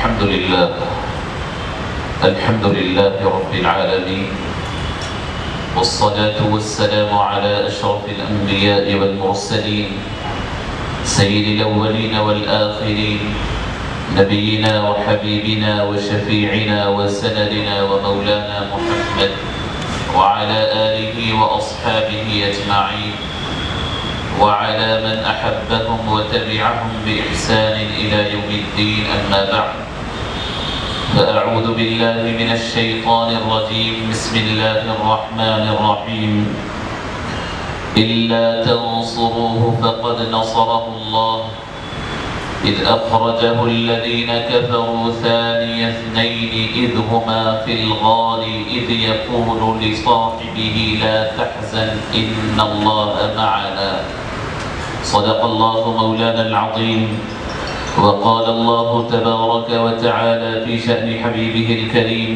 الحمد لله رب العالمين، والصلاة والسلام على أشرف الأنبياء والمرسلين سيد الأولين والآخرين، نبينا وحبيبنا وشفيعنا وسندنا ومولانا محمد وعلى آله وأصحابه أجمعين، وعلى من أحبهم وتبعهم بإحسان إلى يوم الدين. أما بعد، فأعوذ بالله من الشيطان الرجيم. بسم الله الرحمن الرحيم. إلا تنصروه فقد نصره الله إذ أخرجه الذين كفروا ثاني اثنين إذ هما في الغار إذ يقول لصاحبه لا تحزن إن الله معنا. صدق الله مولانا العظيم. وقال الله تبارك وتعالى في شأن حبيبه الكريم: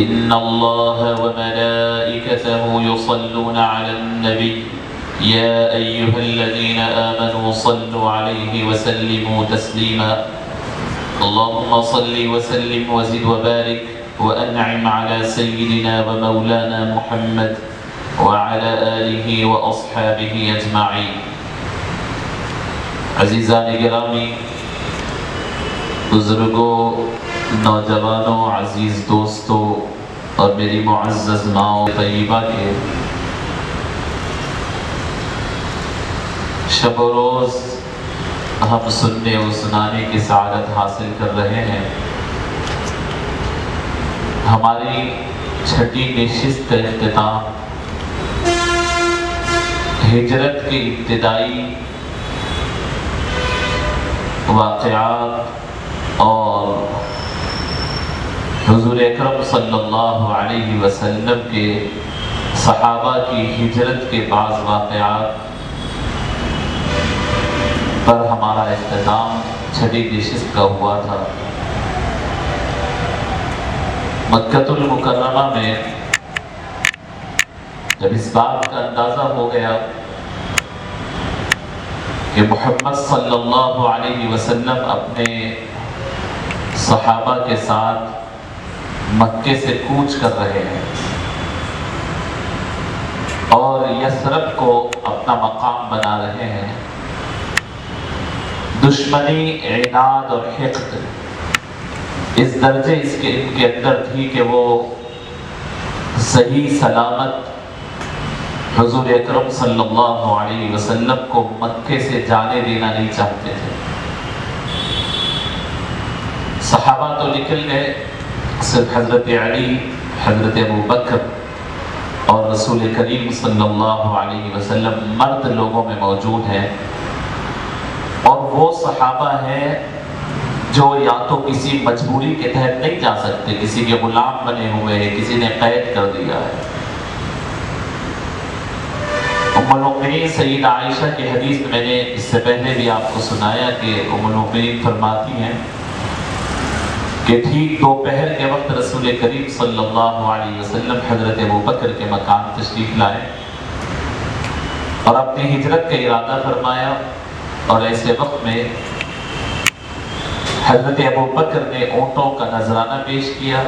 إن الله وملائكته يصلون على النبي يا أيها الذين آمنوا صلوا عليه وسلموا تسليما. اللهم صل وسلم وزد وبارك وأنعم على سيدنا ومولانا محمد وعلى آله وأصحابه أجمعين. عزیزان گرامی، بزرگوں، نوجوانوں، عزیز دوستوں اور میری معزز ماں طیبہ کے شب و روز ہم سننے و سنانے کی سعادت حاصل کر رہے ہیں. ہماری چھٹی نشست کا اختتام ہجرت کے ابتدائی واقعات اور حضور اکرم صلی اللہ علیہ وسلم کے صحابہ کی ہجرت کے بعض واقعات پر ہمارا اختتام چھٹی نشست کا ہوا تھا. مکہ المکرمہ میں جب اس بات کا اندازہ ہو گیا کہ محمد صلی اللہ علیہ وسلم اپنے صحابہ کے ساتھ مکے سے کوچ کر رہے ہیں اور یثرب کو اپنا مقام بنا رہے ہیں، دشمنی، عناد اور حقد اس درجے ان کے اندر تھی کہ وہ صحیح سلامت حضور اکرم صلی اللہ علیہ وسلم کو مکے سے جانے دینا نہیں چاہتے تھے. صحابہ تو نکل گئے، صرف حضرت علی، حضرت ابوبکر اور رسول کریم صلی اللہ علیہ وسلم مرد لوگوں میں موجود ہیں. اور وہ صحابہ ہیں جو یا تو کسی مجبوری کے تحت نہیں جا سکتے، کسی کے غلام بنے ہوئے ہیں، کسی نے قید کر دیا ہے. ام المؤمنین سیدہ عائشہ کی حدیث میں نے اس سے پہلے بھی آپ کو سنایا کہ ام المؤمنین فرماتی ہیں کہ ٹھیک دوپہر کے وقت رسول کریم صلی اللہ علیہ وسلم حضرت ابوبکر کے مکان تشریف لائے اور اپنی ہجرت کا ارادہ فرمایا. اور ایسے وقت میں حضرت ابوبکر نے اونٹوں کا نذرانہ پیش کیا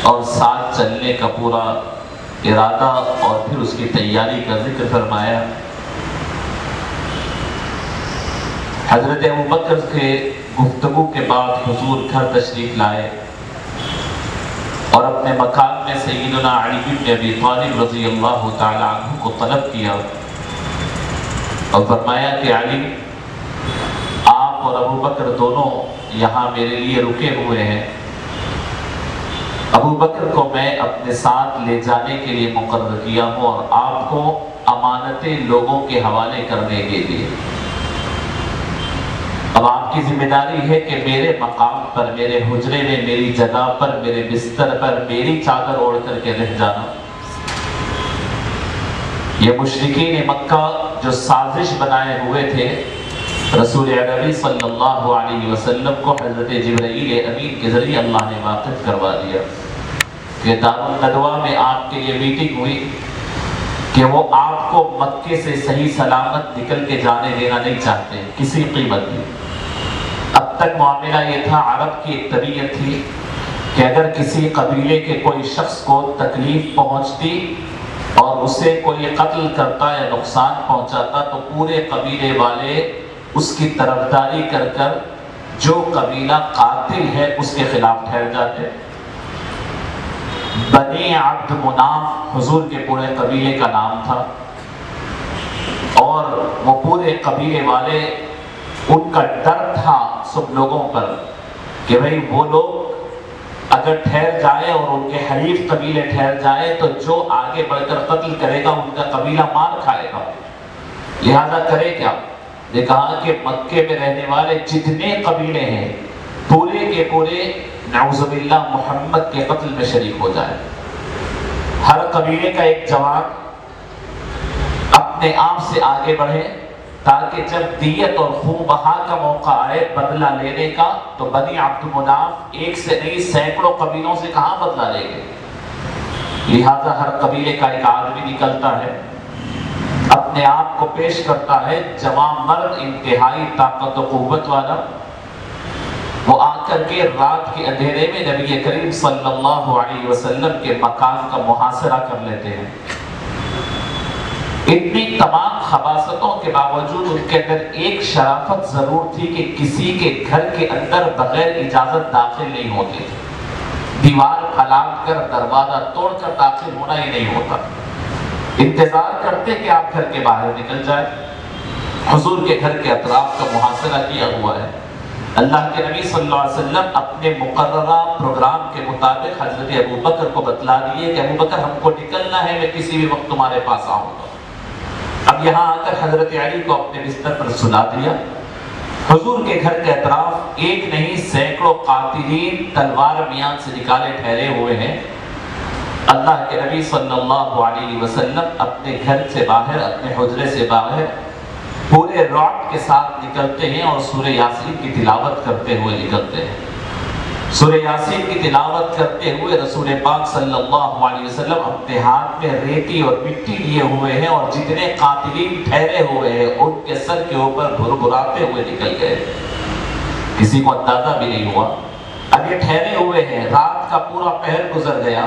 اور ساتھ چلنے کا پورا ارادہ اور پھر اس کی تیاری کا ذکر فرمایا. حضرت ابوبکر کے گفتگو کے بعد حضور گھر تشریف لائے اور اپنے مکان میں سیدنا علی بن ابی طالب رضی اللہ تعالی عنہ کو طلب کیا اور فرمایا کہ علی، آپ اور ابوبکر دونوں یہاں میرے لیے رکے ہوئے ہیں. ابوبکر کو میں اپنے ساتھ لے جانے کے لیے مقرر کیا ہوں اور آپ کو امانتیں لوگوں کے حوالے کرنے کے لیے. اب آپ کی ذمہ داری ہے کہ میرے مقام پر، میرے حجرے میں، میری جگہ پر، میرے بستر پر میری چادر اوڑھ کر کے رہ جانا. یہ مشرکین مکہ جو سازش بنائے ہوئے تھے، رسول عربی صلی اللہ علیہ وسلم کو حضرت جبرائیل امین کے ذریعے اللہ نے واقف کروا دیا کہ دارالندوا میں آپ کے لیے میٹنگ ہوئی کہ وہ آپ کو مکے سے صحیح سلامت نکل کے جانے دینا نہیں چاہتے کسی قیمت میں. اب تک معاملہ یہ تھا، عرب کی ایک طبیعت تھی کہ اگر کسی قبیلے کے کوئی شخص کو تکلیف پہنچتی اور اسے کوئی قتل کرتا یا نقصان پہنچاتا تو پورے قبیلے والے اس کی طرفداری کر کر جو قبیلہ قاتل ہے اس کے خلاف ٹھہر جاتے۔ بنی عبد مناف حضور کے پورے قبیلے کا نام تھا، اور وہ پورے قبیلے والے، ان کا ڈر تھا سب لوگوں پر کہ بھئی وہ لوگ اگر ٹھہر جائے اور ان کے حریف قبیلے ٹھہر جائے تو جو آگے بڑھ کر قتل کرے گا ان کا قبیلہ مار کھائے گا، لہذا کرے کیا؟ نے کہا کہ مکے میں رہنے والے جتنے قبیلے ہیں پورے کے پورے نعوذ باللہ محمد کے قتل میں شریک ہو جائے۔ ہر قبیلے کا ایک جوان اپنے آپ سے آگے بڑھے تاکہ جب دیت اور خون بہا کا موقع آئے بدلہ لینے کا تو بنی عبد مناف ایک سے نہیں سینکڑوں قبیلوں سے کہاں بدلہ لے گئے۔ لہذا ہر قبیلے کا ایک آدمی نکلتا ہے، اپنے آپ کو پیش کرتا ہے، جوان مرد انتہائی طاقت و قوت والا، وہ آ کر کے رات کے اندھیرے میں نبی کریم صلی اللہ علیہ وسلم کے مکان کا محاصرہ کر لیتے ہیں۔ اتنی تمام خباثتوں کے باوجود ان کے اندر ایک شرافت ضرور تھی کہ کسی کے گھر کے اندر بغیر اجازت داخل نہیں ہوتے تھے، دیوار پھلانگ کر دروازہ توڑ کر داخل ہونا ہی نہیں ہوتا، انتظار کرتے کہ آپ گھر کے باہر نکل جائے۔ حضور کے گھر کے اطراف کا محاصرہ کیا ہوا ہے۔ اللہ کے نبی صلی اللہ علیہ وسلم اپنے مقررہ پروگرام کے مطابق حضرت ابوبکر کو بتلا دیے کہ ابوبکر ہم کو نکلنا ہے، میں کسی بھی وقت تمہارے پاس آؤں گا۔ اب یہاں آ کر حضرت علی کو اپنے بستر پر سلا دیا۔ حضور کے گھر کے اطراف ایک نہیں سینکڑوں قاتلین تلوار میان سے نکالے ٹھہرے ہوئے ہیں۔ اللہ کے نبی صلی اللہ علیہ وسلم اپنے گھر سے باہر، اپنے حجرے سے باہر پورے رعب کے ساتھ نکلتے ہیں اور سورہ یاسین کی تلاوت کرتے ہوئے نکلتے ہیں۔ سورہ یاسین کی تلاوت کرتے ہوئے رسول پاک صلی اللہ علیہ وسلم اپنے ہاتھ میں ریتی اور مٹی لیے ہوئے ہیں اور جتنے قاتلین ٹھہرے ہوئے ہیں ان کے سر کے اوپر بھربھراتے ہوئے نکل گئے، کسی کو اندازہ بھی نہیں ہوا۔ اب یہ ٹھہرے ہوئے ہیں، رات کا پورا پہر گزر گیا،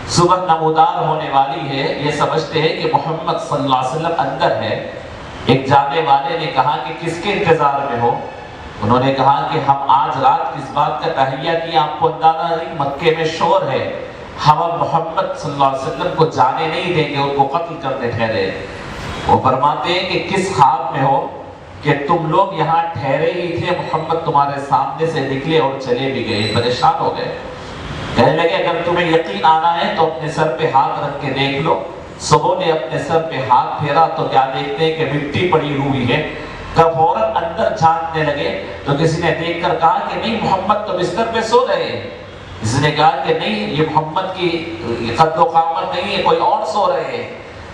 صبح نمودار ہونے والی ہے، یہ سمجھتے ہیں کہ محمد صلی اللہ علیہ وسلم اندر ہے۔ ایک جانے والے نے کہا کہ کس کے انتظار میں ہو؟ انہوں نے کہا کہ ہم آج رات کس بات کا تہیہ کیا آپ کو اندازہ نہیں، مکے میں شور ہے، ہم محمد صلی اللہ علیہ وسلم کو جانے نہیں دیں گے، ان کو قتل کرنے ٹھہرے۔ وہ فرماتے ہیں کہ کس خواب میں ہو کہ تم لوگ یہاں ٹھہرے ہی تھے، محمد تمہارے سامنے سے نکلے اور چلے بھی گئے، پریشان ہو گئے۔ کہنے لگے اگر تمہیں یقین آنا ہے تو اپنے سر پہ ہاتھ رکھ کے دیکھ لو۔ صبح نے اپنے سر پہ ہاتھ پھیرا تو کیا دیکھتے ہیں کہ مٹی پڑی ہوئی ہے۔ جب فوراً اندر جھانکنے لگے تو کسی نے دیکھ کر کہا کہ نہیں محمد تو بستر پہ سو رہے ہیں۔ کسی نے کہا کہ نہیں یہ محمد کی قد و قامت نہیں ہے، کوئی اور سو رہے ہیں،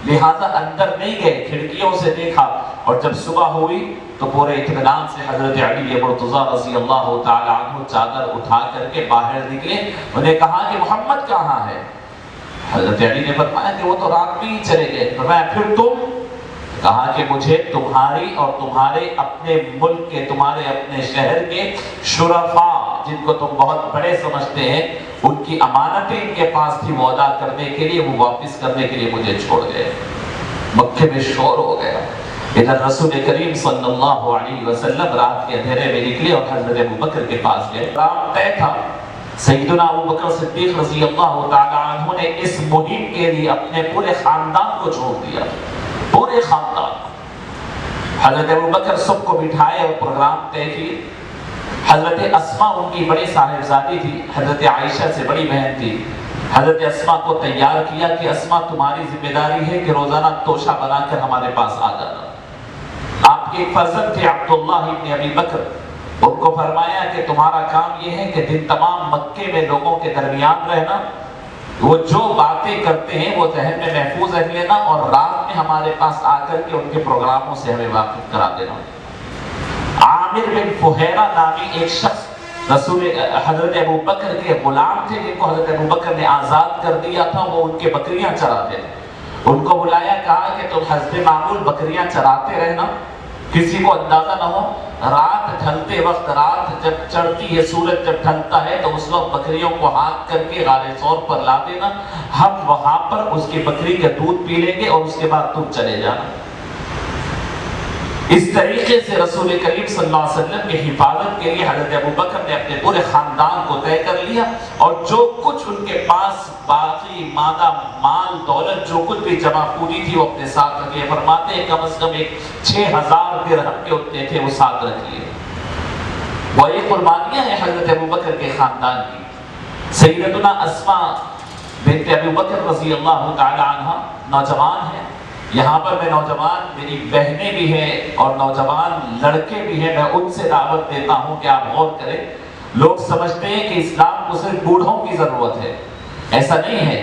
لہذا اندر نہیں گئے، کھڑکیوں سے دیکھا۔ اور جب صبح ہوئی تو پورے اطمینان سے حضرت علی مرتضیٰ رضی اللہ تعالی عنہ چادر اٹھا کر کے باہر نکلے۔ انہیں کہا کہ محمد کہاں ہے؟ حضرت علی نے فرمایا کہ وہ تو رات میں ہی چلے گئے۔ فرمایا پھر تم؟ کہا کہ مجھے تمہاری اور تمہارے اپنے ملک کے، تمہارے اپنے شہر کے شرفاء جن کو تم بہت بڑے سمجھتے ہیں ان کی امانتیں ان کے پاس تھی، وہ ادا کرنے کے لیے، وہ واپس کرنے کے لیے مجھے چھوڑ گئے۔ مکے میں شور ہو گیا۔ ادھر رسول کریم صلی اللہ علیہ وسلم رات کے اندھیرے میں نکلے اور حضرت ابوبکر کے پاس گئے۔ رام طے تھا، سیدنا ابوبکر صدیق رضی اللہ تعالی عنہ نے اس مہم کے لیے اپنے پورے خاندان کو چھوڑ دیا، پورے خاندان۔ حضرت ابوبکر سب کو بٹھائے اور پروگرام طے کیے۔ حضرت اسماء ان کی بڑی صاحبزادی تھی، حضرت عائشہ سے بڑی بہن تھی۔ حضرت اسماء کو تیار کیا کہ اسماء تمہاری ذمہ داری ہے کہ روزانہ توشہ بنا کر ہمارے پاس آ جانا۔ آپ کے ایک فرزند تھے عبداللہ ابن ابی بکر، ان کو فرمایا کہ تمہارا کام یہ ہے کہ دن تمام مکے میں لوگوں کے درمیان رہنا، وہ جو باتیں کرتے ہیں وہ ذہن میں محفوظ رکھ لینا اور رات میں ہمارے پاس آ کر کے ان کے پروگراموں سے ہمیں واقف کرا دینا۔ عامر بن فہیرہ نامی ایک شخص رسول حضرت ابوبکر کے غلام تھے جن کو حضرت ابوبکر نے آزاد کر دیا تھا، وہ ان کے بکریاں چراتے تھے۔ ان کو بلایا، کہا کہ تم حسب معمول بکریاں چراتے رہنا، کسی کو اندازہ نہ ہو رات ڈھلتے وقت، رات جب چڑھتی ہے، سورج جب ڈھلتا ہے تو اس وقت بکریوں کو ہاتھ کر کے غار ثور پر لا دینا، ہم وہاں پر اس کی بکری کا دودھ پی لیں گے اور اس کے بعد تم چلے جانا۔ اس طریقے سے رسول کریم صلی اللہ علیہ وسلم کی حفاظت کے لیے حضرت ابوبکر نے اپنے پورے خاندان کو طے کر لیا، اور جو کچھ ان کے پاس باقی مادہ مال دولت جو کچھ بھی جمع پوری تھی وہ اپنے ساتھ رکھے۔ فرماتے ہیں کم از کم 6000 درہم کے اتنے تھے، وہ ساتھ رکھیے۔ وہ یہ قربانیاں ہیں حضرت ابوبکر کے خاندان کی۔ سیدتنا اسماء بنت ابوبکر رضی اللہ تعالی عنہ نوجوان ہیں۔ یہاں پر میں نوجوان، میری بہنیں بھی ہیں اور نوجوان لڑکے بھی ہیں، میں ان سے دعوت دیتا ہوں کہ آپ غور کریں۔ لوگ سمجھتے ہیں کہ اسلام کو صرف بوڑھوں کی ضرورت ہے، ایسا نہیں ہے۔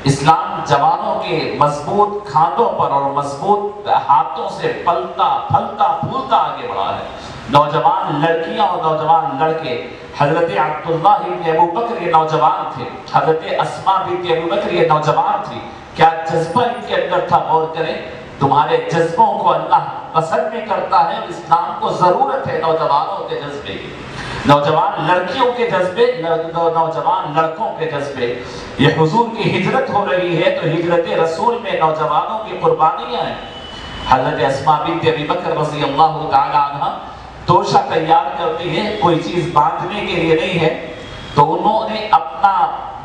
اسلام جوانوں کے مضبوط کھانوں پر اور مضبوط ہاتھوں سے پلتا پھلتا پھولتا آگے بڑھا ہے۔ نوجوان لڑکیاں اور نوجوان لڑکے، حضرت عبداللہ بن ابوبکر یہ نوجوان تھے، حضرت اسماء بنت ابوبکر یہ نوجوان تھی۔ کیا جذبہ ان کے اندر تھا، غور کریں۔ تمہارے جذبوں کو اللہ پسند بھی کرتا ہے، اور اسلام کو ضرورت ہے نوجوانوں کے جذبے کی، نوجوان لڑکیوں کے جذبے، نوجوان لڑکوں کے جذبے۔ یہ حضور کی ہجرت ہو رہی ہے تو ہجرت رسول میں نوجوانوں کی قربانیاں ہیں۔ حضرت اسماء بنت ابی بکر رضی اللہ تعالی عنہ توشہ تیار کرتی ہے، کوئی چیز باندھنے کے لیے نہیں ہے، تو انہوں نے اپنا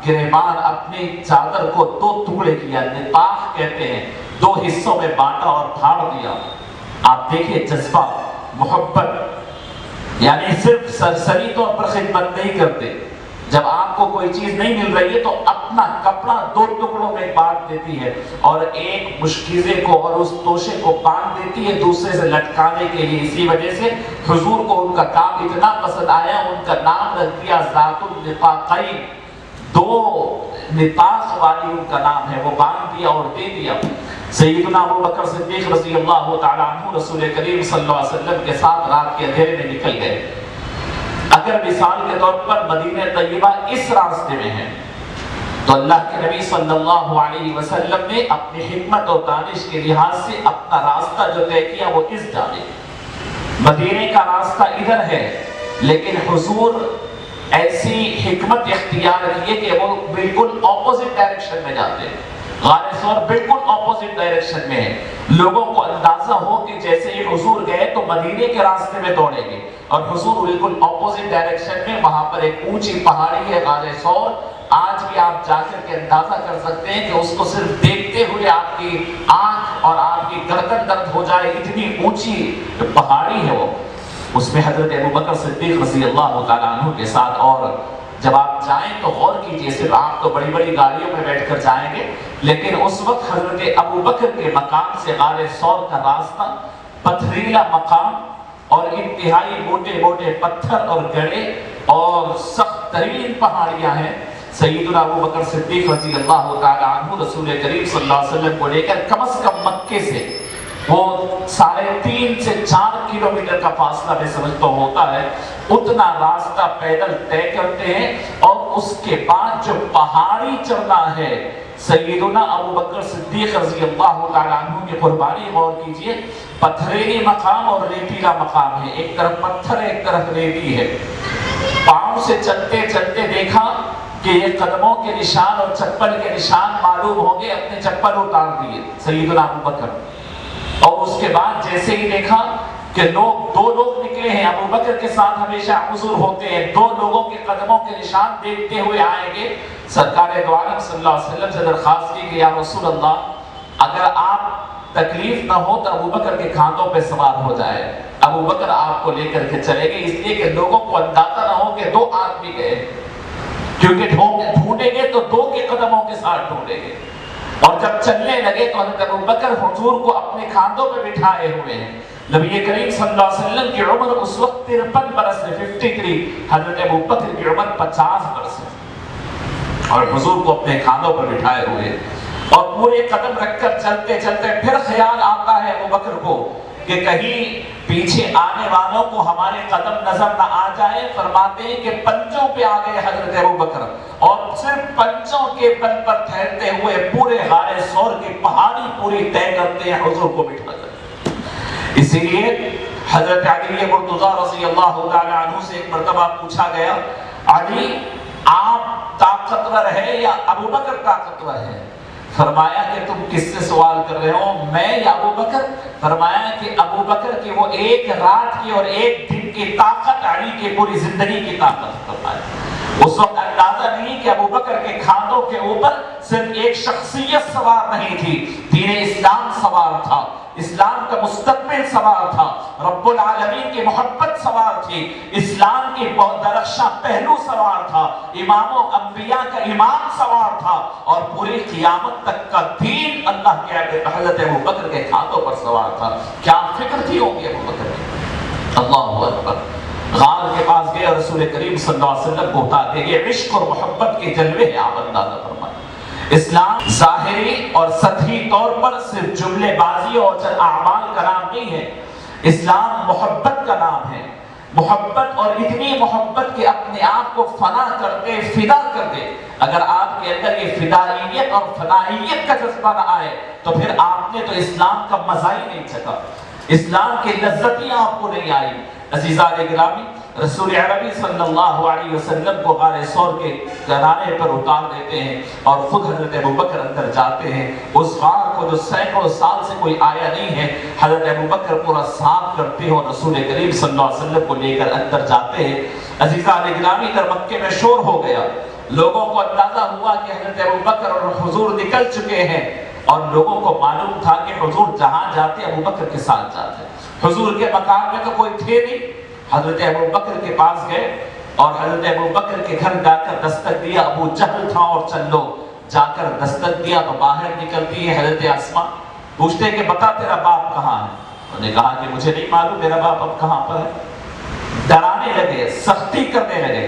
گریبان، اپنی چادر کو 2 ٹکڑے کیا، نطاق کہتے ہیں، 2 حصوں میں بانٹا اور پھاڑ دیا۔ آپ دیکھیں جذبہ، محبت، یعنی صرف سرسری طور پر خدمت نہیں کرتے۔ جب آپ کو کوئی چیز نہیں مل رہی ہے تو اپنا کپڑا 2 ٹکڑوں میں بانٹ دیتی ہے، اور ایک مشکیزے کو اور اس توشے کو باندھ دیتی ہے دوسرے سے لٹکانے کے لیے۔ اسی وجہ سے حضور کو ان کا کام اتنا پسند آیا، ان کا نام رکھ دیا ذات النطاقین، 2 نطاق والی ان کا نام ہے، وہ باندھ دیا اور دے دیا۔ سیدنا ابوبکر صدیق رضی اللہ تعالی عنہ رسول کریم صلی اللہ علیہ وسلم کے ساتھ رات کے اندھیرے میں نکل گئے۔ اگر مثال کے طور پر مدینہ طیبہ اس راستے میں ہے تو اللہ کے نبی صلی اللہ علیہ وسلم نے اپنی حکمت اور دانش کے لحاظ سے اپنا راستہ جو طے کیا وہ اس جانب، مدینے کا راستہ ادھر ہے، لیکن حضور ایسی حکمت اختیار کیے کہ وہ بالکل اپوزٹ ڈائریکشن میں جاتے ہیں۔ غار ثور بالکل اپوزٹ ڈائریکشن میں ہے، لوگوں کو اندازہ ہو کہ جیسے ہی حضور گئے تو مدینے کے راستے میں دوڑیں گے، اور حضور بالکل اپوزٹ ڈائریکشن میں، وہاں پر ایک اونچی پہاڑی ہے غار ثور۔ آج بھی آپ جا کر کے اندازہ کر سکتے ہیں کہ اس کو صرف دیکھتے ہوئے آپ کی آنکھ اور آپ کی گردن درد ہو جائے، اتنی اونچی پہاڑی ہے وہ۔ اس میں حضرت ابوبکر صدیق رضی اللہ تعالیٰ عنہ کے ساتھ، اور جب آپ جائیں تو غور کیجئے، صرف آپ تو بڑی بڑی گاڑیوں میں بیٹھ کر جائیں گے، لیکن اس وقت حضرت ابوبکر کے مقام سے غار ثور کا راستہ پتھریلا مقام، اور انتہائی موٹے موٹے پتھر اور گڑھے اور سخت ترین پہاڑیاں ہیں۔ سیدنا ابوبکر صدیق رضی اللہ تعالیٰ عنہ رسول کریم صلی اللہ علیہ وسلم کو لے کر کم از کم مکے سے وہ 3.5 سے 4 کلومیٹر کا فاصلہ میں سمجھتا ہوتا ہے، اتنا راستہ پیدل طے کرتے ہیں، اور اس کے بعد جو پہاڑی چڑھنا ہے، سیدنا ابوبکر صدیق رضی اللہ تعالیٰ عنہ کی قربانی، غور کیجئے، پتھریلی مقام اور ریتیلا مقام ہے، ایک طرف پتھر ایک طرف ریتی ہے۔ پاؤں سے چلتے چلتے دیکھا کہ یہ قدموں کے نشان اور چپل کے نشان معلوم ہوں گے، اپنے چپل اتار دیے سیدنا ابوبکر، اور اس کے بعد جیسے ہی دیکھا کہ 2 لوگ نکلے ہیں، ابوبکر کے ساتھ ہمیشہ حضور ہوتے ہیں، 2 لوگوں کے قدموں کے نشان دیکھتے ہوئے آئیں گے، سرکار دو عالم صلی اللہ علیہ وسلم سے درخواست کی کہ یا رسول اللہ، اگر آپ تکلیف نہ ہو تو ابوبکر کے کھانوں پہ سوار ہو جائے، ابوبکر آپ کو لے کر کے چلے گئے، اس لیے کہ لوگوں کو اندازہ نہ ہو کہ 2 آدمی گئے، کیونکہ ڈھونڈیں گے تو 2 کے قدموں کے ساتھ ڈھونڈیں گے۔ اور جب چلنے لگے تو حضرت ابوبکر حضور کو اپنے کھانوں پہ بٹھائے ہوئے ہیں۔ نبی کریم صلی اللہ علیہ وسلم کی عمر اس وقت 53 برس ہے، 53، حضرت ابوبکر کی عمر 50 برس ہے، اور حضور کو اپنے کھانوں پر بٹھائے ہوئے، اور پورے قدم رکھ کر چلتے چلتے پھر خیال آتا ہے ابوبکر کو کہ کہیں پیچھے آنے والوں کو ہمارے قدم نظر نہ آ جائے۔ فرماتے ہیں کہ پنجوں پہ آ گئے حضرت ابوبکر، اور صرف پنجوں کے بل پر ٹھہرتے ہوئے پورے غار ثور کی پہاڑی پوری طے کرتے ہیں حضور کو بٹھا کر۔ اسی لیے حضرت علی مرتضی رضی اللہ تعالی عنہ سے ایک مرتبہ پوچھا گیا، علی آپ طاقتور ہے یا ابو بکر طاقتور ہے؟ فرمایا کہ تم کس سے سوال کر رہے ہو، میں یا ابو بکر؟ فرمایا کہ ابو بکر کی وہ ایک رات کی اور ایک دن کی طاقت علی کی پوری زندگی کی طاقت۔ فرمایا اس وقت اندازہ نہیں کہ ابو بکر کے کھانوں کے اوپر صرف ایک شخصیت سوار نہیں تھی، دین اسلام سوار تھا، اسلام کا مستقبل سوار تھا، رب العالمین کی محبت سوار تھی، اسلام کی بہت درخشاں پہلو سوار تھا، امام و انبیاء کا امام سوار تھا، اور پوری قیامت تک کا دین اللہ کے حضرت ابو بکر کے ہاتھوں پر سوار تھا۔ کیا فکر تھی ہوگی ابو بکر کی؟ اللہ اکبر۔ غار کے پاس گئے اور رسول کریم صلی اللہ علیہ وسلم کو بتا دے یہ عشق اور محبت کے جلوے ہیں، آپ اندازہ فرمائیں۔ اسلام ظاہری اور سطحی طور پر صرف جملے بازی اور اعمال کا نام نہیں ہے، اسلام محبت کا نام ہے۔ محبت، اور اتنی محبت کہ اپنے آپ کو فنا کر دے، فدا کر دے۔ اگر آپ کے اندر یہ فدائیت اور فنائیت کا جذبہ نہ آئے تو پھر آپ نے تو اسلام کا مزہ ہی نہیں چکھا، اسلام کی لذتیں آپ کو نہیں آئی۔ عزیزان گرامی، رسول عربی صلی اللہ علیہ وسلم کو غار ثور کے کنارے پر اتار دیتے ہیں اور خود حضرت ابوبکر اندر جاتے ہیں۔ اس غار کو جو سینکڑوں سال سے کوئی آیا نہیں ہے، حضرت ابوبکر پورا صاف کرتے ہیں اور رسول کریم صلی اللہ علیہ وسلم کو لے کر اندر جاتے ہیں۔ عزیزان گرامی، در مکے میں شور ہو گیا، لوگوں کو اندازہ ہوا کہ حضرت ابوبکر اور حضور نکل چکے ہیں، اور لوگوں کو معلوم تھا کہ حضور جہاں جاتے ابوبکر کے ساتھ جاتے۔ حضور کے مقام میں تو کوئی تھے نہیں۔ حضرت ابوبکر کے پاس گئے اور حضرت ابوبکر کے گھر جا کر دستک دیا، ابو جہل تھا اور چلو جا کر دستک دیا تو باہر نکلتی ہے حضرت اسماء، پوچھتے کہ بتا تیرا باپ کہاں ہے؟ انہوں نے کہا کہ مجھے نہیں معلوم میرا باپ اب کہاں پر ہے۔ ڈرانے لگے، سختی کرنے لگے،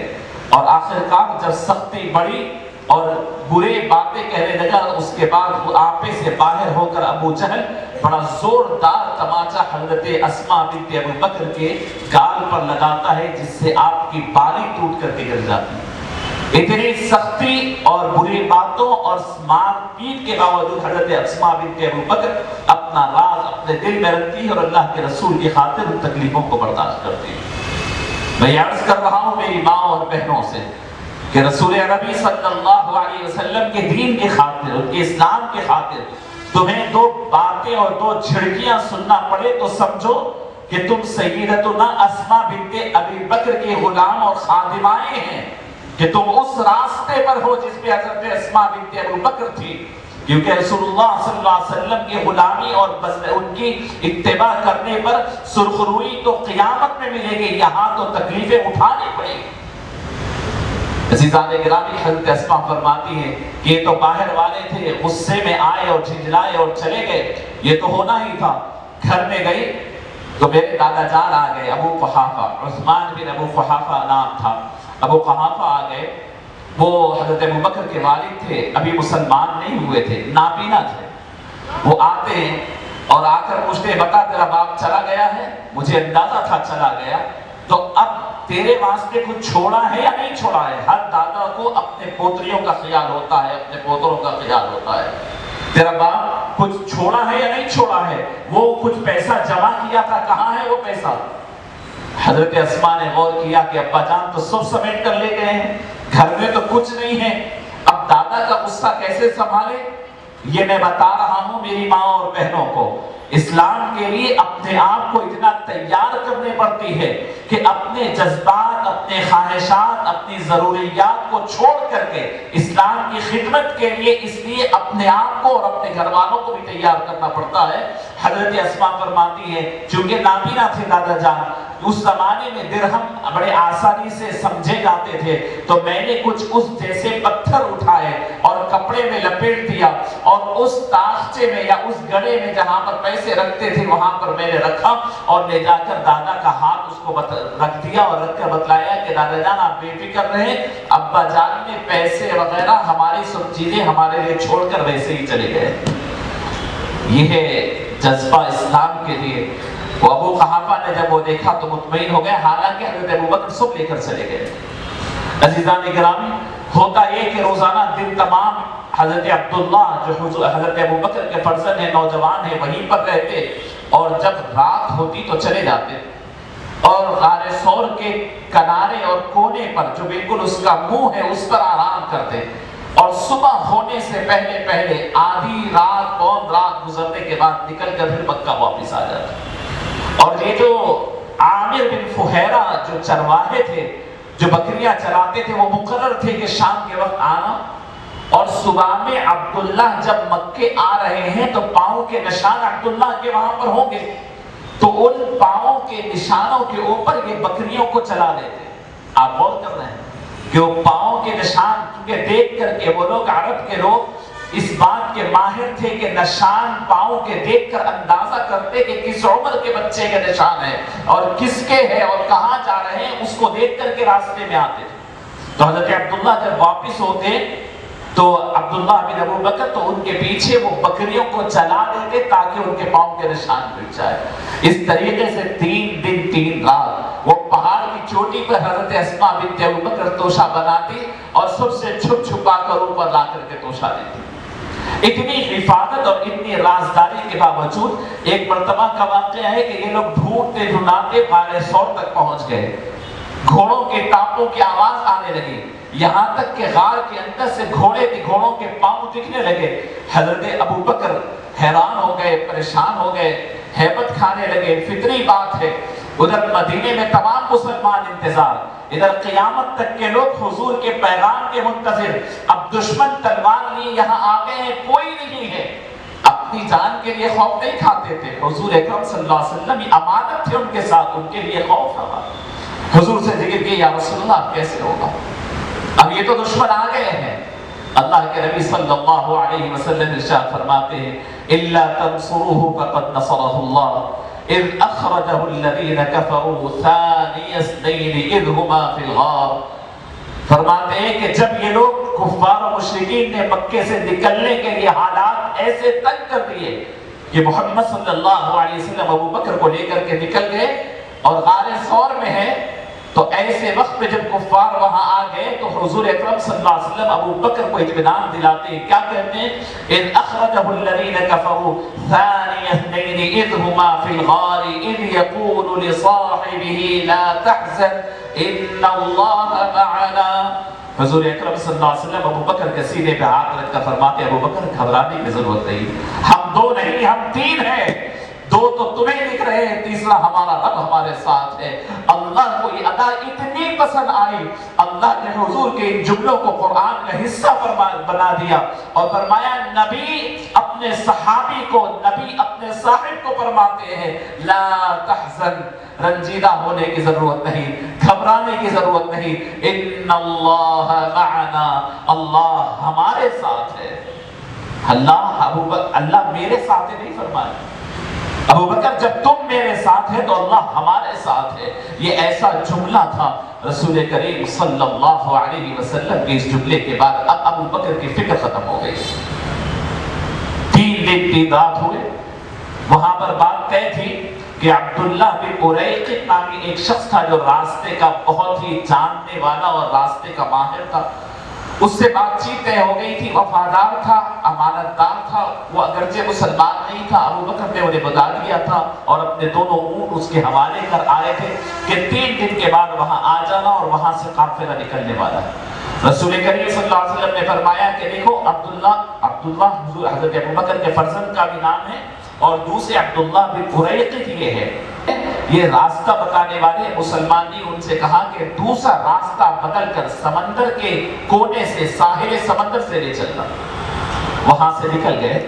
اور آخرکار جب سختی بڑھی اور برے باتیں کہنے لگا، اس کے بعد وہ آپے سے باہر ہو کر ابو جہل بڑا زوردار تماچا حضرت اسماء بنت ابو بکر کے گال پر لگاتا ہے، جس سے آپ کی بالی ٹوٹ کر گر جاتی ہے۔ اتنی سختی اور بری باتوں اور مار پیٹ کے باوجود حضرت اسماء بنت ابو بکر اپنا راز اپنے دل میں رکھتی ہے اور اللہ کے رسول کی خاطر ان تکلیفوں کو برداشت کرتی ہے۔ میں عرض کر رہا ہوں میری ماں اور بہنوں سے کہ رسول عربی صلی اللہ علیہ وسلم کے دین کی خاطر، ان کے اسلام کی خاطر تمہیں دو باتیں اور دو جھڑکیاں سننا پڑے تو سمجھو کہ تم سیدتنا اسماء بنت ابی بکر کے غلام اور خادمائیں ہیں، کہ تم اس راستے پر ہو جس پہ حضرت اسماء بنت ابو بکر تھی، کیونکہ رسول اللہ صلی اللہ علیہ وسلم کی غلامی اور ان کی اتباع کرنے پر سرخروئی تو قیامت میں ملے گی، یہاں تو تکلیفیں اٹھانی پڑے گی۔ عزیزان گرامی، حضرت اسماء فرماتی ہیں کہ یہ تو باہر والے تھے، غصے میں آئے اور جھنجھلائے اور چلے گئے، یہ تو ہونا ہی تھا۔ گھر میں گئی تو میرے دادا جان آ گئے، ابو قحافہ، عثمان بن ابو قحافہ نام تھا، ابو قحافہ آ گئے۔ وہ حضرت ابو بکر کے والد تھے، ابھی مسلمان نہیں ہوئے تھے، نابینا تھے۔ وہ آتے ہیں اور آ کر پوچھتے ہیں بتا تیرا باپ چلا گیا ہے؟ مجھے اندازہ تھا چلا گیا، تو اب تیرے واسطے کچھ چھوڑا ہے یا نہیں چھوڑا ہے؟ ہر دادا کو اپنے پوتریوں کا خیال ہوتا ہے، اپنے پوتروں کا خیال ہوتا ہے۔ تیرا باپ کچھ چھوڑا ہے یا نہیں چھوڑا ہے؟ وہ کچھ پیسہ جمع کیا تھا، کہاں ہے وہ پیسہ؟ حضرت اسماء نے غور کیا کہ ابا جان تو سب سمیٹ کر لے گئے ہیں، گھر میں تو کچھ نہیں ہے، اب دادا کا غصہ کیسے سنبھالے؟ یہ میں بتا رہا ہوں میری ماں اور بہنوں کو، اسلام کے لیے اپنے آپ کو اتنا تیار کرنے پڑتی ہے کہ اپنے جذبات، اپنے خواہشات، اپنی ضروریات کو چھوڑ کر کے اسلام کی خدمت کے لیے اس لیے اپنے آپ کو اور اپنے گھر والوں کو بھی تیار کرنا پڑتا ہے۔ حضرت اسماء فرماتی ہے چونکہ نابینا تھے دادا جان، اس زمانے میں درہم بڑے آسانی سے سمجھے جاتے تھے، تو میں نے کچھ اس جیسے پتھر اٹھائے اور کپڑے میں لپیٹ دیا اور اس تاخچے میں یا اس گڑے میں جہاں پر پیسے رکھتے تھے وہاں پر میں نے رکھا اور لے جا کر دادا کا ہاتھ اس کو رکھ دیا اور رکھ کر بتلایا کہ دادا جان آپ بے فکر رہے، ابا جان نے پیسے وغیرہ ہماری سب چیزیں ہمارے لیے چھوڑ کر ویسے ہی چلے گئے۔ یہ ہے جذبہ اسلام کے لیے۔ وہ ابو قحافہ نے جب وہ دیکھا تو مطمئن ہو گئے، حالانکہ حضرت ابوبکر سب لے کر چلے گئے۔ عزیزان گرامی، ہوتا یہ کہ روزانہ دن تمام حضرت عبداللہ جو حضرت ابوبکر کے فرزند ہیں، نوجوان ہیں، وہیں پر رہتے اور جب رات ہوتی تو چلے جاتے۔ اور غار ثور کے کنارے اور کونے پر جو بالکل اس کا منہ ہے اس پر آرام کرتے، اور صبح ہونے سے پہلے پہلے آدھی رات پون رات گزرنے کے بعد نکل کر پھر مکہ واپس آ جاتے۔ اور یہ جو عامر بن فہیرہ جو چرواہے تھے جو بکریاں چراتے تھے، وہ مقرر تھے کہ شام کے وقت آنا، اور صبح میں عبداللہ جب مکے آ رہے ہیں تو پاؤں کے نشان عبداللہ کے وہاں پر ہوں گے، تو ان پاؤں کے نشانوں کے اوپر یہ بکریوں کو چلا لیتے۔ آپ غور کر رہے ہیں کہ وہ پاؤں کے نشان کیونکہ دیکھ کر کے وہ لوگ عرب کے لوگ اس بات کے ماہر تھے کہ نشان پاؤں کے دیکھ کر اندازہ کرتے کہ کس عمر کے بچے کے نشان ہے اور کس کے ہے اور کہاں جا رہے ہیں، اس کو دیکھ کر کے راستے میں آتے تھے۔ تو حضرت عبداللہ جب واپس ہوتے تو عبداللہ بن ابو بکر تو ان کے پیچھے وہ بکریوں کو چلا دیتے تاکہ ان کے پاؤں کے نشان مٹ جائے۔ اس طریقے سے 3 دن 3 رات وہ پہاڑ کی چوٹی پر حضرت اسماء بنت ابو بکر توشہ بناتی اور سب سے چھپ چھپا کر اوپر لا کر کے توشہ دیتی۔ اتنی حفاظت اور اتنی رازداری کے باوجود ایک مرتبہ کا واقعہ ہے کہ یہ لوگ ڈھونڈتے ڈھونڈاتے غار ثور تک پہنچ گئے، گھوڑوں کے ٹانپوں کی آواز آنے لگی، یہاں تک کہ غار کے اندر سے گھوڑوں کے پاؤں دکھنے لگے۔ حضرت ابو بکر حیران ہو گئے، پریشان ہو گئے، ہیبت کھانے لگے۔ فطری بات ہے، ادھر مدینے میں تمام مسلمان انتظار، ادھر قیامت تک کے لوگ حضور کے پیغام کے منتظر، اب دشمن تلوار لیے یہاں آ گئے ہیں، کوئی نہیں ہے۔ اپنی جان کے لیے خوف نہیں کھاتے تھے، حضور اکرم صلی اللہ علیہ وسلم یہ امانت تھے ان کے ساتھ، ان کے لیے خوف تھا۔ حضور سے ذکر کیا، یا رسول اللہ کیسے ہوگا، اب یہ تو دشمن آ گئے ہیں۔ اللہ کے نبی صلی اللہ علیہ وسلم ارشاد فرماتے ہیں الا تنصروه فقد نصره الله اذ اخرجه الذين كفروا ثاني اثنين اذ هما في الغار۔ فرماتے ہیں کہ جب یہ لوگ کفار و مشرکین نے مکے سے نکلنے کے لیے حالات ایسے تنگ کر دیے کہ محمد صلی اللہ علیہ وسلم ابو بکر کو لے کر کے نکل گئے اور غار ثور میں ہے، تو ایسے وقت میں جب کفار وہاں آ گئے تو حضور اکرم صلی اللہ علیہ وسلم ابو بکر کو اطمینان دلاتے ہیں، کیا کہتے ہیں؟ اذ اخرجه الذين كفروا ثاني اثنين اذ هما في الغار اذ يقول لصاحبه لا تحزن ان الله معنا۔ حضور اکرم صلی اللہ علیہ وسلم ابو بکر کے سینے پہ ہاتھ رکھ کر فرماتے ابو بکر گھبرانے کی ضرورت نہیں، ہم 2 نہیں ہم 3 ہیں، 2 تو تمہیں دکھ رہے ہیں، تیسرا ہمارا رب ہمارے ساتھ ہے۔ اللہ کو یہ ادا اتنی پسند آئی، اللہ نے حضور کے ان جملوں کو قرآن کا حصہ بنا دیا اور فرمایا نبی اپنے صحابی کو، نبی اپنے صاحب کو فرماتے ہیں لا تحزن، رنجیدہ ہونے کی ضرورت نہیں، گھبرانے کی ضرورت نہیں، ان اللہ معنا، اللہ ہمارے ساتھ ہے۔ اللہ میرے ساتھ ہے نہیں فرمایا، ابو بکر جب تم میرے ساتھ ہے تو اللہ ہمارے ساتھ ہے۔ یہ ایسا جملہ تھا رسول کریم صلی اللہ علیہ وسلم کے اس جملے کے بعد اب ابو بکر کی فکر ختم ہو گئی۔ 3 دن 3 رات ہوئے، وہاں پر بات طے تھی کہ عبداللہ بن اریقط نامی ایک شخص تھا جو راستے کا بہت ہی جاننے والا اور راستے کا ماہر تھا، اس سے بات چیت طے ہو گئی تھی، وفادار تھا، امانت دار تھا، وہ اگرچہ مسلمان نہیں تھا، ابو بکر نے انہیں بتا دیا تھا اور اپنے 2 اونٹ اس کے حوالے کر آئے تھے کہ 3 دن کے بعد وہاں آ جانا اور وہاں سے قافلہ نکلنے والا ہے۔ رسول کریم صلی اللہ علیہ وسلم نے فرمایا کہ دیکھو عبداللہ حضور حضرت ابو بکر کے فرزند کا بھی نام ہے اور دوسرے عبداللہ بن اریقط یہ ہے، یہ راستہ بتانے والے مسلمان نے ان سے کہا کہ دوسرا راستہ بدل کر سمندر کے کونے سے ساحل سمندر سے لے چلنا۔ وہاں سے نکل گئے،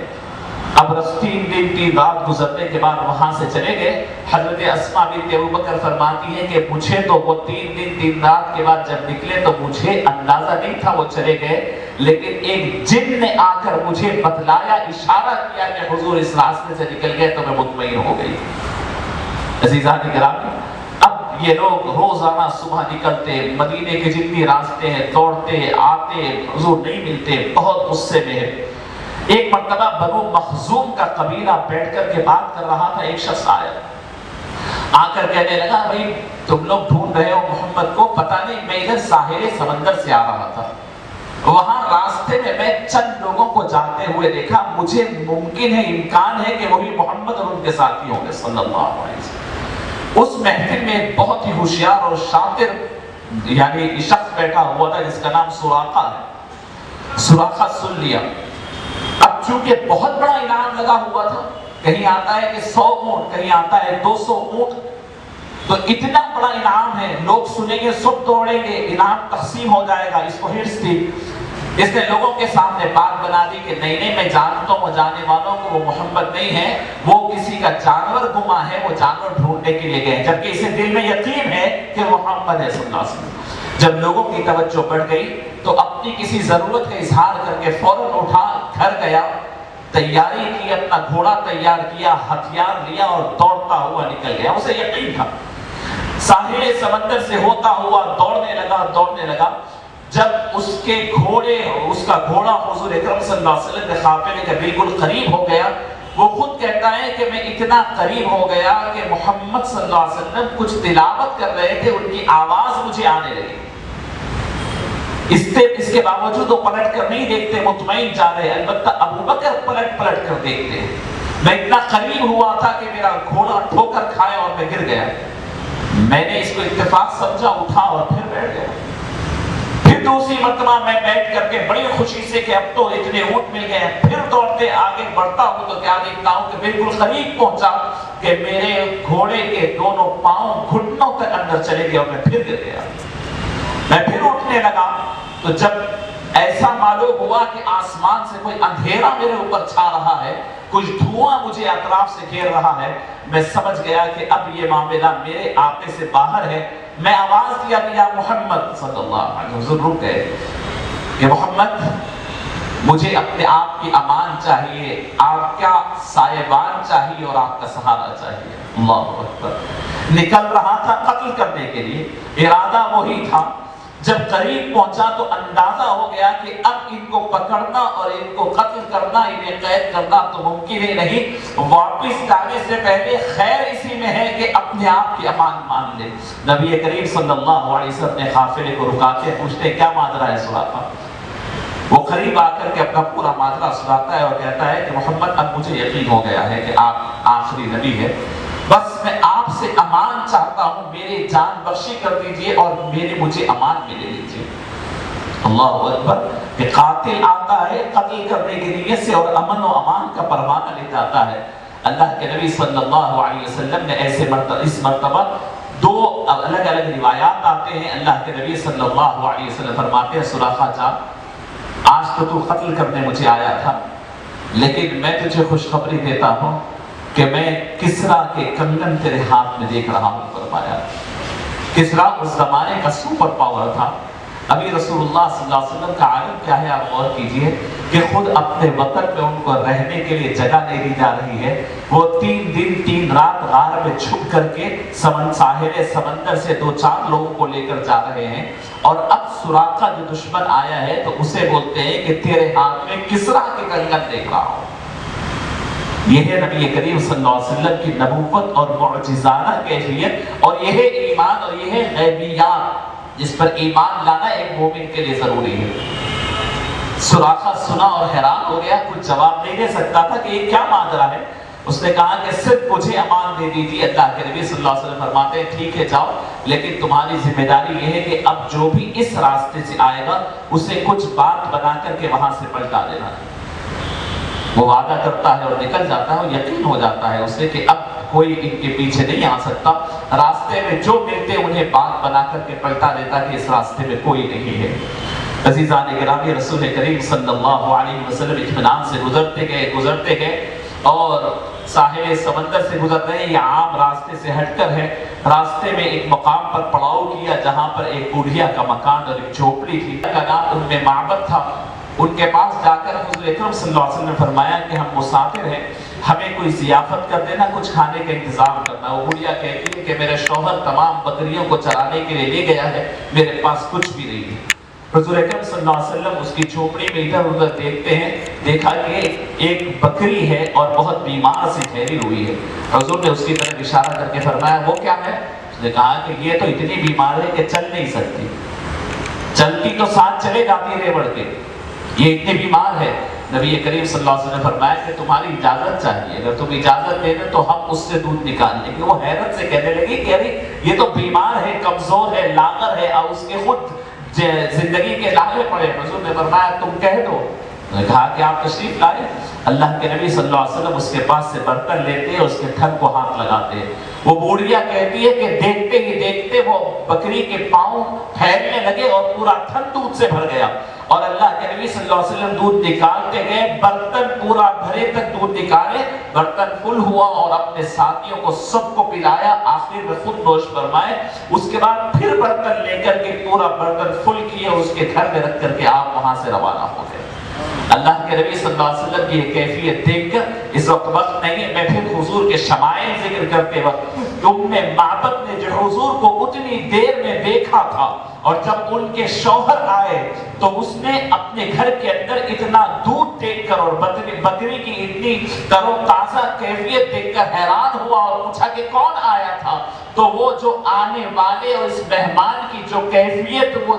اب 3 دن 3 رات گزرنے کے بعد وہاں سے چلے گئے۔ حضرت اسماء بنت ابو بکر فرماتی ہیں کہ مجھے تو وہ 3 دن 3 رات کے بعد جب نکلے تو مجھے اندازہ نہیں تھا وہ چلے گئے، لیکن ایک جن نے آ کر مجھے بتلایا، اشارہ کیا کہ حضور اس راستے سے نکل گئے تو میں مطمئن ہو گئی۔ عزیزان گرامی، اب یہ لوگ روزانہ صبح نکلتے، مدینے کے جتنی راستے ہیں توڑتے آتے، حضور نہیں ملتے، بہت غصے میں ہے۔ ایک مرتبہ بنو مخزوم کا قبیلہ بیٹھ کر کے بات کر رہا تھا، ایک شخص آیا، آ کر کہنے لگا بھائی تم لوگ ڈھونڈ رہے ہو محمد کو، پتہ نہیں میں ادھر ساحل سمندر سے آ رہا تھا، وہاں راستے میں میں چند لوگوں کو جاتے ہوئے دیکھا، مجھے ممکن ہے، امکان ہے کہ وہی محمد اور ان کے ساتھی ہوں گے صلی اللہ علیہ وسلم۔ اس محفل میں ایک بہت ہی ہوشیار اور شاطر یعنی شخص بیٹھا ہوا تھا جس کا نام سراقہ ہے. سراقہ سن لیا. اب چونکہ بہت بڑا انعام لگا ہوا تھا، کہیں آتا ہے کہ 100 اونٹ، کہیں آتا ہے 200 اونٹ، تو اتنا بڑا انعام ہے، لوگ سنیں گے سب دوڑیں گے، انعام تقسیم ہو جائے گا. اس کو ہرس تھی. اس نے لوگوں کے سامنے بات بنا دی کہ نہیں میں جانتا ہوں وہ جانے والوں کو وہ محمد نہیں ہے، وہ کسی کا جانور گما ہے، وہ جانور ڈھونڈنے کے لیے گئے، جبکہ اسے دل میں یقین ہے کہ محمد ہے صلی اللہ علیہ وسلم. جب لوگوں کی توجہ بڑھ گئی تو اپنی کسی ضرورت کا اظہار کر کے فوراً اٹھا گھر گیا، تیاری کی، اپنا گھوڑا تیار کیا، ہتھیار لیا اور دوڑتا ہوا نکل گیا. اسے یقین تھا. ساحل سمندر سے ہوتا ہوا دوڑنے لگا. جب اس کا گھوڑا حضور اکرم صلی اللہ علیہ وسلم کے قافلے کے بالکل قریب ہو گیا، وہ خود کہتا ہے کہ میں اتنا قریب ہو گیا کہ محمد صلی اللہ علیہ وسلم کچھ تلاوت کر رہے تھے، ان کی آواز مجھے آنے لگی. اس کے باوجود وہ پلٹ کر نہیں دیکھتے، مطمئن جا رہے. البتہ ابو بکر پلٹ کر دیکھتے ہیں. میں اتنا قریب ہوا تھا کہ میرا گھوڑا ٹھوکر کھایا اور میں گر گیا. میں نے اس کو اتفاق سمجھا، اٹھا اور پھر بیٹھ گیا. پھر دوسری مرتبہ میں بیٹھ کر کے بڑی خوشی سے کہ اب تو اتنے اونٹ مل گئے، پھر دوڑتے آگے بڑھتا ہوں تو کیا دیکھتا ہوں کہ بالکل قریب پہنچا کہ میرے گھوڑے کے دونوں پاؤں گھٹنوں تک اندر چلے گئے اور میں پھر گر گیا. میں پھر اٹھنے لگا تو جب ایسا معلوم ہوا کہ آسمان سے کوئی اندھیرا میرے اوپر چھا رہا ہے، کچھ دھواں مجھے اطراف سے گھیر رہا ہے، میں سمجھ گیا کہ اب یہ معاملہ میرے آقے سے باہر ہے. میں آواز دیا کہ یا محمد صلی اللہ علیہ وسلم. رک گئے کہ محمد مجھے اپنے آپ کی امان چاہیے، آپ کا سائبان چاہیے اور آپ کا سہارا چاہیے. اللہ اکبر. نکل رہا تھا قتل کرنے کے لیے، ارادہ وہی تھا. جب قریب پہنچا تو اندازہ ہو گیا کہ اب ان کو پکڑنا اور ان کو قتل کرنا، انہیں قید کرنا تو ممکن ہی نہیں. واپس جانے سے پہلے خیر اسی میں ہے کہ اپنے آپ کی امان مان لے. نبی کریم صلی اللہ علیہ وسلم نے قافلے کو رکا کے پوچھتے کیا ماجرا ہے سراقہ. وہ قریب آ کر کے اپنا پورا ماجرا سناتا ہے اور کہتا ہے کہ محمد اب مجھے یقین ہو گیا ہے کہ آپ آخری نبی ہے، بس میں آپ سے امان چاہتا ہوں، میری جان بخشی کر دیجئے اور مجھے امان میں لے لیجئے. اللہ اکبر. کہ قاتل آتا ہے قتل کرنے کی نیت سے اور امن و امان کا پروانہ لے جاتا ہے. اللہ کے نبی صلی اللہ علیہ وسلم نے اس مرتبہ 2 الگ الگ روایات آتے ہیں. اللہ کے نبی صلی اللہ علیہ وسلم فرماتے ہیں سراقہ جا، آج تو قتل کرنے مجھے آیا تھا، لیکن میں تجھے خوشخبری دیتا ہوں کہ میں کسرا کے کنگن تیرے ہاتھ میں دیکھ رہا ہوں. فرمایا کسرا اس زمانے کا سپر پاور تھا. ابھی رسول اللہ صلی اللہ علیہ وسلم کا عالم کیا ہے، آپ غور کیجئے کہ خود اپنے وطن میں ان کو رہنے کے لیے جگہ نہیں دی جا رہی ہے. وہ 3 دن 3 رات غار میں چھپ کر کے ساحل سمندر سے 2-4 لوگوں کو لے کر جا رہے ہیں. اور اب سراقہ جو دشمن آیا ہے تو اسے بولتے ہیں کہ تیرے ہاتھ میں کسرا کے کنگن دیکھ رہا ہوں. یہ ہے نبی کریم صلی اللہ علیہ وسلم کی نبوت اور معجزانہ کیفیت، اور یہ ہے ایمان اور یہ ہے غیبیات جس پر ایمان لانا ایک مومن کے لیے ضروری ہے. سراقہ سنا اور حیران ہو گیا، کچھ جواب نہیں دے سکتا تھا کہ یہ کیا ماجرا ہے. اس نے کہا کہ صرف مجھے امان دے دیجیے. اللہ کے نبی صلی اللہ علیہ وسلم فرماتے ہیں ٹھیک ہے جاؤ، لیکن تمہاری ذمہ داری یہ ہے کہ اب جو بھی اس راستے سے آئے گا اسے کچھ بات بنا کر کے وہاں سے پلٹا دینا. وہ وعدہ کرتا ہے اور نکل جاتا ہے، اور یقین ہو جاتا ہے اسے کہ اب کوئی ان کے پیچھے نہیں آ سکتا. راستے میں جو ملتے انہیں بات بنا کر کے پلٹا دیتا کہ اس راستے میں کوئی نہیں ہے. عزیزان گرامی، رسول کریم صلی اللہ علیہ وسلم اطمینان سے گزرتے گئے اور ساحل سمندر سے گزر رہے ہیں. یہ عام راستے سے ہٹ کر ہے. راستے میں ایک مقام پر پڑاؤ کیا جہاں پر ایک بڑھیا کا مکان اور ایک جھوپڑی تھی کا نام ان میں معبد تھا. ان کے پاس جا کر حضور اکرم صلی اللہ علیہ وسلم نے فرمایا کہ ہم مسافر ہیں، ہمیں کوئی ضیافت کر دینا، کچھ کھانے کا انتظام کرنا. وہ بڑھیا کہتی ہے کہ میرے شوہر تمام بکریوں کو چرانے کے لیے لے گیا ہے، میرے پاس کچھ بھی نہیں ہے. حضور اکرم صلی اللہ علیہ وسلم اس کی جھوپڑی میں ادھر ادھر دیکھتے ہیں، دیکھا کہ ایک بکری ہے اور بہت بیمار سی ٹھہری ہوئی ہے. حضور نے اس کی طرف اشارہ کر کے فرمایا وہ کیا ہے؟ اس نے کہا کہ یہ تو اتنی بیمار ہے کہ چل نہیں سکتی، چلتی تو ساتھ چلے جاتی ہے بڑھ کے، یہ اتنی بیمار ہے. نبی کریم صلی اللہ علیہ وسلم نے فرمایا کہ تمہاری اجازت چاہیے، اگر تم اجازت دے دیں تو ہم اس سے دودھ نکال لیں گے۔ وہ حیرت سے کہنے لگی کہ ابھی یہ تو بیمار ہے، کمزور ہے، لاغر ہے، اور اس کے خود زندگی کے لالے پڑے۔ حضور نے فرمایا تم کہہ دو۔ نے کہا کہ آپ تشریف لائے۔ اللہ کے نبی صلی اللہ علیہ وسلم اس کے پاس سے برتن لیتے، اس کے تھن کو ہاتھ لگاتے۔ وہ بوڑھیا کہتی ہے کہ دیکھتے ہی دیکھتے وہ بکری کے پاؤں پھیلنے لگے اور پورا تھن دودھ سے بھر گیا، اور اللہ کے نبی صلی اللہ علیہ وسلم دودھ نکالتے گئے، برتن پورا بھرے تک دودھ نکالے، برتن فل ہوا اور اپنے ساتھیوں کو سب کو پلایا، آخر میں خود نوش فرمائے۔ اس کے بعد پھر برتن لے کر کے پورا برتن فل کیے، اس کے گھر میں رکھ کر کے آپ وہاں سے روانہ ہو گئے۔ اللہ کے نبی صلی اللہ علیہ وسلم کی یہ کیفیت دیکھ کر، اس وقت نہیں ہے میں پھر حضور کے شمائل ذکر کرتے وقت، معبد نے جو حضور کو اتنی دیر میں دیکھا تھا، اور جب ان کے شوہر آئے تو اس نے اپنے گھر کے اندر اتنا دودھ دیکھ کر اور بکری کی اتنی تر و تازہ کیفیت دیکھ کر حیران ہوا اور پوچھا کہ کون آیا تھا؟ تو وہ جو آنے والے اور اس مہمان کی جو کیفیت وہ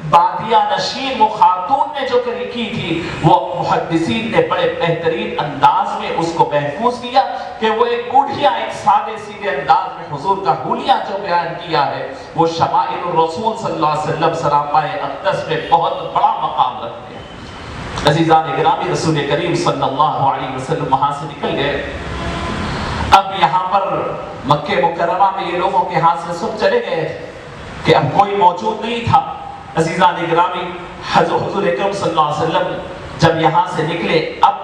بادیہ نشین وہ خاتون نے جو لکھی تھی، وہ محدثین نے بڑے بہترین انداز میں اس کو محفوظ کیا کہ وہ ایک بوڑھیا ایک سادے سیدھے انداز میں حضور کا حلیہ جو بیان کیا ہے، وہ شمائل الرسول صلی اللہ علیہ وسلم سراپائے اقدس میں بہت بڑا مقام رکھتے ہیں۔ عزیزان گرامی، رسول کریم صلی اللہ علیہ وسلم وہاں سے نکل گئے۔ اب یہاں پر مکہ مکرمہ میں یہ لوگوں کے ہاتھ سے سب چلے گئے کہ اب کوئی موجود نہیں تھا۔ عزیزان گرامی، حضور اکرم صلی اللہ علیہ وسلم جب یہاں سے نکلے، اب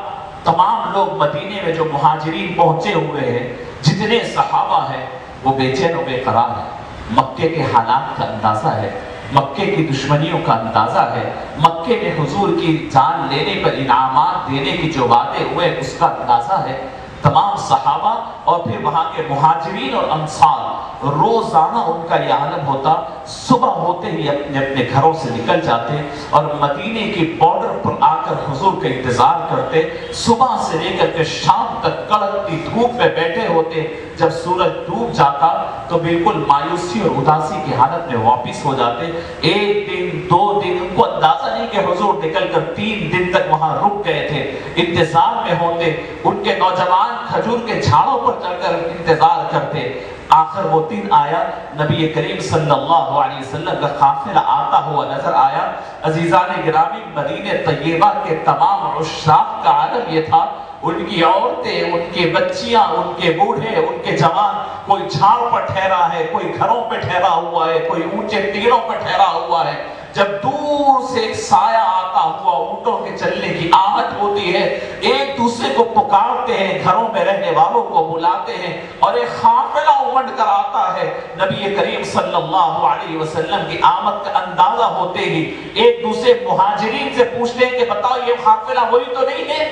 تمام لوگ مدینے میں جو مہاجرین پہنچے ہوئے ہیں، جتنے صحابہ ہیں، وہ بے چین و بے قرار ہیں۔ مکے کے حالات کا اندازہ ہے، مکے کی دشمنیوں کا اندازہ ہے، مکے میں حضور کی جان لینے پر انعامات دینے کی جو وعدے ہوئے اس کا اندازہ ہے۔ تمام صحابہ اور پھر وہاں کے مہاجرین اور انصار، روزانہ ان کا یہ عالم ہوتا، صبح ہوتے ہی اپنے اپنے گھروں سے نکل جاتے اور مدینے کی بارڈر پر آ کر حضور کا انتظار کرتے۔ صبح سے لے کر کے شام تک کڑکتی دھوپ میں بیٹھے ہوتے۔ جب سورج ڈوب جاتا تو بالکل مایوسی اور اداسی کی حالت میں واپس ہو جاتے۔ ایک دن، دو دن، ان کو اندازہ نہیں کہ حضور نکل کر 3 دن تک وہاں رک گئے تھے، انتظار میں ہوتے۔ ان کے نوجوان کھجور کے جھاڑوں پر چڑھ کر انتظار کرتے۔ آخر وہ دن آیا، نبی کریم صلی اللہ علیہ وسلم کا قافلہ آتا ہوا نظر آیا۔ عزیزان گرامی، مدینہ طیبہ کے تمام عشاق کا عالم یہ تھا، ان کی عورتیں، ان کی بچیاں، ان کے بوڑھے، ان کے جوان، کوئی جھاڑ پر ٹھہرا ہے، کوئی گھروں پہ ٹھہرا ہوا ہے، کوئی اونچے ٹیلوں پر ٹھہرا ہوا ہے۔ جب دور سے ایک سایہ آتا ہوا اونٹوں کے چلنے کی آہٹ ہوتی ہے، ایک دوسرے کو پکارتے ہیں، گھروں میں رہنے والوں کو بلاتے ہیں، اور ایک قافلہ امڑ کر آتا ہے۔ نبی کریم صلی اللہ علیہ وسلم کی آمد کا اندازہ ہوتے ہی ایک دوسرے مہاجرین سے پوچھتے ہیں کہ بتاؤ یہ قافلہ وہی تو نہیں ہے؟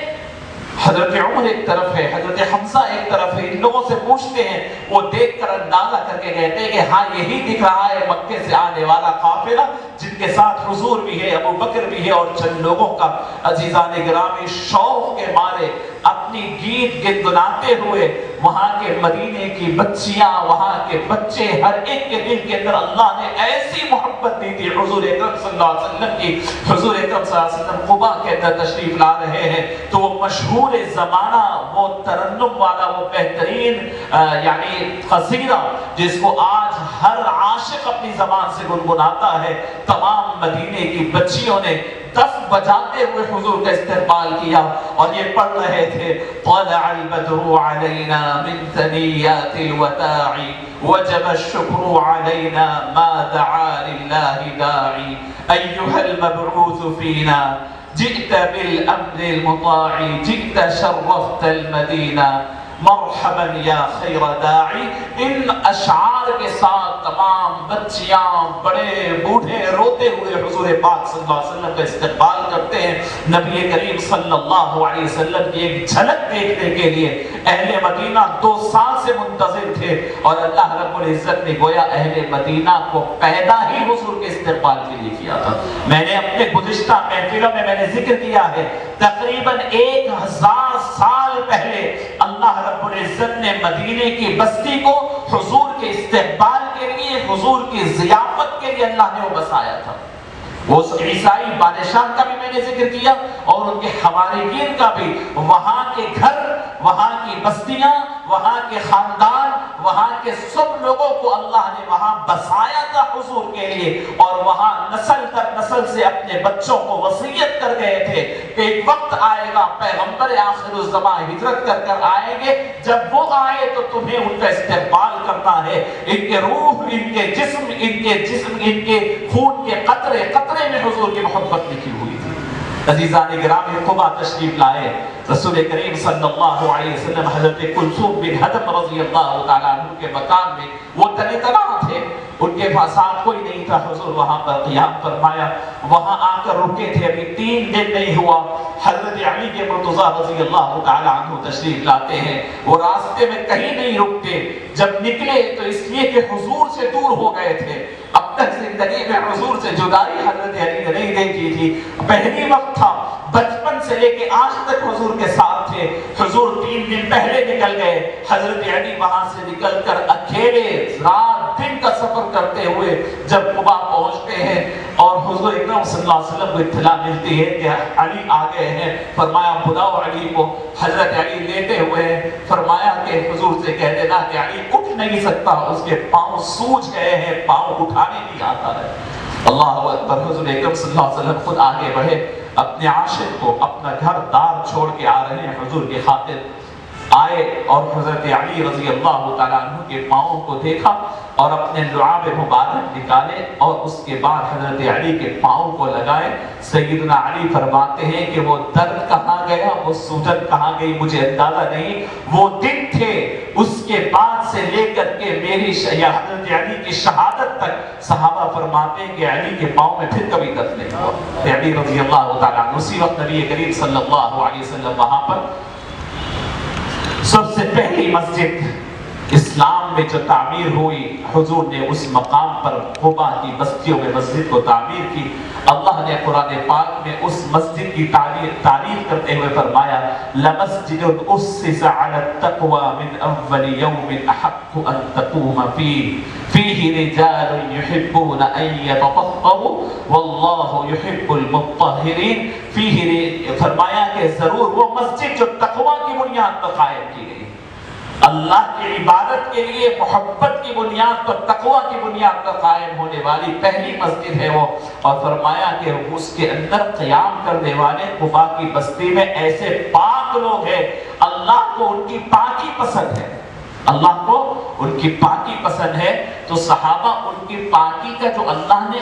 حضرت عمر ایک طرف ہے، حضرت حمزہ ایک طرف ہے، ان لوگوں سے پوچھتے ہیں، وہ دیکھ کر اندازہ کر کے کہتے ہیں کہ ہاں یہی دکھ رہا ہے مکے سے آنے والا قافلہ، جن کے ساتھ حضور بھی ہے، ابو بکر بھی ہے اور چند لوگوں کا۔ عزیزان گرامی، شوق کے مارے اپنی گیت گنگناتے ہوئے وہاں کے مدینے کی بچیاں، وہاں کے بچے، ہر ایک کے دل کے اندر اللہ نے ایسی محبت دی تھی حضور اکرم صلی اللہ علیہ وسلم کی۔ حضور اکرم صلی اللہ علیہ وسلم قباء کے اندر تشریف لا رہے ہیں تو وہ مشہور زمانہ، وہ ترنم والا، وہ بہترین یعنی قصیدہ جس کو آج ہر عاشق اپنی زبان سے گنگناتا ہے، تمام مدینے کی بچیوں نے دف بجاتے ہوئے حضور کا استقبال کیا اور یہ پڑھ رہے تھے، طلع البدر علينا من ثنيات الوداع وجب الشكر علينا ما دعا لله داعي أيها المبعوث فينا جئت بالأمن المطاع جئت شرفت المدينة مرحبا یا خیر داعی۔ ان اشعار کے ساتھ تمام بچیاں، بڑے، بوڑھے روتے ہوئے حضور پاک صلی اللہ علیہ وسلم کا استقبال کرتے ہیں۔ نبی کریم صلی اللہ علیہ وسلم کی ایک جھلک دیکھنے کے لیے اہل مدینہ 2 سال سے منتظر تھے، اور اللہ رب العزت نے گویا اہل مدینہ کو پیدا ہی حضور کے استقبال کے لیے کیا تھا۔ میں نے اپنے گزشتہ محفلوں میں نے ذکر کیا ہے، تقریباً 1000 سال پہلے اللہ رب العزت نے مدینے کی بستی کو حضور کے استقبال کے لیے، حضور کی ضیافت کے لیے اللہ نے وہ بسایا تھا۔ وہ عیسائی بادشاہ کا بھی میں نے ذکر کیا اور ان کے حواریین کا بھی. وہاں کے گھر، وہاں کی بستیاں، وہاں کے خاندان، وہاں کے سب لوگوں کو اللہ نے وہاں بسایا تھا حضور کے لیے، اور وہاں نسل در نسل سے اپنے بچوں کو وصیت کر گئے تھے کہ ایک وقت آئے گا پیغمبر آخر الزمان ہجرت کر کر آئیں گے، جب وہ آئے تو تمہیں ان کا استقبال کرنا ہے. ان کے روح، ان کے جسم، ان کے خون کے قطرے قطرے میں حضور کی محبت لکھی ہوئی تھی. عزیزان گرامی، قبا تشریف لائے رسول کریم صلی اللہ علیہ وسلم حضرت کلثوم بن حدم رضی اللہ تعالیٰ عنہ کے مکان میں وہ تنِ تنہا تھے، ان کے پاس کوئی نہیں تھا. حضور وہاں پر قیام فرمایا، وہاں آ کر رکے تھے. ابھی 3 دن نہیں ہوا حضرت علی کے مرتضیٰ رضی اللہ تعالیٰ عنہ تشریف لاتے ہیں. وہ راستے میں کہیں نہیں رکتے، جب نکلے تو اس لیے کہ حضور سے دور ہو گئے تھے. اب تک زندگی میں حضور سے جدائی حضرت علی نے نہیں دیکھی تھی. پہلی وقت تھا، بچپن سے لے کے آج تک حضور کے ساتھ تھے. حضور 3 دن پہلے نکل گئے. حضرت علی وہاں سے نکل کر اکیلے رات دن کا سفر کرتے ہوئے جب قبا پہنچتے ہیں اور حضور اکرم صلی اللہ علیہ وسلم کو اطلاع ملتی ہے کہ علی آ گئے ہیں، فرمایا بلاؤ علی کو. حضرت علی لیتے ہوئے فرمایا کہ حضور سے کہہ دینا کہ علی اٹھ نہیں سکتا، اس کے پاؤں سوج گئے ہیں، پاؤں اٹھانے نہیں آتا ہے. اللہ اکبر. حضور اکرم صلی اللہ علیہ وسلم خود آگے بڑھے، اپنے عاشق کو اپنا گھر دار چھوڑ کے آ رہے ہیں حضور کی خاطر. آئے اور حضرت علی رضی اللہ تعالیٰ عنہ کے پاؤں کو دیکھا اور اپنے لعاب مبارک نکالے اور اس کے بعد حضرت علی کے پاؤں کو لگائے. سیدنا علی فرماتے ہیں کہ وہ درد کہاں گیا، وہ سوجن کہاں گئی، مجھے اندازہ نہیں. وہ دن تھے، اس کے بعد سے لے کر کے میری یا حضرت علی کی شہادت تک صحابہ فرماتے ہیں کہ علی کے پاؤں میں پھر کبھی درد نہیں ہوا. علی رضی اللہ تعالیٰ عنہ اسی وقت نبی کریم صلی اللہ علیہ وسلم وہاں پر سب سے پہلی مسجد اسلام میں جو تعمیر ہوئی، حضور نے اس مقام پر قبا کی بستیوں میں مسجد کو تعمیر کی. اللہ نے قرآن پاک میں اس مسجد کی تعریف کرتے ہوئے فرمایا لَمَسْجِدٌ أُسِّسَ عَلَى التَّقْوَى مِنْ أَوَّلِ يَوْمٍ أَحَقُّ أَن تَقُومَ فِيهِ رِجَالٌ يُحِبُّونَ أَن يَتَطَهَّرُوا وَاللَّهُ يُحِبُّ الْمُطَّهِّرِينَ. فرمایا کہ ضرور وہ مسجد جو تقوی کی بنیاد پر قائم کی گئی، اللہ کی عبادت کے لیے محبت کی بنیاد پر، تقوی کی بنیاد پر قائم ہونے والی پہلی مسجد ہے وہ. اور فرمایا کہ اس کے اندر قیام کرنے والے قبا کی بستی میں ایسے پاک لوگ ہیں، اللہ کو ان کی پاکی پسند ہے، اللہ کو ان کی پاکی پسند ہے. تو صحابہ ان کی پاکی کا جو اللہ نے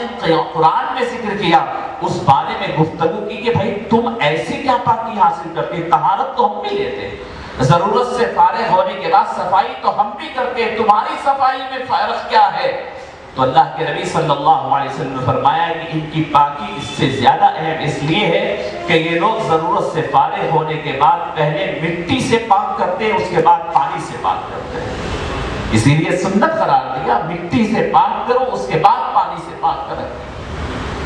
قرآن میں ذکر کیا اس بارے میں گفتگو کی کہ بھائی تم ایسی کیا پاکی حاصل کرتے. طہارت تو ہم بھی لیتے، ضرورت سے فارغ ہونے کے بعد صفائی تو ہم بھی کرتے، تمہاری صفائی میں فرق کیا ہے. تو اللہ کے نبی صلی اللہ علیہ وسلم نے فرمایا کہ ان کی پاکی اس سے زیادہ اہم اس لیے ہے کہ یہ لوگ ضرورت سے فارغ ہونے کے بعد پہلے مٹی سے پاک کرتے ہیں، اس کے بعد پانی سے پاک کرتے ہیں. اسی لیے سنت قرار دیا، مٹی سے پاک کرو اس کے بعد پانی سے پاک کرو.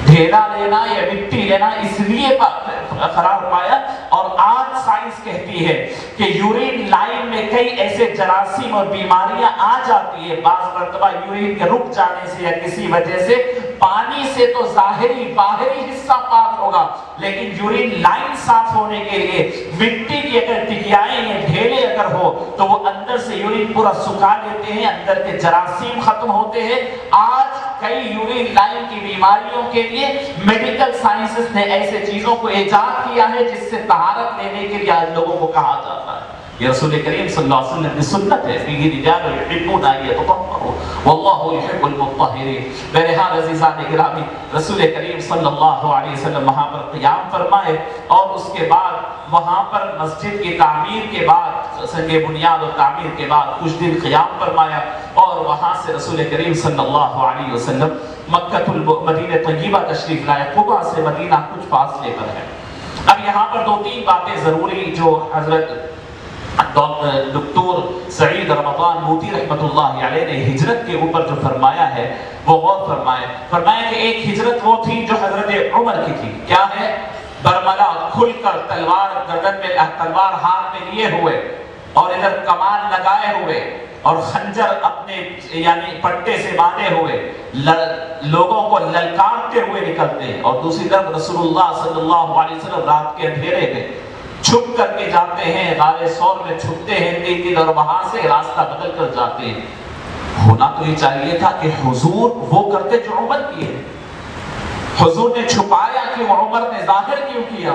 ڈھیلا لینا یا مٹی لینا اس لیے قرار پایا. اور آج سائنس کہتی ہے کہ یورین لائن میں کئی ایسے جراثیم اور بیماریاں آ جاتی ہے، بعض مرتبہ یورین کے رک جانے سے یا کسی وجہ سے. پانی سے تو ظاہری باہری حصہ پاک ہوگا، لیکن یورین لائن صاف ہونے کے لیے مٹی کی اگر ٹکیائیں یا ڈھیلے اگر ہو تو وہ اندر سے یورین پورا سکھا دیتے ہیں، اندر کے جراثیم ختم ہوتے ہیں. آج کئی یورین لائن کی بیماریوں کے لیے میڈیکل سائنسز نے ایسے چیزوں کو ایجاد کیا ہے جس سے طہارت لینے کے لیے آج لوگوں کو کہا جاتا ہے. یہ رسول کریم صلی اللہ علیہ وسلم کی سنت ہے، فیہ رجال یحبون ان یتطہروا واللہ یحب المطہرین. بہرحال عزیزان گرامی، رسول کریم صلی اللہ علیہ وسلم وہاں پر قیام فرمائے اور اس کے بعد وہاں پر مسجد کی تعمیر کے بعد، سنگ بنیاد اور تعمیر کے بعد کچھ دن قیام فرمایا اور وہاں سے رسول کریم صلی اللہ علیہ وسلم مکہ مدینہ طیبہ تشریف لائے. قبا سے مدینہ کچھ فاصلے پر ہے. اب یہاں پر 2-3 باتیں ضروری جو حضرت دکتور سعید رمضان موتی رحمۃ اللہ علیہ نے ہجرت کے اوپر جو فرمایا ہے وہ غور فرمایا کہ ایک ہجرت وہ تھی جو حضرت عمر کی تھی. کیا ہے؟ برملا کھل کر تلوار گردن میں، تلوار ہاتھ میں لیے ہوئے اور ادھر کمان لگائے ہوئے اور خنجر اپنے یعنی پٹے سے باندھے ہوئے لوگوں کو للکارتے ہوئے نکلتے ہیں، اور دوسری طرف رسول اللہ صلی اللہ علیہ وسلم رات کے اندھیرے میں چھپ کر کے جاتے ہیں، غار ثور میں چھپتے ہیں 3 دن، اور وہاں سے راستہ بدل کر جاتے ہیں۔ ہونا تو یہ چاہیے تھا کہ حضور وہ کرتے جو عمر کیے، حضور نے چھپایا کیوں، عمر نے ظاہر کیوں کیا؟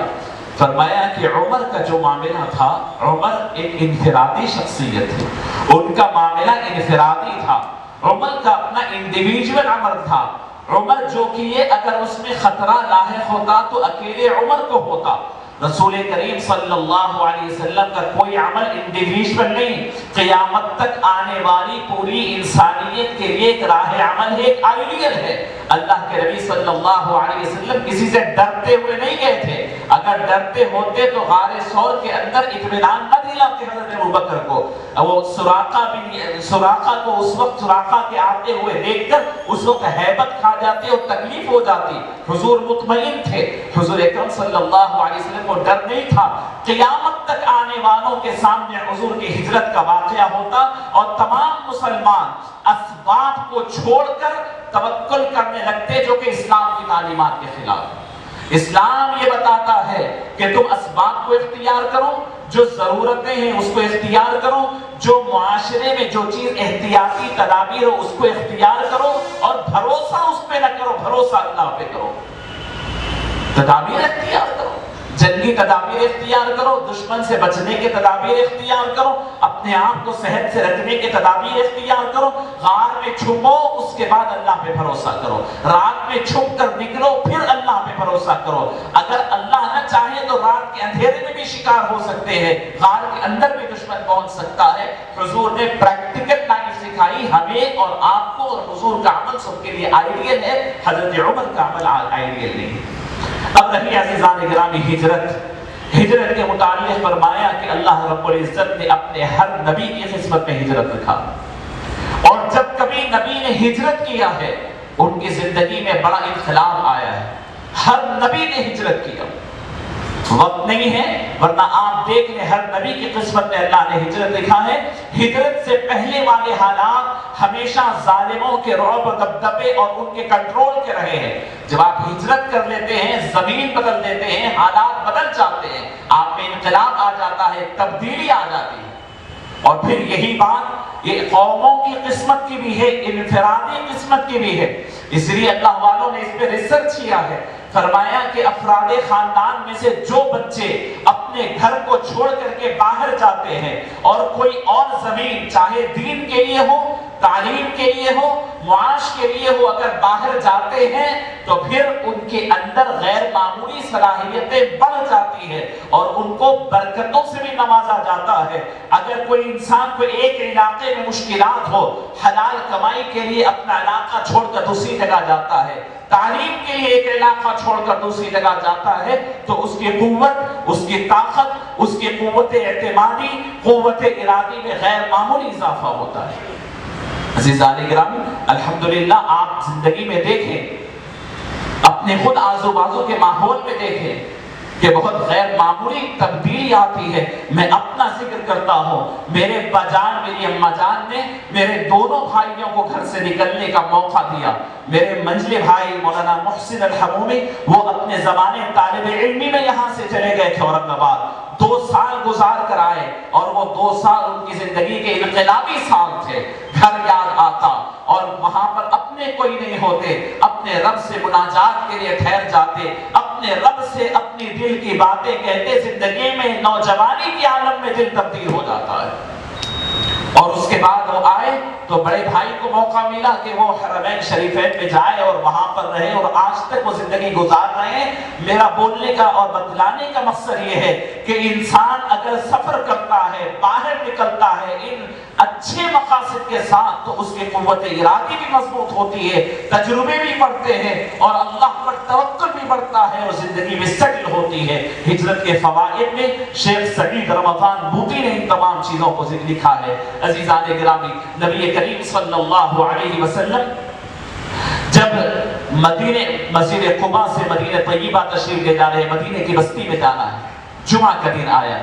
فرمایا کہ عمر کا جو معاملہ تھا، عمر ایک انفرادی شخصیت ہے، ان کا معاملہ انفرادی تھا، عمر کا اپنا انڈیویجول عمل تھا۔ عمر جو کیے اگر اس میں خطرہ لاحق ہوتا تو اکیلے عمر کو ہوتا۔ رسول کریم صلی اللہ علیہ وسلم کا کوئی عمل انڈیویجول نہیں، قیامت تک آنے والی پوری انسانیت کے لیے ایک راہ عمل ہے، ایک آئیڈیل ہے۔ اللہ کے نبی صلی اللہ علیہ وسلم کسی سے ڈرتے ہوئے نہیں گئے تھے، اگر ڈرتے ہوتے تو غار ثور کے اندر اطمینان نہ دلاتے حضرت ابوبکر کو۔ وہ سراقہ کو اس وقت سراقہ کے آتے ہوئے دیکھ کر اس وقت ہیبت کھا جاتے اور تکلیف ہو جاتی۔ حضور مطمئن تھے، حضور اکرم صلی اللہ علیہ وسلم کو ڈر نہیں تھا۔ قیامت تک آنے والوں کے سامنے حضور کی ہجرت کا واقعہ ہوتا اور تمام مسلمان اسباب کو چھوڑ کر توکل کرنے لگتے، جو کہ اسلام کی تعلیمات کے خلاف۔ اسلام یہ بتاتا ہے کہ تم اسباب کو اختیار کرو، جو ضرورتیں ہیں اس کو اختیار کرو، جو معاشرے میں جو چیز احتیاطی تدابیر ہو اس کو اختیار کرو، اور بھروسہ اس پہ نہ کرو، بھروسہ اللہ پہ کرو۔ تدابیر اختیار کرو، جنگی تدابیر اختیار کرو، دشمن سے بچنے کے تدابیر اختیار کرو، اپنے آپ کو صحت سے رکھنے کے تدابیر اختیار کرو، غار میں چھپو، اس کے بعد اللہ پہ بھروسہ کرو، رات میں چھپ کر نکلو، پھر اللہ پہ بھروسہ کرو۔ اگر اللہ نہ چاہے تو رات کے اندھیرے میں بھی شکار ہو سکتے ہیں، غار کے اندر بھی دشمن پہنچ سکتا ہے۔ حضور نے پریکٹیکل لائف سکھائی ہمیں اور آپ کو، اور حضور کا عمل سب کے لیے آئیڈیل ہے، حضرت عمر کا عمل آئیڈیل نہیں۔ اب رہی عزیزان گرامی ہجرت کے متعلق فرمایا کہ اللہ رب العزت نے اپنے ہر نبی کی خدمت میں ہجرت رکھا، اور جب کبھی نبی نے ہجرت کیا ہے ان کی زندگی میں بڑا انقلاب آیا ہے۔ ہر نبی نے ہجرت کیا، وقت نہیں ہے ورنہ آپ دیکھ لیں ہر نبی کی قسمت میں اللہ نے ہجرت لکھا ہے۔ ہجرت سے پہلے والے حالات ہمیشہ ظالموں کے رعب و دبدبے اور ان کے کنٹرول کے رہے ہیں۔ جب آپ ہجرت کر لیتے ہیں زمین بدل دیتے ہیں، حالات بدل جاتے ہیں، آپ میں انقلاب آ جاتا ہے، تبدیلی آ جاتی ہے۔ اور پھر یہی بات یہ قوموں کی قسمت کی بھی ہے، انفرادی قسمت کی بھی ہے، اس لیے اللہ والوں نے اس پہ ریسرچ کیا ہے۔ فرمایا کہ افراد خاندان میں سے جو بچے اپنے گھر کو چھوڑ کر کے باہر جاتے ہیں اور کوئی اور زمین چاہے دین کے لیے ہو، تعلیم کے لیے ہو، معاش کے لیے ہو، اگر باہر جاتے ہیں تو پھر ان کے اندر غیر معمولی صلاحیتیں بڑھ جاتی ہیں اور ان کو برکتوں سے بھی نوازا جاتا ہے۔ اگر کوئی انسان کو ایک علاقے میں مشکلات ہو، حلال کمائی کے لیے اپنا علاقہ چھوڑ کر دوسری جگہ جاتا ہے، تعلیم کے لیے ایک علاقہ چھوڑ کر دوسری جگہ جاتا ہے، تو اس کی قوت، اس کی طاقت، اس کی قوت اعتمادی، قوت ارادی میں غیر معمولی اضافہ ہوتا ہے۔ عزیزان گرامی الحمدللہ آپ زندگی میں دیکھیں، اپنے خود آزو بازو کے ماحول میں دیکھیں کہ بہت غیر معمولی تبدیلی آتی ہے۔ میں اپنا ذکر کرتا ہوں، میرے ابا جان میری اماں جان نے میرے دونوں بھائیوں کو گھر سے نکلنے کا موقع دیا۔ میرے منجلے بھائی مولانا محسن الحمومی وہ اپنے زمانے طالب علمی میں یہاں سے چلے گئے تھے اورنگ آباد، 2 سال گزار کر آئے، اور وہ 2 سال ان کی زندگی کے انقلابی سال تھے۔ گھر یاد آتا اور وہاں پر اپنے کوئی نہیں ہوتے، اپنے رب سے مناجات کے لیے ٹھہر جاتے، اپنے رب سے اپنی دل کی باتیں کہتے، زندگی میں نوجوانی کے عالم میں دل تبدیل ہو جاتا ہے۔ اور اس کے بعد وہ آئے تو بڑے بھائی کو موقع ملا کہ وہ حرمین شریفین میں جائے اور وہاں پر رہے، اور آج تک وہ زندگی گزار رہے ہیں۔ میرا بولنے کا اور بتلانے کا مقصد یہ ہے کہ انسان اگر سفر کرتا ہے، باہر نکلتا ہے ان اچھے مقاصد کے ساتھ، تو اس کی قوت ارادی بھی مضبوط ہوتی ہے، تجربے بھی بڑھتے ہیں، اور اللہ پر توکل بھی بڑھتا ہے، اور زندگی میں سیٹل ہوتی ہے۔ ہجرت کے فوائد میں شیخ سعید رمضان بوٹی نے ان تمام چیزوں کو لکھا ہے۔ عزیزان گرامی نبی کریم صلی اللہ علیہ وسلم جب مسجد قباء سے مدینہ طیبہ تشریف لے جا رہے، مدینہ کی بستی میں جانا ہے، جمعہ کا دن آیا،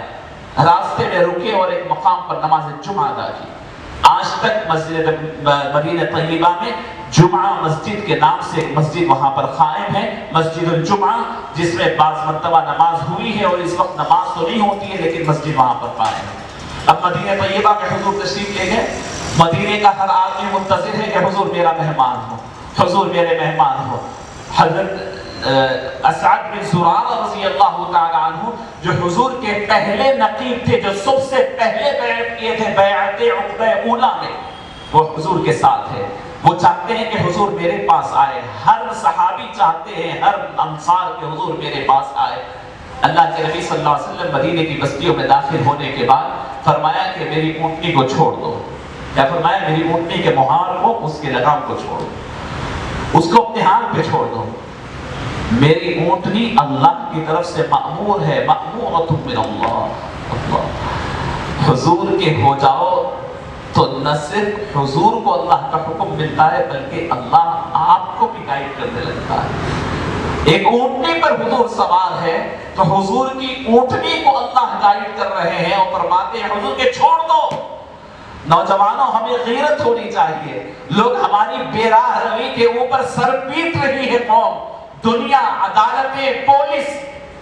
راستے میں رکے اور ایک مقام پر نماز جمعہ ادا کی۔ آج تک مسجد مدینہ طیبہ میں جمعہ مسجد کے نام سے ایک مسجد وہاں پر قائم ہے، مسجد الجمعہ، جس میں بعض مرتبہ نماز ہوئی ہے اور اس وقت نماز تو نہیں ہوتی ہے لیکن مسجد وہاں پر قائم ہے۔ اب مدینہ طیبہ میں حضور تشریف لے گئے، مدینے کا ہر آدمی منتظر ہے کہ حضور میرا مہمان ہو، حضور میرے مہمان ہو۔ حضرت اسعد بن زرارہ رضی اللہ تعالی عنہ جو حضور کے پہلے نقیب تھے، جو سب سے پہلے بیعت کیے تھے بیعت عقبہ اولیٰ میں، وہ حضور کے ساتھ ہے۔ وہ چاہتے ہیں کہ حضور میرے پاس آئے، ہر صحابی چاہتے ہیں، ہر انصار کے حضور میرے پاس آئے۔ اللہ کے نبی صلی اللہ علیہ وسلم مدینے کی بستیوں میں داخل ہونے کے بعد فرمایا کہ میری اونٹنی کو چھوڑ دو۔ کیا فرمایا؟ میری اونٹنی کے مہار کو، اس کے لگام کو چھوڑ دو، اس کو اپنے ہاتھ پہ چھوڑ دو۔ میری اونٹنی اللہ کی طرف سے مأمور ہے، مأمورۃ من اللہ۔ حضور کے ہو جاؤ تو نہ صرف حضور کو اللہ کا حکم ملتا ہے بلکہ اللہ آپ کو بھی گائیڈ کرنے لگتا ہے۔ ایک اونٹنی پر حضور سوار ہے تو حضور کی اونٹنی کو اللہ گائیڈ کر رہے ہیں اور فرماتے ہیں حضور کے چھوڑ دو۔ نوجوانوں، ہمیں غیرت ہونی چاہیے۔ لوگ ہماری بے راہ روی کے اوپر سر پیٹ رہی ہے قوم، دنیا، عدالتیں، پولیس،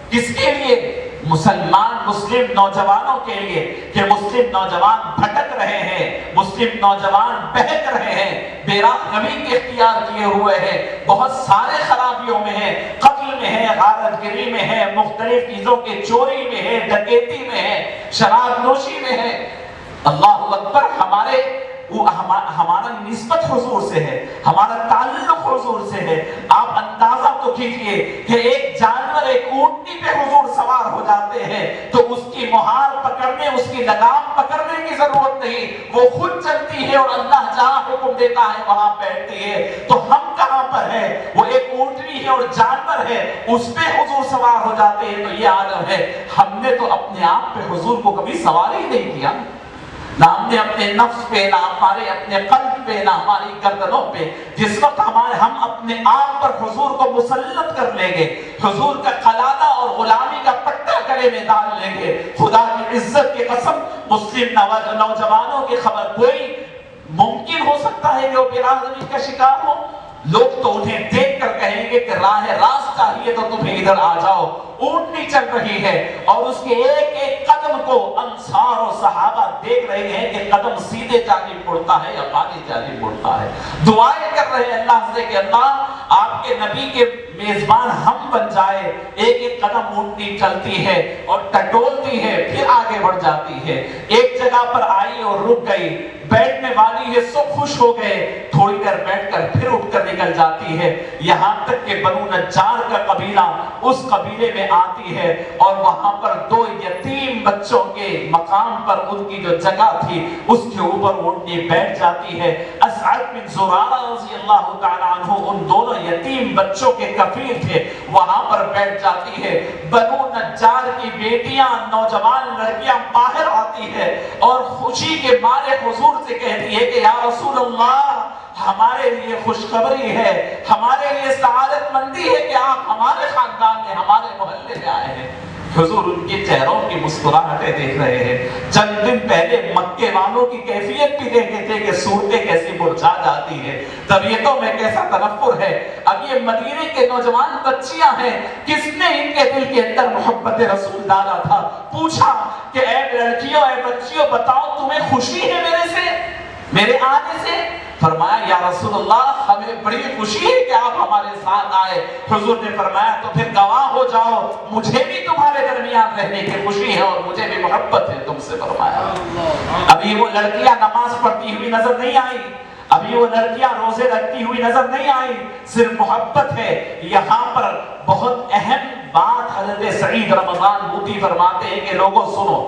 کس کے لیے؟ مسلمان مسلم نوجوانوں کے لیے، کہ مسلم نوجوان بھٹک رہے ہیں، مسلم نوجوان بہک رہے ہیں، بے راہ روی کے اختیار کیے ہوئے ہیں، بہت سارے خرابیوں میں ہیں، قتل میں ہے، غارت گری میں ہے، مختلف چیزوں کے چوری میں ہے، ڈکیتی میں ہے، شراب نوشی میں ہے۔ اللہ اکبر، ہمارا نسبت حضور سے ہے، ہمارا تعلق حضور سے ہے۔ آپ اندازہ تو کیجئے کہ ایک جانور، ایک اونٹنی پہ حضور سوار ہو جاتے ہیں تو اس کی مہار پکڑنے، اس کی لگام پکڑنے کی ضرورت نہیں، وہ خود چلتی ہے اور اللہ جہاں حکم دیتا ہے وہاں بیٹھتی ہے۔ تو ہم کہاں پر ہے؟ وہ ایک اونٹنی ہے اور جانور ہے، اس پہ حضور سوار ہو جاتے ہیں تو یہ عالم ہے۔ ہم نے تو اپنے آپ پہ حضور کو کبھی سوار ہی نہیں کیا، نہ ہم نے اپنے نفس پہ، نہ ہمارے اپنے قلب پہ، نہ ہماری گردنوں پہ۔ جس وقت ہم اپنے آپ پر حضور کو مسلط کر لیں گے، حضور کا قلادہ اور غلامی کا پٹا گلے میں ڈال لیں گے، خدا کی عزت کی قسم، مسلم نوجوانوں کی خبر کوئی ممکن ہو سکتا ہے کہ وہ بے راہ روی کا شکار ہو؟ لوگ تو انہیں دیکھ کر کہیں گے کہ راہ راست چاہیے تو تمہیں ادھر آ جاؤ۔ اونٹنی چل رہی ہے اور اس کے ایک ایک قدم کو انصار و صحابہ دیکھ رہے ہیں کہ قدم سیدھے جانب مڑتا ہے یا بائیں جانب مڑتا ہے۔ دعائیں کر رہے ہیں اللہ سے کہ اللہ آپ کے نبی کے میزبان ہم بن جائے۔ ایک ایک قدم اونٹنی چلتی ہے اور ٹٹولتی ہے، پھر آگے بڑھ جاتی ہے، ایک جگہ پر آئی اور رک گئی، بیٹھنے والی ہے، سب خوش ہو گئے، تھوڑی دیر بیٹھ کر پھر اٹھ کر نکل جاتی ہے، یہاں تک کہ بنو نجار کا قبیلہ اس قبیلے میں آتی ہے اور وہاں پر دو یتیم بچوں کے مقام پر ان کی جو جگہ تھی اس کے اوپر اونٹنی بیٹھ جاتی ہے۔ اسعد بن زرارہ رضی اللہ تعالیٰ عنہ ان دونوں یتیم بچوں کے کفیل تھے، وہاں پر بیٹھ جاتی ہے۔ بنو نجار کی بیٹیاں، نوجوان لڑکیاں باہر آتی ہے اور خوشی کے مارے حضور سے کہتی ہے کہ یا رسول اللہ، ہمارے لیے خوشخبری ہے، ہمارے لیے سعادت مندی ہے کہ آپ ہمارے خاندان میں، ہمارے محلے میں آئے ہیں۔ حضور ان کے چہروں کی مسکراہٹیں دیکھ رہے ہیں۔ چند دن پہلے مکے والوں کی کیفیت بھی دیکھے تھے کہ صورتیں کیسی مرجھا جاتی ہے، طبیعتوں میں کیسا تنفر ہے۔ اب یہ مدینے کے نوجوان بچیاں ہیں، کس نے ان کے دل کے اندر محبت رسول ڈالا تھا؟ پوچھا کہ اے لڑکیوں، اے بچیوں، بتاؤ تمہیں خوشی ہے میرے سے، میرے آنے سے؟ فرمایا یا رسول اللہ، ہمیں بڑی خوشی ہے کہ آپ ہمارے ساتھ آئے۔ حضور نے فرمایا تو پھر گواہ ہو جاؤ، مجھے بھی تمہارے درمیان رہنے کی خوشی ہے اور مجھے بھی محبت ہے تم سے۔ فرمایا ابھی وہ لڑکیاں نماز پڑھتی ہوئی نظر نہیں آئی، ابھی وہ لڑکیاں روزے رکھتی ہوئی نظر نہیں آئی، صرف محبت ہے۔ یہاں پر بہت اہم بات حضرت سعید رمضان بوطی فرماتے ہیں کہ لوگوں سنو،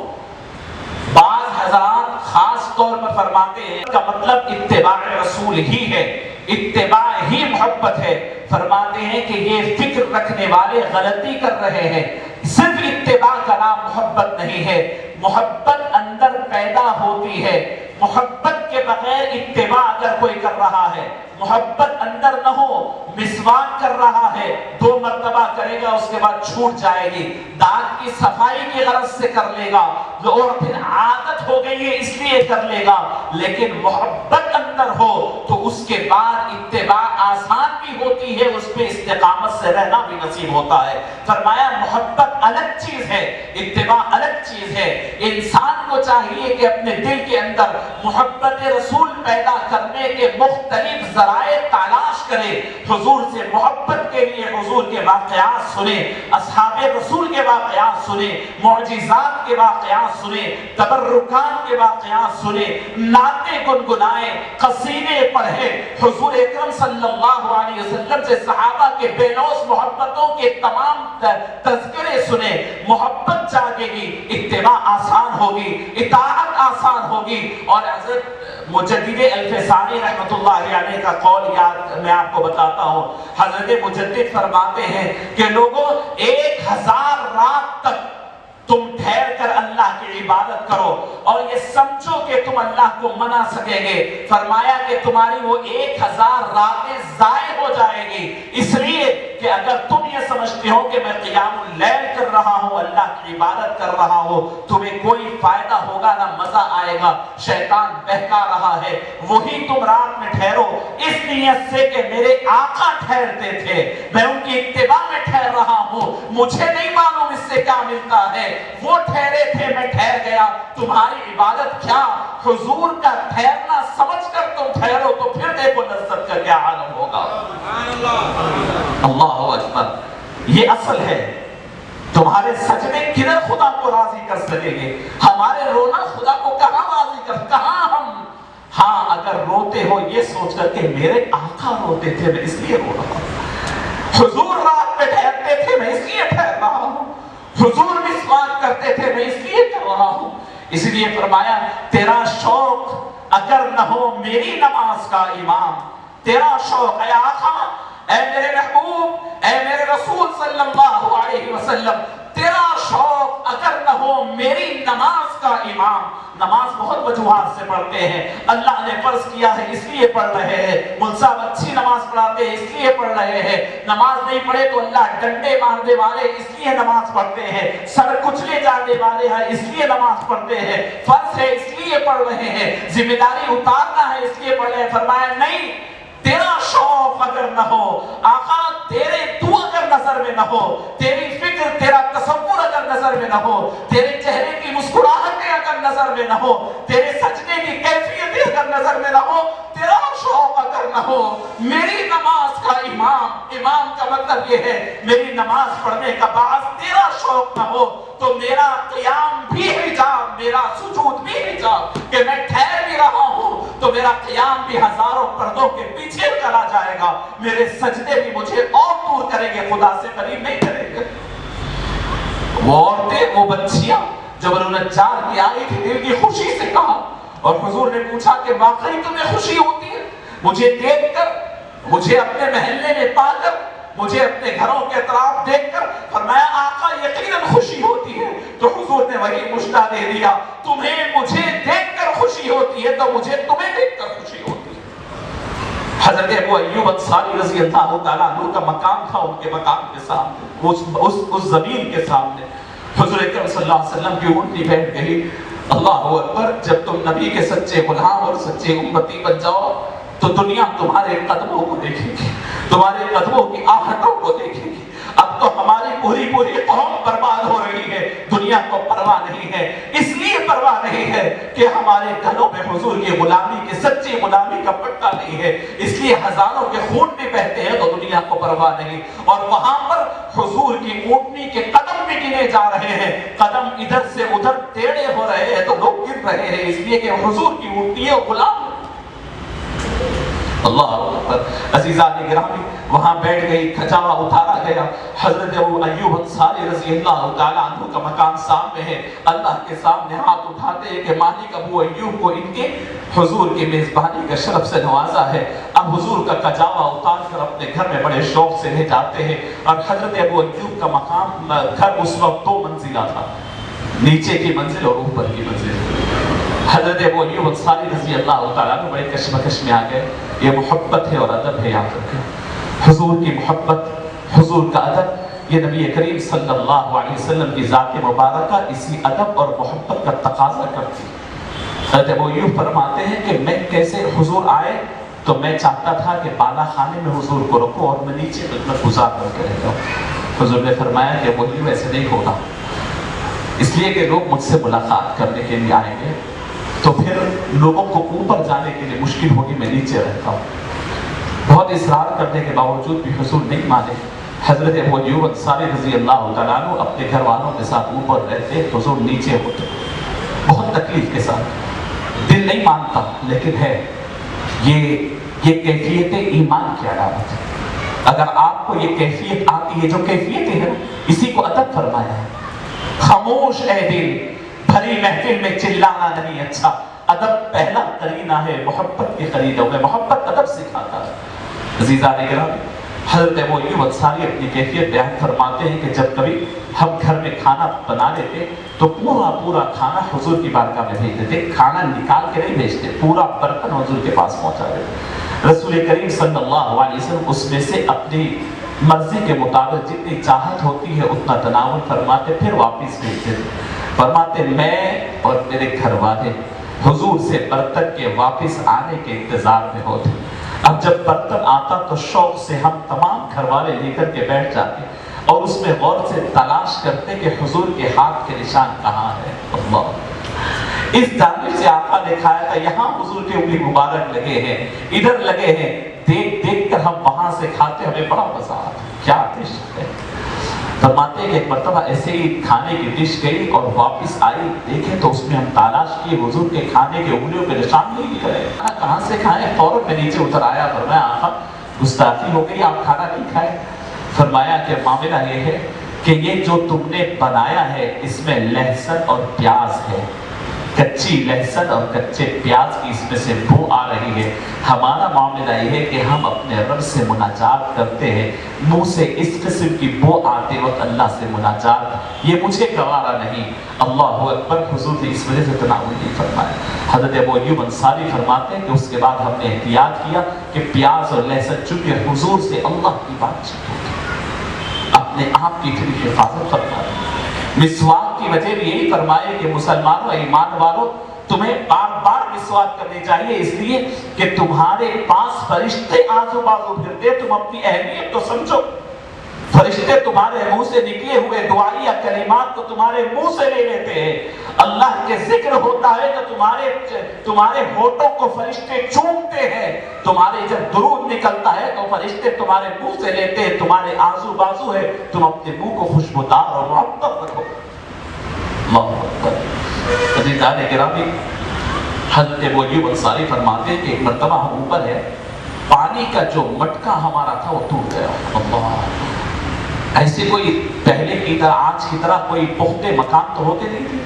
بعض حضرات خاص طور پر فرماتے ہیں کا مطلب اتباع رسول ہی ہے، اتباع ہی محبت ہے۔ فرماتے ہیں کہ یہ فکر رکھنے والے غلطی کر رہے ہیں، صرف اتباع کا نام محبت نہیں ہے، محبت اندر پیدا ہوتی ہے۔ محبت کے بغیر اتباع اگر کوئی کر رہا ہے، محبت اندر نہ ہو، مسواک کر رہا ہے 2 مرتبہ کرے گا اس کے بعد چھوٹ جائے گی، دانت کی صفائی کی غرض سے کر لے گا اور پھر عادت ہو گئی ہے اس لیے کر لے گا، لیکن محبت اندر ہو تو اس کے بعد اتباع آسان بھی ہوتی ہے، اس پہ استقامت سے رہنا بھی نصیب ہوتا ہے۔ فرمایا محبت الگ چیز ہے، اتباع الگ چیز ہے۔ انسان کو چاہیے کہ اپنے دل کے اندر محبت رسول پیدا کرنے کے مختلف ذرائع تلاش کرے، حضور سے محبت کے لیے حضور کے واقعات سنیں، اصحاب رسول کے واقعات سنیں، معجزات کے واقعات سنیں، تبرکات کے واقعات سنیں، نعتیں گنگنائیں، قصیدے پڑھیں، حضور اکرم صلی اللہ علیہ وسلم سے صحابہ کے بے لوث محبتوں کے تمام تذکرے سنیں، محبت جاگے گی، اتباع آسان ہوگی، اطاعت آسان ہوگی۔ اور حضرت مجدد الفسانی رحمۃ اللہ علیہ کا قول یاد میں آپ کو بتاتا ہوں، حضرت مجدد فرماتے ہیں کہ لوگوں 1000 رات تک تم ٹھہر کر اللہ کی عبادت کرو اور یہ سمجھو کہ تم اللہ کو منا سکیں گے، فرمایا کہ تمہاری وہ 1000 راتیں ضائع ہو جائے گی، اس لیے کہ اگر تم یہ سمجھتے ہو کہ میں قیام اللیل کر رہا ہوں، اللہ کی عبادت کر رہا ہوں، تمہیں کوئی فائدہ ہوگا نہ مزہ آئے گا، شیطان بہکا رہا ہے، وہی تم رات میں ٹھہرو اس نیت سے کہ میرے آقا ٹھہرتے تھے، میں ان کی اتباع میں ٹھہر رہا ہوں، مجھے نہیں معلوم اس سے کیا ملتا ہے، وہ ٹھہرے تھے میں ٹھہر گیا، تمہاری عبادت کیا حضور کا ٹھہرنا سمجھ کر تم ٹھہرو تو پھر دیکھو لذت کا کیا عالم ہوگا۔ اللہ اکبر، یہ اصل ہے۔ تمہارے سجدے کدھر خدا کو راضی کر سکیں گے؟ ہمارے رونا خدا کو کہاں راضی کر، کہاں ہم؟ ہاں اگر روتے ہو یہ سوچ کر کہ میرے آقا روتے تھے میں اس لیے رو رہا ہوں، حضور رات میں ٹھہرتے تھے میں اس لیے ٹھہر رہا ہوں، حضور مسواک کرتے تھے میں اس لیے کر رہا ہوں۔ اس لیے فرمایا تیرا شوق اگر نہ ہو میری نماز کا امام، تیرا شوق اے آقا، اے میرے محبوب، اے میرے رسول صلی اللہ علیہ وسلم، تیرا شوق اگر نہ ہو میری نماز کا امام۔ نماز بہت وجوہات سے پڑھتے ہیں، اللہ نے فرض کیا ہے اس لیے پڑھ رہے ہیں، مول صاحب اچھی نماز پڑھاتے ہیں اس لیے پڑھ رہے ہیں، نماز نہیں پڑھے تو اللہ ڈنڈے مارنے والے اس لیے نماز پڑھتے ہیں، سر کچلے جانے والے ہیں اس لیے نماز پڑھتے ہیں، فرض ہے اس لیے پڑھ رہے ہیں، ذمہ داری اتارنا ہے اس لیے پڑھ رہے ہیں۔ فرمایا نہیں، تیرا شوق اگر نہ ہو آقا، تیرے تو اگر نظر میں نہ ہو، تیری فکر تیرا تصور اگر نظر میں نہ ہو، تیرے چہرے کی مسکراہٹیں اگر نظر میں نہ ہو، تیرے سجدے کی کیفیتیں اگر نظر میں نہ ہو، تیرا شوق اگر نہ ہو میری نماز کا امام، امام کا مطلب یہ ہے میری نماز پڑھنے کا باعث تیرا شوق نہ ہو تو میرا قیام بھی حجاب، میرا سجود بھی حجاب، کہ میں ٹھہر بھی رہا ہوں تو میرا قیام بھی ہزاروں پردوں کے پیچھے چلا جائے گا، میرے سجدے بھی مجھے اور دور کریں گے، خدا سے قریب نہیں کریں گے۔ وہ عورتیں، وہ بچیاں جب انہوں نے چار کی آئی تھی دل کی خوشی سے کہا، اور حضور نے پوچھا کہ واقعی تمہیں خوشی ہوتی ہے مجھے دیکھ کر، مجھے اپنے محلے میں پا کر، مجھے اپنے گھروں کے اطراف دیکھ کر؟ فرمایا آقا یقیناً خوشی ہوتی ہے۔ تو حضور نے وہی مشتہ دے دیا، تمہیں مجھے دیکھ کر خوشی ہوتی ہے تو مجھے تمہیں دیکھ کر خوشی ہوتی ہے۔ حضرت ابو ایوب انصاری رضی اللہ تعالیٰ عنہ کا مقام تھا ان کے مقام کے سامنے، اس زمین کے سامنے حضور اکرم صلی اللہ علیہ وسلم کی اونٹنی بیٹھ گئی۔ اللہ اکبر، جب تم نبی کے سچے غلام اور سچے امتی بن جاؤ تو دنیا تمہارے قدموں کو دیکھے گی، تمہارے قدموں کی آہٹوں کو دیکھے گی۔ اب تو ہماری پوری قوم برباد ہو رہی ہے، دنیا کو پرواہ نہیں ہے، اس لیے پرواہ نہیں ہے کہ ہمارے گھروں میں حضور کی غلامی کی سچی غلامی کا پٹا نہیں ہے، اس لیے ہزاروں کے خون بھی بہتے ہیں تو دنیا کو پرواہ نہیں۔ اور وہاں پر حضور کی اونٹنی کے قدم بھی گنے جا رہے ہیں، قدم ادھر سے ادھر ٹیڑھے ہو رہے ہیں تو لوگ گر رہے ہیں، اس لیے کہ حضور کی اونٹنیاں غلام۔ اللہ اکبر، عزیزان گرامی، وہاں بیٹھ گئی، کھجاوا اتارا گیا۔ حضرت ابو ایوب انصاری رضی اللہ تعالیٰ عنہ کا مکان سامنے ہے، اللہ کے سامنے ہاتھ اٹھاتے ہیں کہ مالک ابو ایوب کو ان کے حضور کی میزبانی کا شرف سے نوازا ہے۔ اب حضور کا کھجاوا اتار کر اپنے گھر میں بڑے شوق سے لے جاتے ہیں، اور حضرت ابو ایوب کا مقام گھر اس وقت 2 منزلہ تھا، نیچے کی منزل اور اوپر کی منزل۔ حضرت ابو ایوب انصاری رضی اللہ تعالیٰ عنہ بڑے کشمکش میں آ گئے. یہ محبت ہے اور ادب ہے. یاد رکھیں حضور کی محبت, حضور کا ادب, یہ نبی کریم صلی اللہ علیہ وسلم کی ذات مبارکہ اسی ادب اور محبت کا تقاضا کرتی. حضرت ابو ایوب فرماتے ہیں کہ میں کیسے حضور آئے تو میں چاہتا تھا کہ بالا خانے میں حضور کو رکھو اور میں نیچے خدمت گزار کر کے رہ جاؤں. حضور نے فرمایا کہ ابو ایوب ایسے نہیں ہوگا, اس لیے کہ لوگ مجھ سے ملاقات کرنے کے لیے آئیں گے تو پھر لوگوں کو اوپر جانے کے لیے مشکل ہوگی, میں نیچے رہتا ہوں. بہت اصرار کرنے کے باوجود بھی حضور نہیں مانے. حضرت ابو ایوب انصاری رضی اللہ تعالیٰ عنہ اپنے گھر والوں کے ساتھ اوپر رہتے, حضور نیچے ہوتے. بہت تکلیف کے ساتھ, دل نہیں مانتا لیکن ہے. یہ کیفیت ایمان کی علامت ہے. اگر آپ کو یہ کیفیت آتی ہے, جو کیفیتیں ہیں اسی کو ادب فرمایا ہے. خاموش اے دل, بھری محفل میں چلانا نہیں اچھا. ادب پہلا قرینہ ہے محبت کے قرینوں میں. محبت ادب سکھاتا ہے. عزیزان کرام, حضرت ابو ایوب انصاری اپنی کیفیت بیان فرماتے ہیں کہ جب کبھی ہم گھر میں کھانا بنا لیتے تو پورا کھانا حضور کی بارگاہ میں بھیج دیتے. کھانا نکال کے نہیں بھیجتے, پورا برتن حضور کے پاس پہنچا دیتے. رسول کریم صلی اللہ علیہ وسلم اس میں سے اپنی مرضی کے مطابق جتنی چاہت ہوتی ہے اتنا تناول فرماتے, پھر واپس بھیجتے. فرماتے میں اور میرے گھر والے حضور سے برتن کے واپس آنے کے انتظار میں ہوتے. اب جب برتن آتا تو شوق سے ہم تمام گھر والے لے کر کے بیٹھ جاتے اور اس میں غور سے تلاش کرتے کہ حضور کے ہاتھ کے نشان کہاں ہے. اللہ, اس جانب سے آقا نے کھایا تھا, یہاں حضور کے انگلی مبارک لگے ہیں, ادھر لگے ہیں. دیکھ کر ہم وہاں سے کھاتے, ہمیں بڑا مزہ آتا. کیا آتش ہے. فرماتے ہیں کہ ایک مرتبہ ایسے ہی کھانے کی ڈش گئی اور واپس آئی, دیکھیں تو اس میں ہم تلاش کیے حضور کے کھانے کے انگلیوں پہ نشان نہیں دکھ رہے. کہاں سے کھائیں؟ فوراً میں نیچے اتر آیا. فرمایا آقا گستاخی ہو گئی, آپ کھانا نہیں کھائے. فرمایا کہ معاملہ یہ ہے کہ یہ جو تم نے بنایا ہے اس میں لہسن اور پیاز ہے, کچی لہسن اور کچے پیاز کی اس میں سے بو آ رہی ہے. ہمارا معاملہ یہ ہے کہ ہم اپنے رب سے مناجات کرتے ہیں, منہ سے اس قسم کی بو آتے وقت اللہ سے مناجات, یہ مجھے گوارا نہیں. اللہ اکبر. حضور نے اس وجہ سے تناول نہیں فرمایا. حضرت ابو ایوب انصاری فرماتے ہیں کہ اس کے بعد ہم نے احتیاط کیا کہ پیاز اور لہسن, چونکہ حضور سے اللہ کی بات چیت ہوتی, اپنے آپ کی پھر حفاظت فرمایا. مسواک کی وجہ بھی یہی فرمائے کہ مسلمانوں, ایمان والوں, تمہیں بار بار مسواک کرنی چاہیے, اس لیے کہ تمہارے پاس فرشتے آزو بازو پھرتے. تم اپنی اہمیت تو سمجھو. فرشتے تمہارے منہ سے نکلے ہوئے دعائیہ کلمات کو تمہارے منہ سے لے لیتے ہیں. اللہ کے ذکر ہوتا ہے تو تمہارے ہونٹوں کو فرشتے چومتے ہیں. تمہارے جب درود نکلتا ہے تو فرشتے تمہارے منہ سے لیتے ہیں. تمہارے آزو بازو ہے, تم اپنے منہ کو خوشبودار اور معطر رکھو. اللہ اکبر. عزیزان گرامی, حضرت ابو ایوب انصاری فرماتے ہیں کہ ایک مرتبہ ہم اوپر ہے, پانی کا جو مٹکا ہمارا تھا وہ ٹوٹ گیا. اللہ, ایسے کوئی پہلے کی طرح آج کی طرح کوئی پختے مکان تو ہوتے نہیں تھے.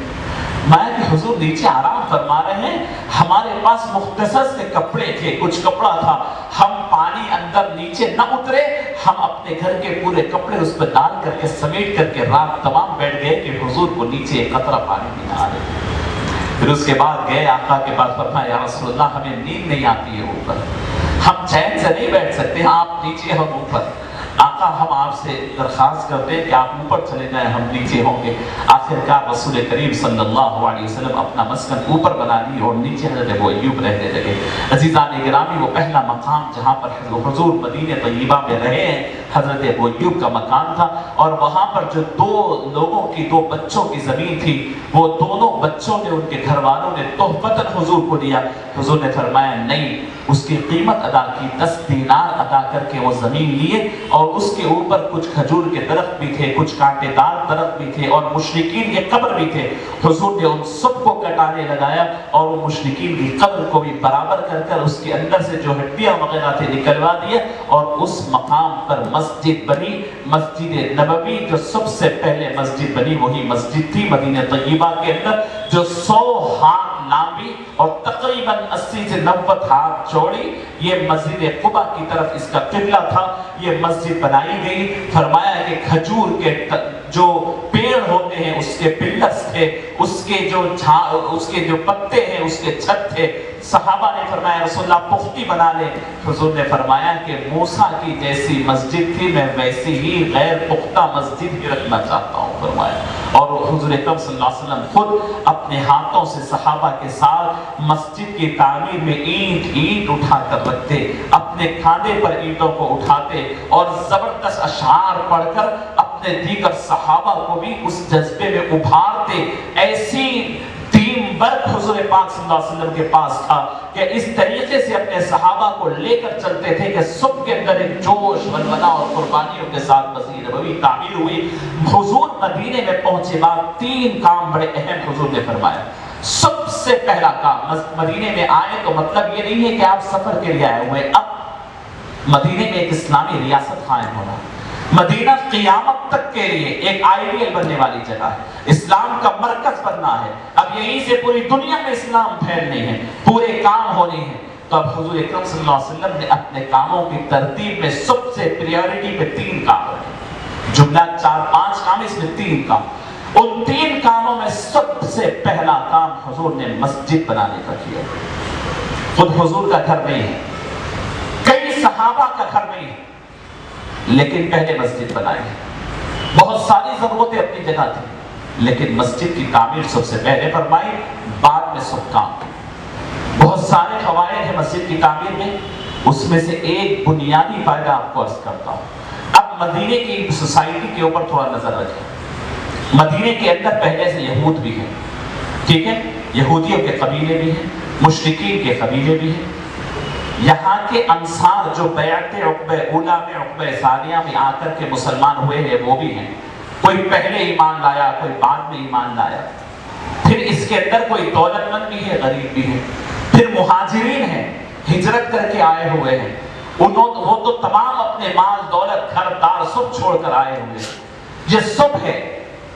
میں کہ حضور نیچے آرام فرما رہے ہیں, ہمارے پاس مختصر سے کپڑے تھے, کچھ کپڑا تھا. ہم پانی اندر نیچے نہ اترے, ہم اپنے گھر کے پورے کپڑے اس پہ ڈال کر کے سمیٹ کر کے رات تمام بیٹھ گئے کہ حضور کو نیچے ایک قطرہ پانی بھی نہ آئے. پھر اس کے بعد گئے آقا کے پاس, فرمایا یا رسول اللہ ہمیں نیند نہیں آتی ہے اوپر, ہم چین سے نہیں بیٹھ سکتے, آپ نیچے ہم اوپر. آقا ہم آپ سے درخواست کرتے ہیں کہ آپ اوپر چلے جائیں, ہم نیچے ہوں گے. آخرکار رسول کریم صلی اللہ علیہ وسلم اپنا مسکن اوپر بنا لی اور نیچے حضرت ابو ایوب رہنے لگے. عزیزان گرامی, وہ پہلا مقام جہاں پر حضور مدینہ طیبہ میں رہے ہیں حضرت ابو ایوب کا مکان تھا, اور وہاں پر جو دو بچوں کی زمین تھی, وہ دونوں بچوں نے, ان کے گھر والوں نے تحفتاً حضور کو دیا. حضور نے فرمایا نہیں, اس کی قیمت ادا کی, 10 دینار ادا کر کے وہ زمین لیے, اور اس کے اوپر کچھ کھجور کے درخت بھی تھے, کچھ کانٹے دار درخت بھی تھے, اور مشرکین کے قبر بھی تھے. حضور نے ان سب کو کٹانے لگایا اور وہ مشرکین کی قبر کو بھی برابر کر اس کے اندر سے جو ہڈیاں وغیرہ تھے نکلوا دیے, اور اس مقام پر مسجد بنی, مسجد نبوی. جو سب سے پہلے مسجد بنی وہی مسجد تھی مدینہ طیبہ کے اندر, جو 100 ہاتھ لامبی اور تقریباً 80 سے 90 ہاتھ چوڑی، یہ مسجد قباء کی طرف اس کا قبلہ تھا۔ یہ مسجد بنائی گئی، فرمایا کہ کھجور کے جو پیڑ ہوتے ہیں اس کے پلس تھے، اس کے جو پتے ہیں اس کے چھت تھے۔ صحابہ نے فرمایا رسول اللہ پختی بنا لے، حضور نے فرمایا کہ موسیٰ کی جیسی مسجد تھی میں ویسی ہی غیر پختہ مسجد ہی رکھنا چاہتا ہوں فرمایا۔ اور حضور اکرم صلی اللہ علیہ وسلم خود اپنے ہاتھوں سے صحابہ کے ساتھ مسجد کی تعمیر میں اینٹ اٹھا کر رکھتے، اپنے کھانے پر اینٹوں کو اٹھاتے اور زبردست اشعار پڑھ کر اپنے دیگر صحابہ کو بھی اس جذبے میں ابھارتے۔ ایسی ٹیم ورک حضور پاک صلی اللہ علیہ وسلم کے پاس تھا کہ اس طریقے سے اپنے صحابہ کو لے کر چلتے تھے کہ صبح کے اندر ایک جوش ولولہ اور قربانیوں کے ساتھ مسجد نبوی تعمیر ہوئی۔ حضور مدینے میں پہنچے بعد 3 کام بڑے اہم حضور نے فرمایا۔ سب سے پہلا کام، مدینے میں آئے تو مطلب یہ نہیں ہے کہ آپ سفر کے لیے آئے ہوئے، اب مدینے میں ایک اسلامی ریاست قائم ہونا، مدینہ قیامت تک کے لیے ایک آئیڈیل بننے والی جگہ ہے، اسلام کا مرکز بننا ہے، اب یہیں سے پوری دنیا میں اسلام پھیلنے ہیں، پورے کام ہونے ہیں۔ تو اب حضور اکرم صلی اللہ علیہ وسلم نے اپنے کاموں کی ترتیب میں سب سے پریورٹی پہ 3 کام رکھے، جملہ 4-5 کام، اس میں 3 کام۔ ان 3 کاموں میں سب سے پہلا کام حضور نے مسجد بنانے کا کیا۔ خود حضور کا گھر نہیں ہے، کئی صحابہ کا گھر نہیں ہے، لیکن پہلے مسجد بنائی۔ بہت ساری ضرورتیں اپنی جگہ تھیں، لیکن مسجد کی تعمیر سب سے پہلے فرمائی، بعد میں سب کام۔ بہت سارے فوائد ہیں مسجد کی تعمیر میں، اس میں سے ایک بنیادی فائدہ آپ کو عرض کرتا ہوں۔ اب مدینے کی سوسائٹی کے اوپر تھوڑا نظر رکھیں۔ مدینے کے اندر پہلے سے یہود بھی ہیں، ٹھیک ہے، یہودیوں کے قبیلے بھی ہیں، مشرکین کے قبیلے بھی ہیں۔ یہاں کے انصار جو بیعت عقبہ اولیٰ میں عقبہ ثانیہ میں آ کر کے مسلمان ہوئے ہیں وہ بھی ہیں، کوئی پہلے ایمان لایا، کوئی بعد میں ایمان لایا۔ پھر اس کے اندر کوئی دولت مند بھی ہے، غریب بھی ہے، پھر مہاجرین ہیں، ہجرت کر کے آئے ہوئے ہیں، وہ تو تمام اپنے مال دولت گھر دار سب چھوڑ کر آئے ہوئے ہیں۔ یہ سب ہے،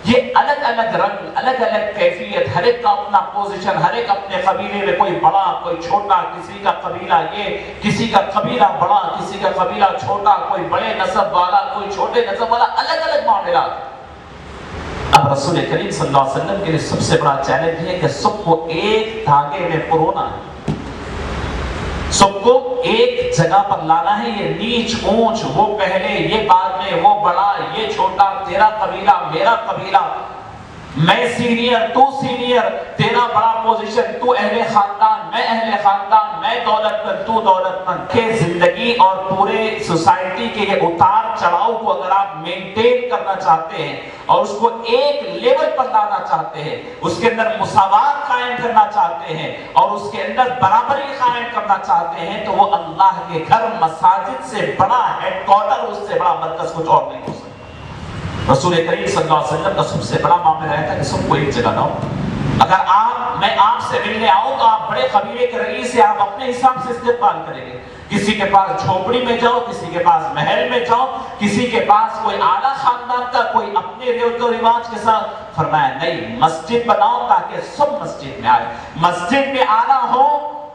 یہ الگ الگ رنگ، الگ الگ کیفیت، ہر ایک کا اپنا پوزیشن، ہر ایک اپنے قبیلے میں، کوئی بڑا کوئی چھوٹا، کسی کا قبیلہ یہ، کسی کا قبیلہ بڑا، کسی کا قبیلہ چھوٹا، کوئی بڑے نسب والا، کوئی چھوٹے نسب والا، الگ الگ معاملات۔ اب رسول کریم صلی اللہ علیہ وسلم کے لیے سب سے بڑا چیلنج ہے کہ سب کو ایک دھاگے میں پرونا ہے، سب کو ایک جگہ پر لانا ہے۔ یہ نیچ اونچ، وہ پہلے، یہ بعد میں، وہ بڑا، یہ چھوٹا، تیرا قبیلہ، میرا قبیلہ، میں سینئر، تو سینئر، تیرا بڑا پوزیشن، تو اہل خاندان، میں اہل خاندان، میں دولت مند، تو دولت مند۔ کہ زندگی اور پورے سوسائٹی کے یہ اتار چڑھاؤ کو اگر آپ مینٹین کرنا چاہتے ہیں اور اس کو ایک لیول پر لانا چاہتے ہیں، اس کے اندر مساوات قائم کرنا چاہتے ہیں اور اس کے اندر برابری قائم کرنا چاہتے ہیں، تو وہ اللہ کے گھر مساجد سے بڑا ہیڈ کوارٹر، اس سے بڑا مرکز کچھ اور نہیں ہو سکتا۔ رسول کریم صلی اللہ علیہ وسلم کا سب سے بڑا معاملہ رہتا ہے کہ سب کو ایک جگہ لاؤ۔ اگر میں آپ سے ملنے آؤں تو آپ بڑے قبیلے کے رئیس سے آپ اپنے حساب سے استقبال کریں گے، کسی کے پاس جھوپڑی میں جاؤ، کسی کے پاس محل میں جاؤ، کسی کے پاس کوئی اعلیٰ خاندان کا، کوئی اپنے رسم و رواج کے ساتھ۔ فرمایا نہیں، مسجد بناؤ تاکہ سب مسجد میں آئے، مسجد میں آنا ہو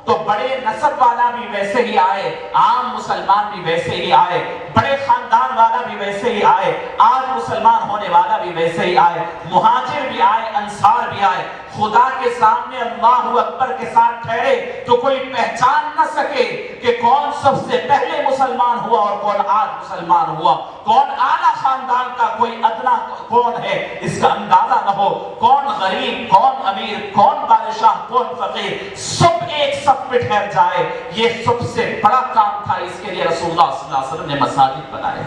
تو بڑے نسب والا بھی ویسے ہی آئے، عام مسلمان بھی ویسے ہی آئے، بڑے خاندان والا بھی ویسے ہی آئے، آج مسلمان ہونے والا بھی ویسے ہی آئے، مہاجر بھی آئے، انصار بھی آئے۔ خدا کے سامنے اللہ اکبر کے ساتھ ٹھہرے تو کوئی پہچان نہ سکے کہ کون سب سے پہلے مسلمان ہوا اور کون آج مسلمان ہوا، کون اعلیٰ خاندان کا، کوئی ادنا کون ہے، اس کا اندازہ نہ ہو، کون غریب، کون امیر، کون بادشاہ، کون فقیر، سب ایک سب پہ ٹھہر جائے۔ یہ سب سے بڑا کام تھا، اس کے لیے رسول اللہ صلی اللہ علیہ وسلم نے مساجد بنائے۔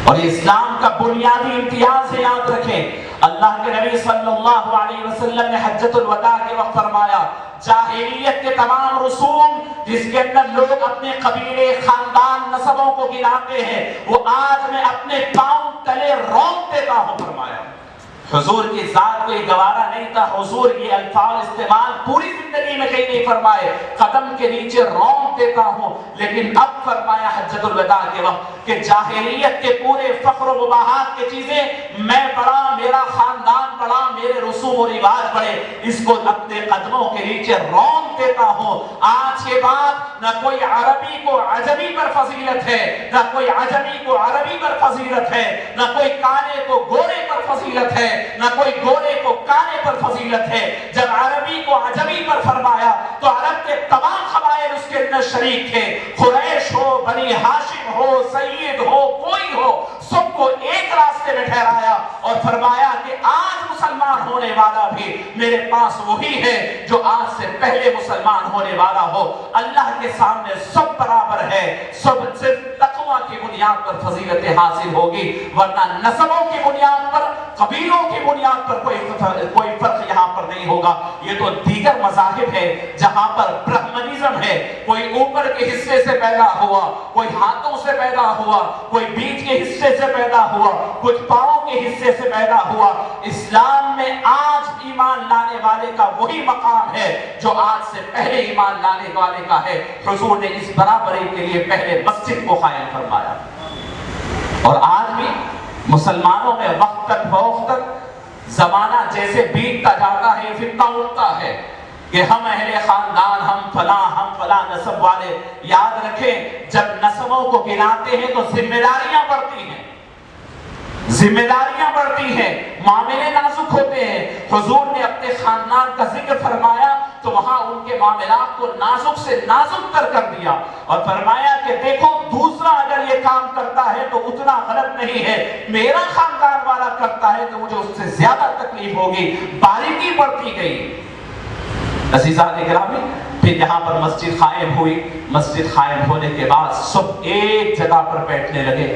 اور اسلام کا بنیادی امتیاز ہے، یاد رکھیں، اللہ کے نبی صلی اللہ علیہ وسلم نے حجۃ الوداع کے وقت فرمایا، جاہلیت کے تمام رسوم جس کے اندر لوگ اپنے قبیلے، خاندان، نسبوں کو گراتے ہیں، وہ آج میں اپنے پاؤں تلے رونق دیتا ہوں فرمایا۔ حضور کی ذات کو یہ گوارا نہیں تھا، حضور یہ الفاظ استعمال پوری زندگی میں کہیں نہیں فرمائے، قدم کے نیچے رونق دیتا ہوں، لیکن اب فرمایا حجۃ الوداع کے وقت کہ جاہلیت کے پورے فخر و مباحات کی چیزیں، میں بڑا، میرا خاندان بڑا, میرے رسوم و رواج بڑے, اس کو اپنے قدموں کے نیچے رونق دیتا ہوں. آج کے بعد نہ کوئی عربی کو عجمی پر فضیلت ہے, نہ کوئی عجمی کو عربی پر فضیلت ہے, نہ کوئی کانے کو گورے پر فضیلت ہے, نہ کوئی گورے کو کانے پر فضیلت ہے. جب عربی کو عجمی پر فرمایا تو عرب کے تمام قبائل اس کے اندر شریک تھے. قریش ہو, بنی ہاشم ہو, سید ہو, کوئی ہو, سب کو ایک راستے میں ٹھہرایا اور فرمایا کہ آج مسلمان ہونے والا بھی میرے پاس وہی ہے جو آج سے پہلے مسلمان ہونے والا ہو. اللہ کے سامنے سب برابر ہے, سب صرف تقوی کی بنیاد پر فضیلتیں حاصل ہوگی, ورنہ نسبوں کی بنیاد پر, قبیلوں کی بنیاد پر کوئی فرق یہاں پر نہیں ہوگا. یہ تو دیگر مذاہب ہے جہاں پر برہمنزم ہے, کوئی اوپر کے حصے سے پیدا ہوا, کوئی ہاتھوں سے پیدا ہوا, کوئی بیچ کے حصے سے پیدا ہوا, کچھ پاؤں کے حصے سے پیدا ہوا. اسلام میں آج ایمان لانے والے کا وہی مقام ہے جو آج سے پہلے ایمان لانے والے کا ہے. حضور نے اس برابری کے لیے پہلے مسجد کو قائم فرمایا, اور آج بھی مسلمانوں میں وقتاً فوقتاً زمانہ جیسے بیتتا جاتا ہے, فتنہ اٹھتا ہے کہ ہم اہل خاندان, ہم فلاں نسب والے. یاد رکھیں, جب نسبوں کو گناتے ہیں تو ذمہ داریاں بڑھتی ہیں, معاملے نازک ہوتے ہیں. حضور نے اپنے خاندان کا ذکر فرمایا تو وہاں ان کے معاملات کو نازک سے نازک تر کر دیا اور فرمایا کہ دیکھو, دوسرا اگر یہ کام کرتا ہے تو اتنا غلط نہیں ہے, میرا خاندان والا کرتا ہے تو مجھے اس سے زیادہ تکلیف ہوگی. باریکی بڑھتی گئی. عزیزان گرامی, پھر یہاں پر مسجد قائم ہوئی. مسجد قائم ہونے کے بعد سب ایک جگہ پر بیٹھنے لگے,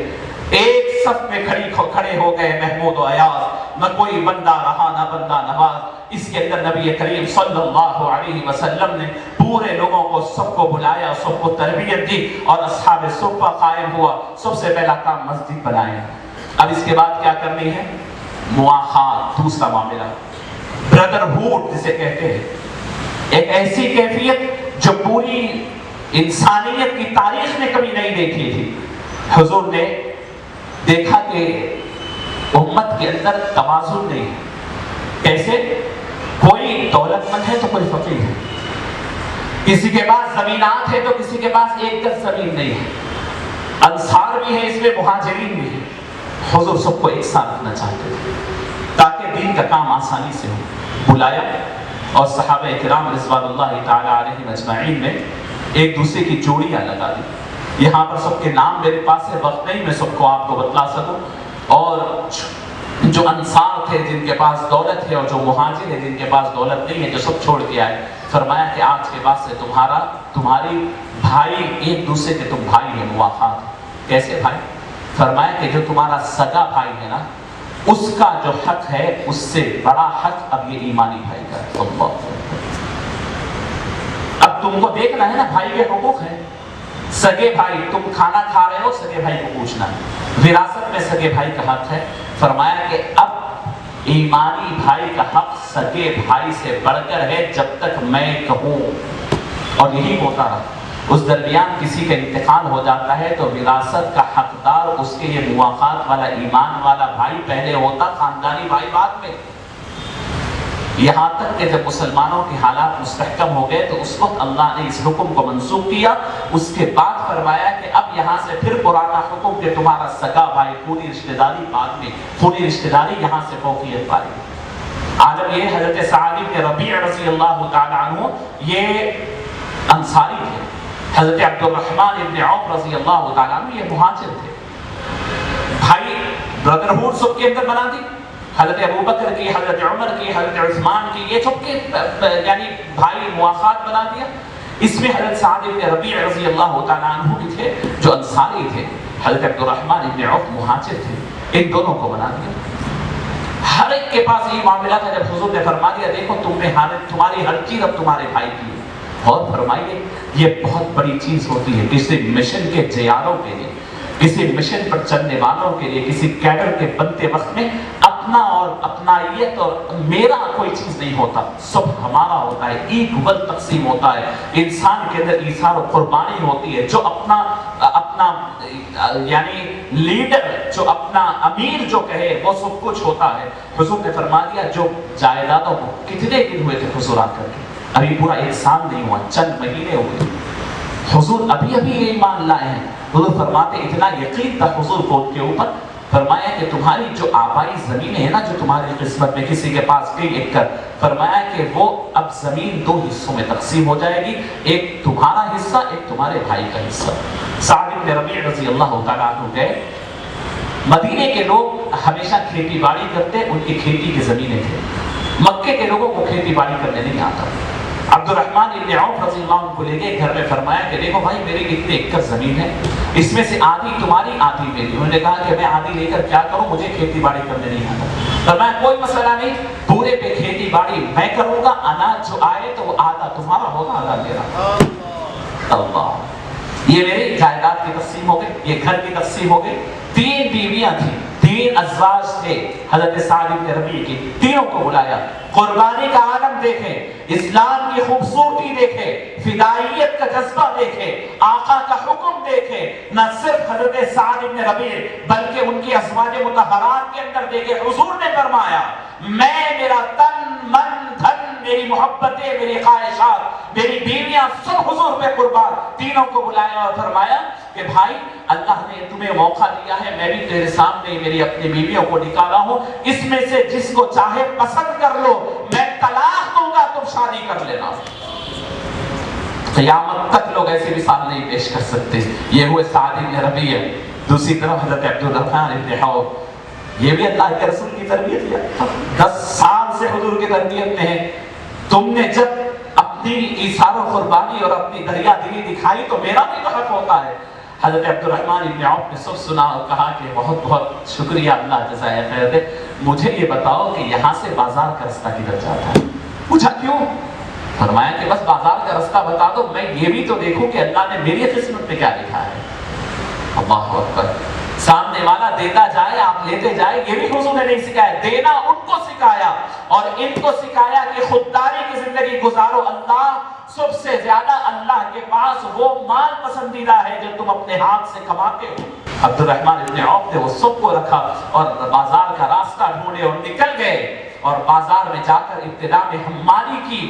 ایک صف میں کھڑے ہو گئے محمود و ایاز. نہ کوئی بندہ رہا نہ بندہ نواز. اس کے اندر نبی کریم صلی اللہ علیہ وسلم نے پورے لوگوں کو سب کو بلایا, سب کو تربیت دی اور اصحاب صفہ قائم ہوا. سب سے پہلا کام مسجد بنائے. اب اس کے بعد کیا کرنی ہے؟ مواخات, دوسرا معاملہ, بردرہوڈ جسے کہتے ہیں. ایک ایسی کیفیت جو پوری انسانیت کی تاریخ میں کبھی نہیں دیکھی تھی. حضور نے دیکھا کہ امت کے اندر توازن نہیں ہے. کیسے؟ کوئی دولت مند ہے تو کوئی فقیر ہے, کسی کے پاس زمینات ہے تو کسی کے پاس ایک گز زمین نہیں ہے. انصار بھی ہے اس میں, مہاجرین بھی ہے. حضور سب کو ایک ساتھ رکھنا چاہتے تھے تاکہ دین کا کام آسانی سے ہو. بلایا اور صحابہ کرام رضوان اللہ تعالی علیہم اجمعین نے ایک دوسرے کی جوڑیاں لگا دی. یہاں پر سب کے نام میرے پاس ہے, وقت نہیں میں سب کو آپ کو بتلا سکوں. اور جو انصار تھے جن کے پاس دولت ہے اور جو مہاجر ہے جن کے پاس دولت نہیں ہے, جو سب چھوڑ کے آئے, فرمایا کہ آج کے بعد سے تمہاری بھائی ایک دوسرے کے تم بھائی ہیں, مواخات. کیسے بھائی؟ فرمایا کہ جو تمہارا سگا بھائی ہے نا, اس کا جو حق ہے اس سے بڑا حق اب یہ ایمانی بھائی کا ہے. اب تم کو دیکھنا ہے نا, بھائی کے حقوق ہیں. سگے بھائی, تم کھانا کھا رہے ہو, سگے بھائی کو پوچھنا ہے. وراثت میں سگے بھائی کا حق ہے. فرمایا کہ اب ایمانی بھائی کا حق سگے بھائی سے بڑھ کر ہے جب تک میں کہوں. اور یہی ہوتا رہا. اس درمیان کسی کا انتقال ہو جاتا ہے تو وراثت کا حقدار اس کے یہ مواخات والا ایمان والا بھائی پہلے ہوتا, خاندانی بھائی بعد میں. یہاں تک کہ جب مسلمانوں کے حالات مستحکم ہو گئے تو اس وقت اللہ نے اس حکم کو منسوخ کیا. اس کے بعد فرمایا کہ اب یہاں سے پھر پرانا حکم کہ تمہارا سگا بھائی, پوری رشتہ داری بعد میں, پوری رشتہ داری یہاں سے فوقیت پائی. عالم یہ حضرت سعد بن ربیع رضی اللہ تعالی عنہ یہ انصاری تھے. حضرت عبد الرحمن بن عوف رضی اللہ تعالی عنہ یہ مہاجر تھے. بھائی برادرہوڈ سب کے اندر بنا دی. حضرت ابو بکر کی, حضرت عمر کی, حضرت عثمان کی, یہ سب کے یعنی بھائی مواخات بنا دیا. اس میں حضرت سعد بن ربیع رضی اللہ تعالیٰ عنہ بھی تھے جو انصاری تھے. حضرت عبد الرحمن بن عوف مہاجر تھے. ان دونوں کو بنا دیا. ہر ایک کے پاس یہ معاملہ تھا. جب حضور نے فرما دیا دیکھو تمہاری ہر چیز اب تمہارے بھائی کی ہے, اور فرمائیے یہ بہت بڑی چیز ہوتی ہے کسی مشن کے جیاروں کے لیے, کسی مشن پر چلنے والوں کے لیے, کسی کیڈر کے بنتے وقت میں اپنا اور اپنائیت اور میرا کوئی چیز نہیں ہوتا, سب ہمارا ہوتا ہے, ایکول تقسیم ہوتا ہے. انسان کے اندر ایثار و قربانی ہوتی ہے. جو اپنا اپنا یعنی لیڈر جو اپنا امیر جو کہے وہ سب کچھ ہوتا ہے. حضور نے فرما دیا جو جائیدادوں کو کتنے دن ہوئے تھے حضور آ کر کے, ابھی پورا ایک سال نہیں ہوا, چند مہینے ہوئے. حضور ابھی یہ ایمان لائے ہیں. حضور فرماتے اتنا یقین تھا حضور کو ان کے اوپر, فرمایا کہ تمہاری جو آبائی زمینیں ہیں نا جو تمہاری قسمت میں کسی کے پاس کئی ایکڑ, فرمایا کہ وہ اب زمین دو حصوں میں تقسیم ہو جائے گی, ایک تمہارا حصہ ایک تمہارے بھائی کا حصہ. سعد بن ربیع رضی اللہ تعالیٰ عنہ گئے. مدینے کے لوگ ہمیشہ کھیتی باڑی کرتے, ان کی کھیتی کی زمینیں تھے. مکے کے لوگوں کو کھیتی باڑی کرنے نہیں آتا. عبد الرحمن ابن عوف رضی اللہ عنہ کو لے گئے گھر میں, فرمایا کہ دیکھو بھائی میری اتنے ایکڑ زمین ہے, اس میں سے آدھی تمہاری آدھی میری. انہوں نے کہا کہ میں آدھی لے کر کیا کروں, مجھے کھیتی باڑی کرنے نہیں آتا. فرمایا کوئی مسئلہ نہیں, پورے پہ کھیتی باڑی میں کروں گا, اناج جو آئے تو وہ آدھا تمہارا ہوگا آدھا میرا. اللہ, یہ میری جائیداد کی تقسیم ہو گئی, یہ گھر کی تقسیم ہو گئی. 3 بیویاں تھیں, 3 ازواج تھے حضرت سعد بن ربیع کی. تینوں کو بلایا, قربانی کا عالم دیکھیں, اسلام کی خوبصورتی دیکھیں, فدائیت کا جذبہ دیکھیں, آقا کا حکم دیکھیں. نہ صرف حضرت سعد بن ربیع بلکہ ان کی ازواج مطہرات کے اندر دیکھیں. حضور نے فرمایا میں, میرا تن من دھن, میری محبتیں, میری خواہشات, میری بیویاں سب حضور پہ قربان. تینوں کو بلایا اور فرمایا کہ بھائی اللہ نے تمہیں موقع دیا ہے, میں بھی تیرے سامنے میری اپنی بیویوں کو نکالا ہوں, اس میں سے جس کو چاہے پسند کر لو, میں طلاق دوں گا, تم شادی کر لینا. قیامت تک لوگ ایسی مثال نہیں پیش کر سکتے. یہ ہوئے سعد بن ربیع. دوسری طرف حضرت عبد الرحمن بن عوف, یہ بھی اللہ کے رسول کی تربیت ہے, 10 سال سے حضور کی تربیت میں ہے. تم نے جب اپنی ایثار و قربانی اور اپنی دریا دلی دکھائی تو میرا بھی تو حق ہوتا ہے. حضرت عبد الرحمن بن عوف نے سب سنا اور کہا کہ بہت بہت شکریہ, اللہ جزائے خیر دے. مجھے یہ بتاؤ کہ یہاں سے بازار کا رستہ کدھر جاتا ہے؟ پوچھا کیوں؟ فرمایا کہ بس بازار کا رستہ بتا دو, میں یہ بھی تو دیکھوں کہ اللہ نے میری قسمت میں کیا لکھا ہے. اللہ اکبر. سامنے والا دیتا جائے, آپ لیتے جائے, یہ بھی حضور نے نہیں سکھایا, دینا ان کو سکھایا اور ان کو سکھایا کہ خودداری کی زندگی گزارو. اللہ سب سے زیادہ اللہ کے پاس وہ مال پسندیدہ ہے جو تم اپنے ہاتھ سے کماتے ہو. عبد الرحمن ابن عوف نے وہ سب کو رکھا اور بازار کا راستہ ڈھونڈے اور نکل گئے, اور بازار میں جا کر ابتدا میں حمالی کی,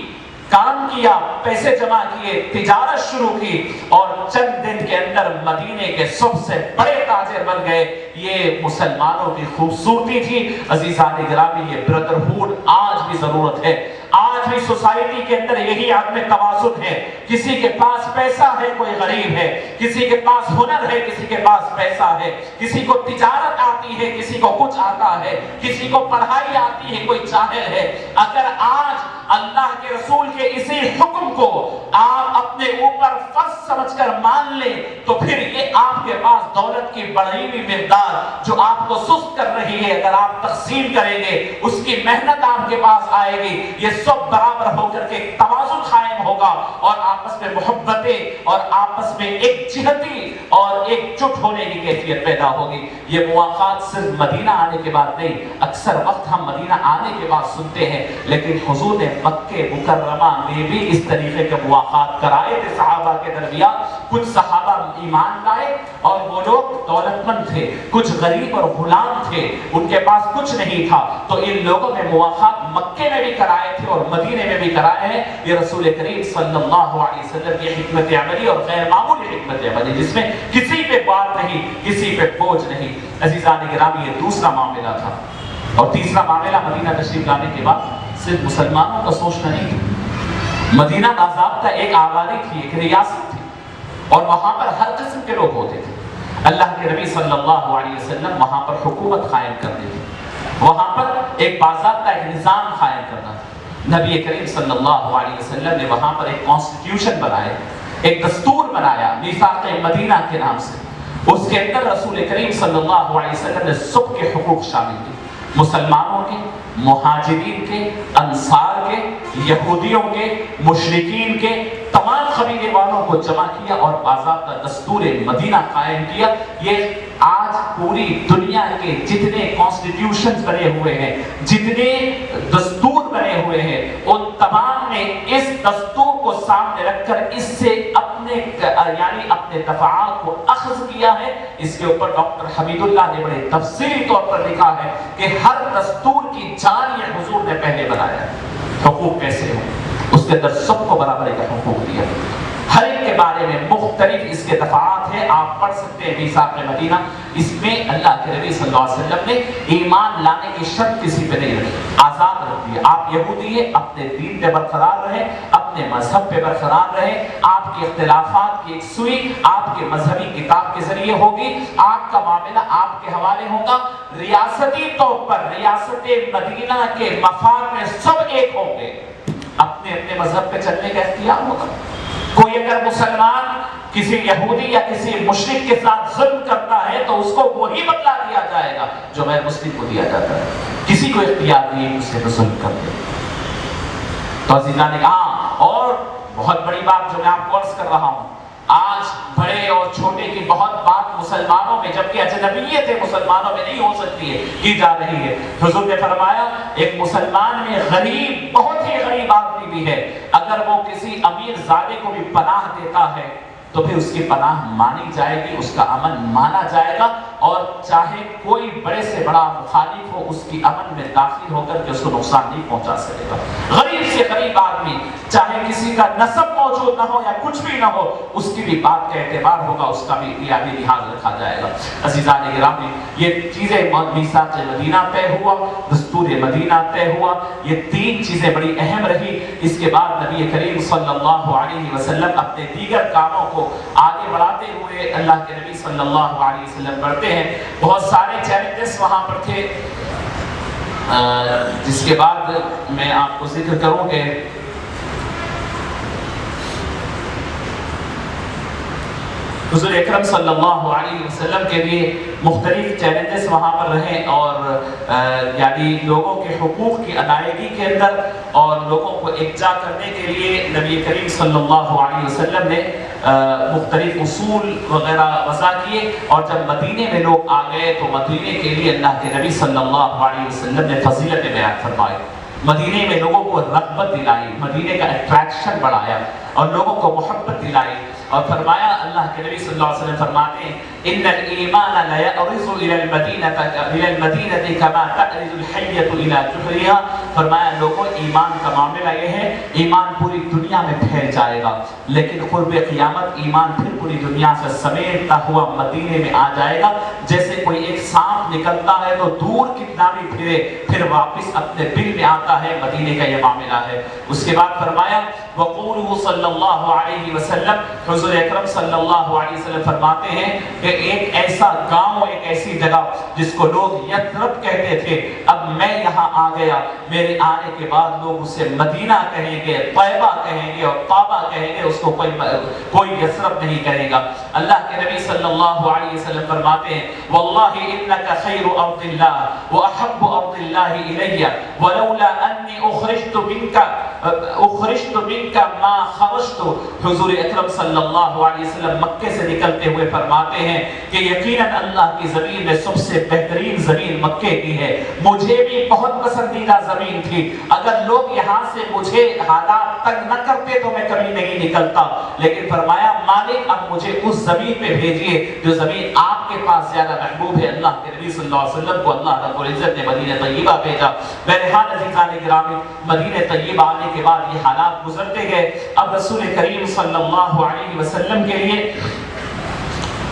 کام کیا, پیسے جمع کیے, تجارت شروع کی, اور چند دن کے اندر مدینے کے سب سے بڑے تاجر بن گئے. یہ مسلمانوں کی خوبصورتی تھی. عزیزان گرامی, یہ بردرہوڈ آج بھی ضرورت ہے. آج بھی سوسائٹی کے اندر یہی عدم توازن ہے. کسی کے پاس پیسہ ہے, کوئی غریب ہے, کسی کے پاس ہنر ہے, کسی کے پاس پیسہ ہے, کسی کو تجارت آتی ہے, کسی کو کچھ آتا ہے, کسی کو پڑھائی آتی ہے, کوئی جاہل ہے. اگر آج اللہ کے رسول کے اسی حکم کو آپ اپنے اوپر فرض سمجھ کر مان لیں تو پھر یہ آپ کے پاس دولت کی بڑھی ہوئی مقدار جو آپ کو سست کر رہی ہے, اگر آپ تقسیم کریں گے, اس کی محنت آپ کے پاس آئے گی, یہ سب برابر ہو کر کے توازن قائم ہوگا اور آپس میں محبتیں اور آپس میں ایک جہتی اور ایک جٹ ہونے کی کیفیت پیدا ہوگی. یہ مواقعات صرف مدینہ آنے کے بعد نہیں, اکثر وقت ہم مدینہ آنے کے بعد سنتے ہیں, لیکن حضور نے مکہ مکرمہ میں بھی اس طریقے کے مواقعات کرائے تھے صحابہ کے درمیان. کچھ صحابہ ایمان لائے اور وہ لوگ دولت مند تھے, کچھ غریب اور غلام تھے, ان کے پاس کچھ نہیں تھا, تو ان لوگوں نے مواقعات مکے میں بھی کرائے تھے اور مدینے میں بھی کرائے ہیں. یہ رسول کریم صلی اللہ علیہ وسلم کی حکمت عملی اور غیر معمولی حکمت عملی, جس میں کسی پہ بار نہیں, کسی پہ بوجھ نہیں. عزیزان گرامی, یہ دوسرا معاملہ تھا. اور تیسرا معاملہ, مدینہ تشریف لانے کے بعد صرف مسلمانوں کا سوچنا نہیں تھا. مدینہ باضابطہ ایک آبادی تھی, ایک ریاست تھی, اور وہاں پر ہر قسم کے لوگ ہوتے تھے. اللہ کے نبی صلی اللہ علیہ وسلم وہاں پر حکومت قائم کرتے تھے, وہاں پر ایک باضابطہ ایک نظام قائم کرنا تھا. نبی کریم صلی اللہ علیہ وسلم نے وہاں پر ایک کانسٹیٹیوشن بنائے, ایک دستور بنایا میثاق مدینہ کے نام سے. اس کے اندر رسول کریم صلی اللہ علیہ وسلم نے سب کے حقوق شامل کیے, مسلمانوں کے, مہاجرین کے, انصار کے, یہودیوں کے, مشرکین کے, تمام قبیلے والوں کو جمع کیا اور باضابطہ دستور مدینہ قائم کیا. یہ آج پوری دنیا کے جتنے کانسٹیٹیوشنز بنے ہوئے ہیں, جتنے دستور بنے ہوئے ہیں, ان تمام نے اس دستور کو سامنے رکھ کر اس سے اپنے یعنی اپنے دفعات کو اخذ کیا ہے. اس کے اوپر ڈاکٹر حمید اللہ نے بڑے تفصیلی طور پر لکھا ہے کہ ہر دستور کی جان یہ حضور نے پہلے بنایا ہے. حقوق کیسے ہوں اس کے اندر سب کو برابری کا حقوق دیا. ہر ایک کے بارے میں مختلف اس کے دفعات ہیں, آپ پڑھ سکتے ہیں میثاق مدینہ. اس میں اللہ کے نبی صلی اللہ علیہ وسلم نے ایمان لانے کی شرط کسی پہ نہیں رکھی, آزاد رکھ دی. آپ یہودی ہیں, اپنے دین پہ برقرار رہیں, اپنے مذہب پہ برقرار رہیں. آپ کے اختلافات کی ایک سوئی آپ کے مذہبی کتاب کے ذریعے ہوگی, آپ کا معاملہ آپ کے حوالے ہوگا. ریاستی طور پر ریاست مدینہ کے مفاد میں سب ایک ہوں گے, اپنے اپنے مذہب پہ چلنے کا اختیار ہوگا. کوئی اگر مسلمان کسی یہودی یا کسی مشرک کے ساتھ ظلم کرتا ہے تو اس کو وہی بدلہ دیا جائے گا جو غیر مسلم کو دیا جاتا ہے. کسی کو اختیار نہیں اسے تو ظلم کرتے. تو عزیزان نے کہا, اور بہت بڑی بات جو میں آپ کو عرض کر رہا ہوں, آج بڑے اور چھوٹے کی بہت بات مسلمانوں میں, جبکہ اجنبیت ہے مسلمانوں میں نہیں ہو سکتی ہے, کی جا رہی ہے. حضور نے فرمایا ایک مسلمان میں غریب, بہت ہی غریب آدمی بھی ہے, اگر وہ کسی امیر زادے کو بھی پناہ دیتا ہے تو پھر اس کی پناہ مانی جائے گی, اس کا امن مانا جائے گا, اور چاہے کوئی بڑے سے بڑا مخالف ہو اس کی امن میں داخل ہو کر کے اس کو نقصان نہیں پہنچا سکے گا. غریب سے غریب آدمی, چاہے کسی کا نسب موجود نہ ہو یا کچھ بھی نہ ہو, اس کی بھی بات کا اعتبار ہوگا, اس کا بھی لحاظ رکھا جائے گا. عزیزان گرامی, یہ چیزیں میثاق مدینہ طے ہوا, دستور مدینہ طے ہوا, یہ تین چیزیں بڑی اہم رہی. اس کے بعد نبی کریم صلی اللہ علیہ وسلم اپنے دیگر کاموں کو آگے بڑھاتے ہوئے اللہ کے نبی صلی اللہ علیہ وسلم بڑھتے ہیں. بہت سارے چیلنجز وہاں پر تھے, جس کے بعد میں آپ کو ذکر کروں کہ حضور اکرم صلی اللہ علیہ وسلم کے لیے مختلف چیلنجز وہاں پر رہے, اور یعنی لوگوں کے حقوق کی ادائیگی کے اندر اور لوگوں کو یکجا کرنے کے لیے نبی کریم صلی اللہ علیہ وسلم نے مختلف اصول وغیرہ وضع کیے. اور جب مدینے میں لوگ آ گئے تو مدینے کے لیے اللہ کے نبی صلی اللہ علیہ وسلم نے فضیلت بیان فرمائی, مدینے میں لوگوں کو رغبت دلائی, مدینے کا اٹریکشن بڑھایا اور لوگوں کو محبت دلائی. اور فرمایا, اللہ کے نبی صلی اللہ علیہ وسلم فرماتے ہیں ان الایمان لا یعرض الى المدینہ کما تعرض الحیۃ الى جحرها. فرمایا لوگوں, ایمان کا معاملہ یہ ہے, ایمان پوری دنیا میں پھیل جائے گا, لیکن قرب قیامت ایمان پھر پوری دنیا سے سمیٹتا ہوا مدینے میں آ جائے گا. جیسے کوئی ایک سانپ نکلتا ہے تو دور کتنا بھی پھرے پھر واپس اپنے بل میں آتا ہے, مدینے کا یہ معاملہ ہے. اس کے بعد فرمایا وقولہ صلی اللہ علیہ وسلم, حضور اکرم صلی اللہ علیہ وسلم فرماتے ہیں کہ ایک ایسا گاؤں, ایک ایسی جگہ جس کو لوگ یثرب کہتے تھے, اب میں یہاں آ گیا, میرے آنے کے بعد لوگ اسے مدینہ کہیں گے, طیبہ کہیں گے اور طابہ کہیں گے, اس کو کوئی یثرب نہیں کہے گا. اللہ کے نبی صلی اللہ علیہ وسلم فرماتے ہیں واللہ انک خیر ارض اللہ واحب ارض اللہ الی ولولا انی اخرجت منک ما خرجت. حضور اکرم صلی اللہ علیہ وسلم مکے سے نکلتے ہوئے فرماتے ہیں کہ یقیناً اللہ کی زمین میں سب سے بہترین زمین مکے کی ہے, مجھے بھی بہت پسندیدہ زمین تھی, اگر لوگ یہاں سے مجھے حالات تنگ نہ کرتے تو میں کبھی نہیں نکلتا, لیکن فرمایا مالک اب مجھے اس زمین پہ بھیجیے جو زمین آپ کے پاس زیادہ محبوب ہے. اللہ کے نبی صلی اللہ علیہ وسلم کو اللہ رب العزت نے مدینہ طیبہ بھیجا. بہرحال عزیزان گرامی, مدینہ طیبہ آنے کے بعد یہ حالات گزرتے گئے. اب رسول کریم صلی اللہ علیہ وسلم کے لیے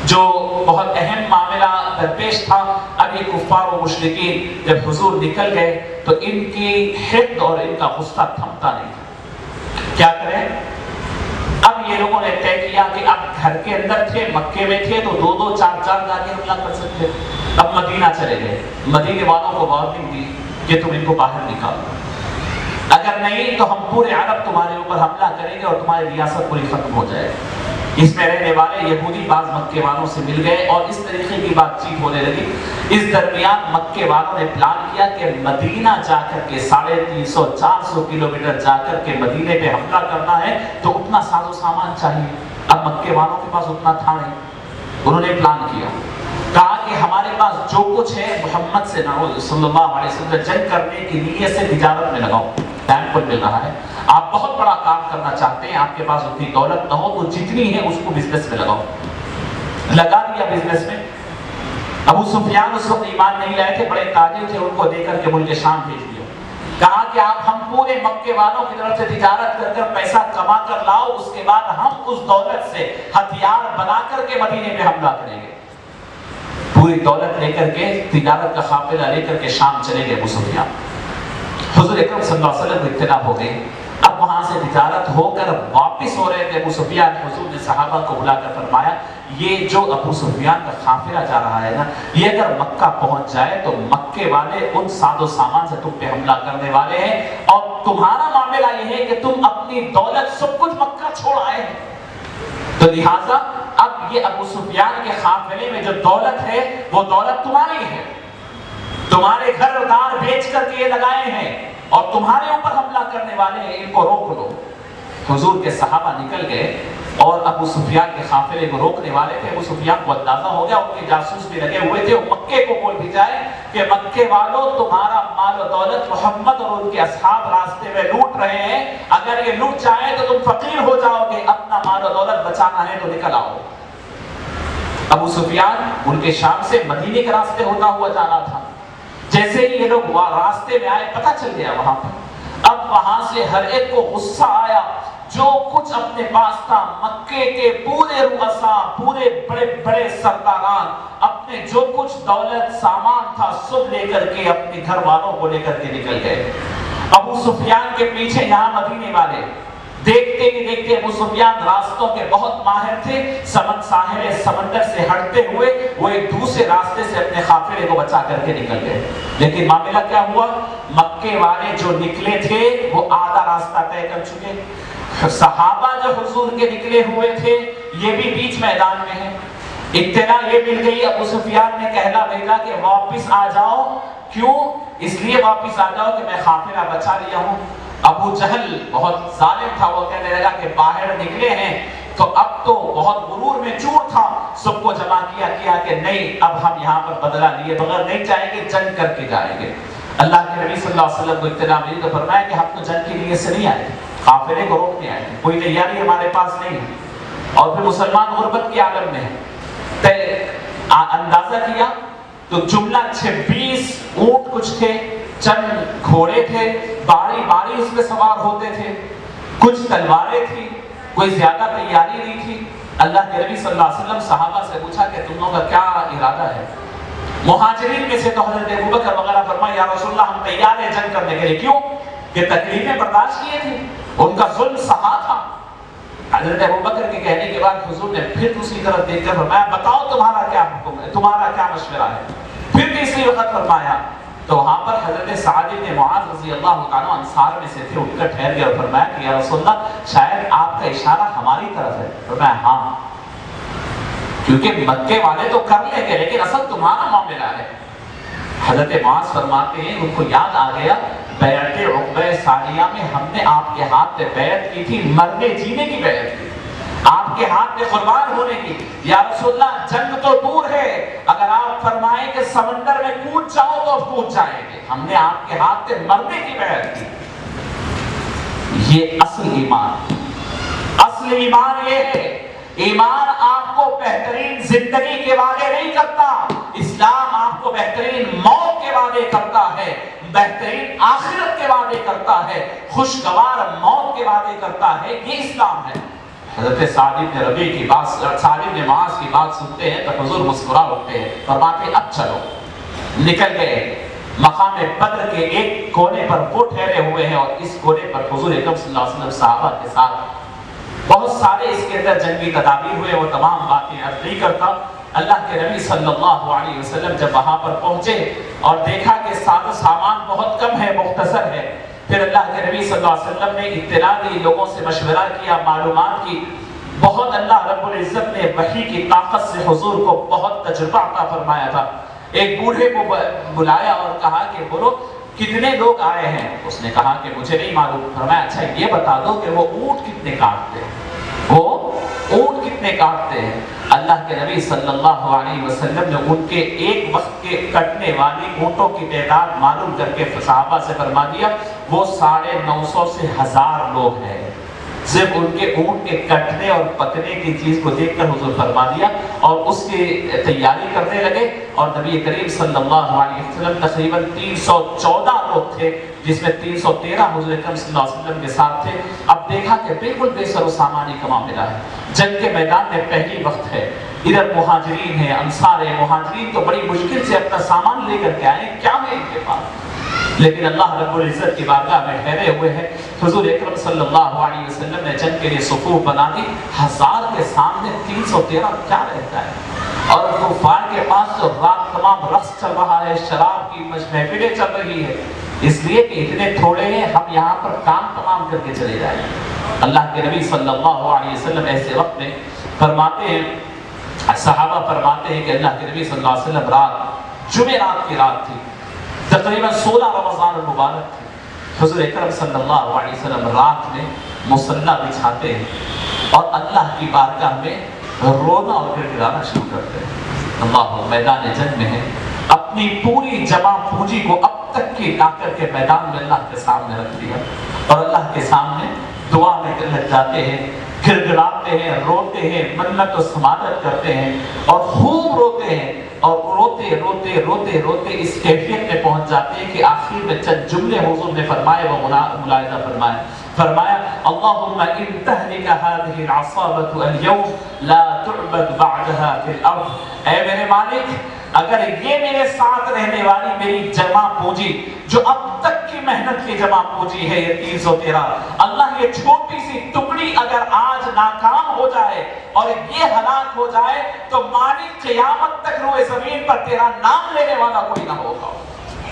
جو بہت اہم معاملہ درپیش تھا, اب یہ کفار و مشرکین جب حضور نکل گئے تو ان کی حقد اور ان کا غصہ تھمتا نہیں تھا. کیا کریں, اب یہ لوگوں نے طے کیا کہ اب گھر کے اندر تھے, مکے میں تھے تو 2-2 4-4 جا کے حملہ کر سکتے, اب مدینہ چلے گئے. مدینے والوں کو وارننگ دی کہ تم ان کو باہر نکالو, اگر نہیں تو ہم پورے عرب تمہارے اوپر حملہ کریں گے اور تمہاری ریاست پوری ختم ہو جائے گی. اس میں رہنے والے یہودی بعض مکے والوں سے مل گئے اور اس طریقے کی بات چیت ہونے لگی. اس درمیان مکے والوں نے پلان کیا کہ مدینہ جا کر کے 350-400 کلومیٹر جا کر کے مدینے پہ حملہ کرنا ہے تو اتنا ساز و سامان چاہیے. اب مکے والوں کے پاس اتنا تھا نہیں. انہوں نے پلان کیا, کہا کہ ہمارے پاس جو کچھ ہے محمد سے نہ ہو صلی اللہ علیہ وسلم جنگ کرنے کی نیت سے تجارت میں لگاؤ. ٹائم پر مل رہا ہے. آپ بہت بڑا کام کرنا چاہتے ہیں, آپ کے پاس اتنی دولت نہ ہو تو جتنی ہے اس کو بزنس میں لگاؤ. لگا دیا بزنس میں. ابو سفیان اس وقت ایمان نہیں لائے تھے, بڑے تاجر تھے, ان کو دے کر کے ملک شام بھیج دیا. کہا کہ آپ ہم پورے مکے والوں کی طرف سے تجارت کر کر پیسہ کما کر لاؤ, اس کے بعد ہم اس دولت سے ہتھیار بنا کر کے مدینے پہ حملہ کریں گے. پوری دولت لے کر کے, تجارت کا قافلہ لے کر کے شام چلے گئے ابو سفیان. حضور اکرم صلی اللہ علیہ وسلم کو اطلاع ہو گئی. اب وہاں سے تجارت ہو کر واپس ہو رہے تھے ابو سفیان. حضور نے صحابہ کو بلا کر فرمایا, یہ جو ابو سفیان کا قافلہ جا رہا ہے نا, یہ اگر مکہ پہنچ جائے تو مکے والے ان ساز و سامان سے تم پہ حملہ کرنے والے ہیں, اور تمہارا معاملہ یہ ہے کہ تم اپنی دولت سب کچھ مکہ چھوڑ آئے ہیں. تو لہٰذا اب یہ ابو سفیان کے قافلے میں جو دولت ہے وہ دولت تمہاری ہے, تمہارے گھر دار بیچ کر کے یہ لگائے ہیں اور تمہارے اوپر حملہ کرنے والے ہیں, ان کو روک لو. حضور کے صحابہ نکل گئے اور ابو سفیان کے قافلے کو روکنے والے تھے. ابو سفیان کو اندازہ ہو گیا, ان کے جاسوس بھی لگے ہوئے تھے, وہ مکے کو بول بھی جائے کہ مکے والوں تمہارا مال و دولت محمد اور ان کے اصحاب راستے میں لوٹ رہے ہیں, اگر یہ لوٹ جائے تو تم فقیر ہو جاؤ گے, اپنا مال و دولت بچانا ہے تو نکل آؤ. ابو سفیان ان کے شام سے مدینے کے راستے ہوتا ہوا جانا تھا. جیسے ہی یہ لوگ راستے میں آئے, پتہ چل گیا وہاں پر. اب وہاں سے ہر ایک کو غصہ آیا, جو کچھ اپنے پاس تھا, مکے کے پورے رؤساء, پورے بڑے بڑے سرداران, اپنے جو کچھ دولت سامان تھا سب لے کر کے اپنے گھر والوں کو لے کر کے نکل گئے. ابو سفیان کے پیچھے یہاں مدینے والے. دیکھتے ہی دیکھتے ابو سفیان راستوں کے بہت ماہر تھے, ساحل سمندر سے ہٹتے ہوئے وہ ایک دوسرے راستے سے اپنے قافلے کو بچا کر کے نکل گئے. لیکن معاملہ کیا ہوا, مکے والے جو نکلے تھے وہ آدھا راستہ طے کر چکے. صحابہ جو حضور کے نکلے ہوئے تھے یہ بھی بیچ میدان میں ہیں. اطلاع یہ مل گئی, ابو سفیان نے کہلا بھیجا کہ واپس آ جاؤ. کیوں؟ اس لیے واپس آ جاؤ کہ میں قافلہ بچا لیا ہوں. ابو جہل بہت ظالم تھا, وہ کہنے لگا کہ باہر نکلے ہیں تو اب تو بہت غرور میں چور تھا, سب کو جمع کیا کہ نہیں, اب ہم یہاں پر بدلہ لیے بغیر نہیں جائیں گے, جنگ کر کے جائیں گے. اللہ کے نبی صلی اللہ علیہ وسلم کو اطلاع ملی تو فرمایا کہ ہم تو جنگ کے لیے سے نہیں آئے, قافلے کو روکنے آئے ہیں, کوئی تیاری ہمارے پاس نہیں ہے. اور پھر مسلمان غربت کے عالم میں ہے. اندازہ کیا تو جملہ 26 اونٹ کچھ تھے, چند گھوڑے تھے, باری باری اس میں سوار ہوتے تھے, کچھ تلواریں تھی, کوئی زیادہ تیاری نہیں تھی. اللہ کے نبی صلی اللہ علیہ وسلم صحابہ سے پوچھا کہ تم لوگوں کا کیا ارادہ ہے؟ مہاجرین میں سے تو حضرت ابوبکر وغیرہ فرمایا یا رسول اللہ ہم تیار ہیں جنگ کرنے کے لیے. کیوں؟ کہ تکلیفیں برداشت کیے تھے, ان کا ظلم سہا تھا. حضرت ابوبکر کے کہنے کے بعد حضور نے پھر دوسری طرف دیکھ کر فرمایا بتاؤ تمہارا کیا حکم ہے, تمہارا کیا مشورہ ہے؟ پھر تیسری وقت فرمایا تو وہاں پر حضرت سعد بن معاذ رضی اللہ عنہ انصار میں سے تھے, اٹھ کر ٹھہر گئے اور فرمایا کہ یا رسول اللہ شاید آپ کا اشارہ ہماری طرف ہے. فرمایا ہاں, کیونکہ مکے والے تو کر لیں گے لیکن اصل تمہارا معاملہ ہے. حضرت معاذ فرماتے ہیں ان کو یاد آ گیا بیعت عقبہ ثانیہ میں ہم نے آپ کے ہاتھ پہ بیعت کی تھی, مرنے جینے کی بیعت کی, آپ کے ہاتھ میں قربان ہونے کی. یا رسول اللہ جنگ تو دور ہے, اگر آپ فرمائیں کہ سمندر میں کود جاؤ تو کود جائیں گے, ہم نے آپ کے ہاتھ پہ مرنے کی بیعت کی. یہ اصل ایمان, اصل ایمان یہ ہے. ایمان آپ کو بہترین زندگی کے وعدے نہیں کرتا, اسلام آپ کو بہترین موت کے وعدے کرتا ہے, بہترین آخرت کے وعدے کرتا ہے, خوشگوار موت کے وعدے کرتا ہے. یہ اسلام ہے. حضرت سعد بن ربیع کی بات, سعد بن معاذ کی بات سنتے ہیں تو حضور مسکرا اٹھتے ہیں, فرماتے اب چلو. نکل گئے. مقام بدر کے ایک کونے پر وہ ٹھہرے ہوئے ہیں اور اس کونے پر حضور اکرم صلی اللہ علیہ وسلم صحابہ کے ساتھ بہت سارے اس کے اندر جنگی تدابیر ہوئے, وہ تمام باتیں عرض نہیں کرتا. اللہ کے نبی صلی اللہ علیہ وسلم جب وہاں پر پہنچے اور دیکھا کہ ساز و سامان بہت کم ہے, مختصر ہے, پھر اللہ کے نبی صلی اللہ علیہ وسلم نے اطلاع دی, لوگوں سے مشورہ کیا, معلومات کی. بہت اللہ رب العزت نے وحی کی طاقت سے حضور کو بہت تجربہ عطا فرمایا تھا. ایک بوڑھے کو بلایا اور کہا کہ بولو کتنے لوگ آئے ہیں؟ اس نے کہا کہ مجھے نہیں معلوم. فرمایا اچھا یہ بتا دو کہ وہ اونٹ کتنے کاٹتے ہیں, وہ اونٹ کتنے کاٹتے ہیں؟ اللہ کے نبی صلی اللہ علیہ وسلم نے ان کے ایک وقت کے کٹنے والی اونٹوں کی تعداد معلوم کر کے صحابہ سے فرما دیا وہ 950 سے 1000 لوگ ہیں. صرف ان کے اونٹ کے کٹنے اور پکنے کی چیز کو دیکھ کر حضور فرما دیا اور اس کی تیاری کرنے لگے. اور نبی کریم صلی اللہ علیہ وسلم تقریباً 314 لوگ تھے، جس میں 313 حضور اکرم صلی اللہ علیہ وسلم کے ساتھ تھے. اب دیکھا کہ بالکل بے سر و سامانی کا معاملہ ہے، جنگ کے میدان میں پہلی وقت ہے، ادھر مہاجرین ہیں، انصار ہیں. مہاجرین تو بڑی مشکل سے اپنا سامان لے کر کے آئے، کیا ہے ان کے پاس، لیکن اللہ رب العزت کی بارگاہ میں ٹھہرے ہوئے ہیں. حضور اکرم صلی اللہ علیہ وسلم نے جنگ کے لیے صفوف بنا دی. 1000 کے سامنے 313 کیا رہتا ہے؟ اور کفار کے پاس تو رات تمام رقص چل رہا ہے، شراب کی محفلیں چل رہی ہے، اس لیے کہ اتنے تھوڑے ہیں، ہم یہاں پر کام تمام کر کے چلے جائیں. اللہ کے نبی صلی اللہ علیہ وسلم ایسے وقت میں فرماتے ہیں، صحابہ فرماتے ہیں کہ اللہ کے نبی صلی اللہ علیہ وسلم رات جمعرات کی رات تھی، تقریباً 16 رمضان المبارک تھی. حضور اکرم صلی اللہ علیہ وسلم رات میں مصلی بچھاتے ہیں اور اللہ کی بارگاہ میں رونا اور گڑ گڑانا شروع کرتے ہیں. اللہ میدان جنگ میں ہے، اپنی پوری جمع پونجی کو اب تک کی لا کر کے میدان میں اللہ کے سامنے رکھ دیا اور اللہ کے سامنے دعا میں لگ جاتے ہیں، گڑ گڑاتے ہیں، روتے ہیں، منت و سماجت کرتے ہیں اور خوب روتے ہیں. اور روتے روتے روتے روتے اس کیفیت میں پہنچ جاتے ہیں کہ آخر میں چند جملے حضور نے فرمائے وہ ملاحظہ فرمائے. فرمایا اللہم ان تہلک هذه العصابة اليوم لا تعبد بعدها في الارض. اے میرے مالک، اگر یہ میرے ساتھ رہنے والی میری جمع پونجی جو اب تک کی محنت کی جمع پونجی ہے، یہ 313، اللہ یہ چھوٹی سی ٹکڑی اگر آج ناکام ہو جائے اور یہ ہلاک ہو جائے تو مالک قیامت تک روئے زمین پر تیرا نام لینے والا کوئی نہ ہوگا،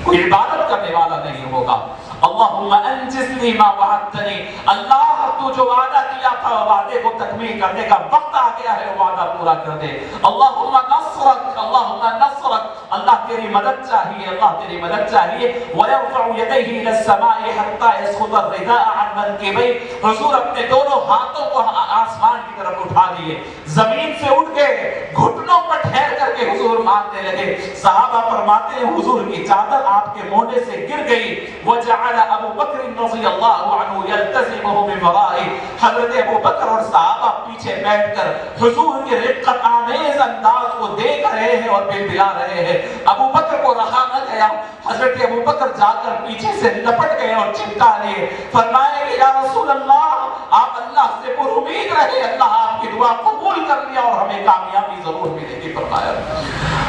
کوئی عبادت کرنے والا نہیں ہوگا. اللہم انجز لی ما وعدتنی، اللہ تو جو وعدہ کیا تھا وعدے کو تکمیل کرنے کا وقت آ گیا ہے، وعدہ پورا کر دے. اللہم نصرک، اللہم نصرک، اللہ تیری مدد چاہیے، اللہ تیری مدد چاہیے. وَيَرْفَعُ يَدَيْهِ إِلَى السَّمَاءِ حَتَّى يَسْقُطَ الرِّدَاءَ عَنْ مَنْكِبَيْهِ. حضور اپنے دونوں ہاتھوں کو آسمان کی طرف اٹھا دیے، زمین سے اٹھ کے گھٹنوں پر ٹھہر کر کے حضور مانگنے لگے. صحابہ فرماتے ہیں حضور کی چادر آپ کے موڈے سے گر گئی. وَجَعَلَ ابو بکر رضی اللہ عنہ یلتزمہ من ورائہ. حضرت ابو بکر اور صحابہ پیچھے بیٹھ کر حضور کے رقت آمیز انداز کو دیکھ رہے ہیں اور بلبلا رہے ہیں. ابو بکر کو رہا نہ گیا، حضرت ابو بکر جا کر پیچھے سے لپٹ گئے اور چمٹا لیے. فرمایا کہ یا رسول اللہ، آپ اللہ سے پر امید رہے، اللہ آپ کی دعا قبول کر لیا اور ہمیں کامیابی ضرور ملے گی. فرمایا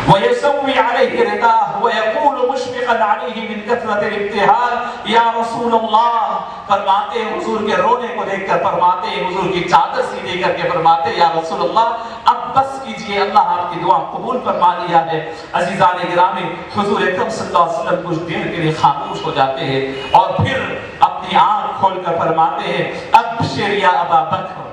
وَيَسَوِّ عَلَيْهِ رِدَاهُ وَيَقُولُ مُشْفِقًا عَلَيْهِ مِنْ كَثْرَةِ الْابْتِهَالِ یا رسول اللہ. فرماتے ہیں حضور کے رونے کو دیکھ کر فرماتے ہیں، حضور کی چادر سیدھی کر کے فرماتے یا رسول اللہ اب بس کیجئے، اللہ آپ کی دعا قبول فرما لیا ہے. عزیزان گرامی، حضور اکرم صلی اللہ علیہ وسلم کچھ دیر کے لیے خاموش ہو جاتے ہیں اور پھر اپنی آنکھ کھول کر فرماتے ہیں ابشر یا ابا بکر،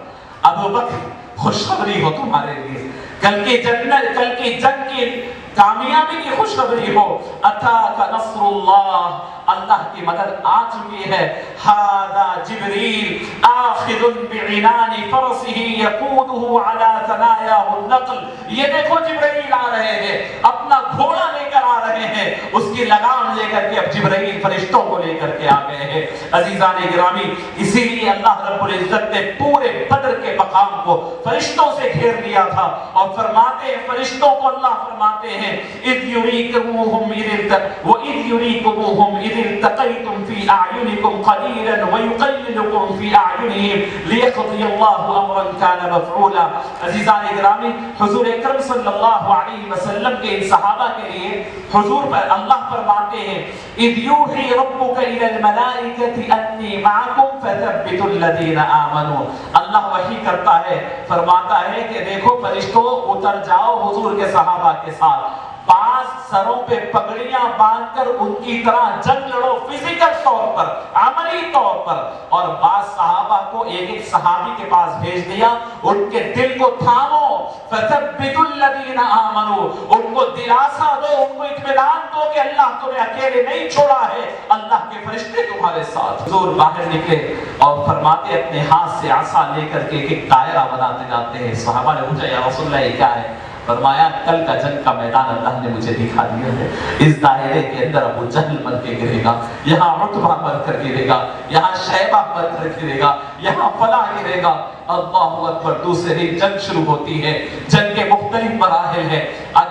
ابو بکر خوشخبری ہو تمہارے لیے، کل کی جنت، کل کی جنگ کی کامیابی کی خوشخبری ہو. اتاک نصر اللہ، اللہ کی مدد آ چکی ہے. ھذا جبریل آخذ بعنان فرسه يقوده على ثناياه النقل. یہ دیکھو جبرائیل آ رہے ہیں، اپنا گھوڑا لے کر آ رہے ہیں، اس کی لگام لے کر کے اب جبرائیل فرشتوں کو لے کر کے آ گئے ہیں. عزیزان گرامی، اسی لیے اللہ رب العزت نے پورے بدر کے مقام کو فرشتوں سے گھیر لیا تھا اور فرماتے ہیں فرشتوں کو اللہ فرماتے ہیں اذ یریکموہم وَإِذْ یریکموہم اذ التقیتم فی اعینکم قلیلا ویقللکم فی اعینہم لیقضی اللہ امرا کان مفعولا. عزیزان گرامی، حضور اکرم صلی اللہ علیہ وسلم کے ان صحابہ کے لیے حضور پر اللہ فرماتے ہیں اذ یوحی ربک الی الملائکۃ انی معکم فثبتوا الذین آمنوا. اللہ وحی کرتا ہے، فرماتا ہے کہ دیکھو فرشتوں اتر جاؤ حضور کے صحابہ کے ساتھ، 5 سروں پہ پگڑیاں باندھ کر ان کی طرح جنگ لڑو، فزیکل طور پر، عملی طور پر. اور بعض صحابہ کو ایک ایک صحابی کے پاس بھیج دیا، ان کے دل کو تھامو، فثبتوا الذین آمنوا، ان کو دلاسا دو، ان کو اطمینان دو کہ اللہ تمہیں اکیلے نہیں چھوڑا ہے، اللہ کے فرشتے تمہارے ساتھ. حضور باہر نکلے اور فرماتے اپنے ہاتھ سے عصا لے کر کے ایک دائرہ بناتے جاتے ہیں. صحابہ نے پوچھا یا رسول اللہ یہ کیا ہے؟ فرمایا کل کا جنگ کا میدان اللہ نے مجھے دکھا دیا ہے، اس دائرے کے اندر ابو جہل مر کے گرے گا، یہاں عتبہ مر کر گرے گا، یہاں شیبہ مر کر گرے گا، یہاں فلاں گرے گا۔ اللہ اکبر، دوسری جنگ شروع ہوتی ہے، جنگ کے مختلف مراحل ہیں۔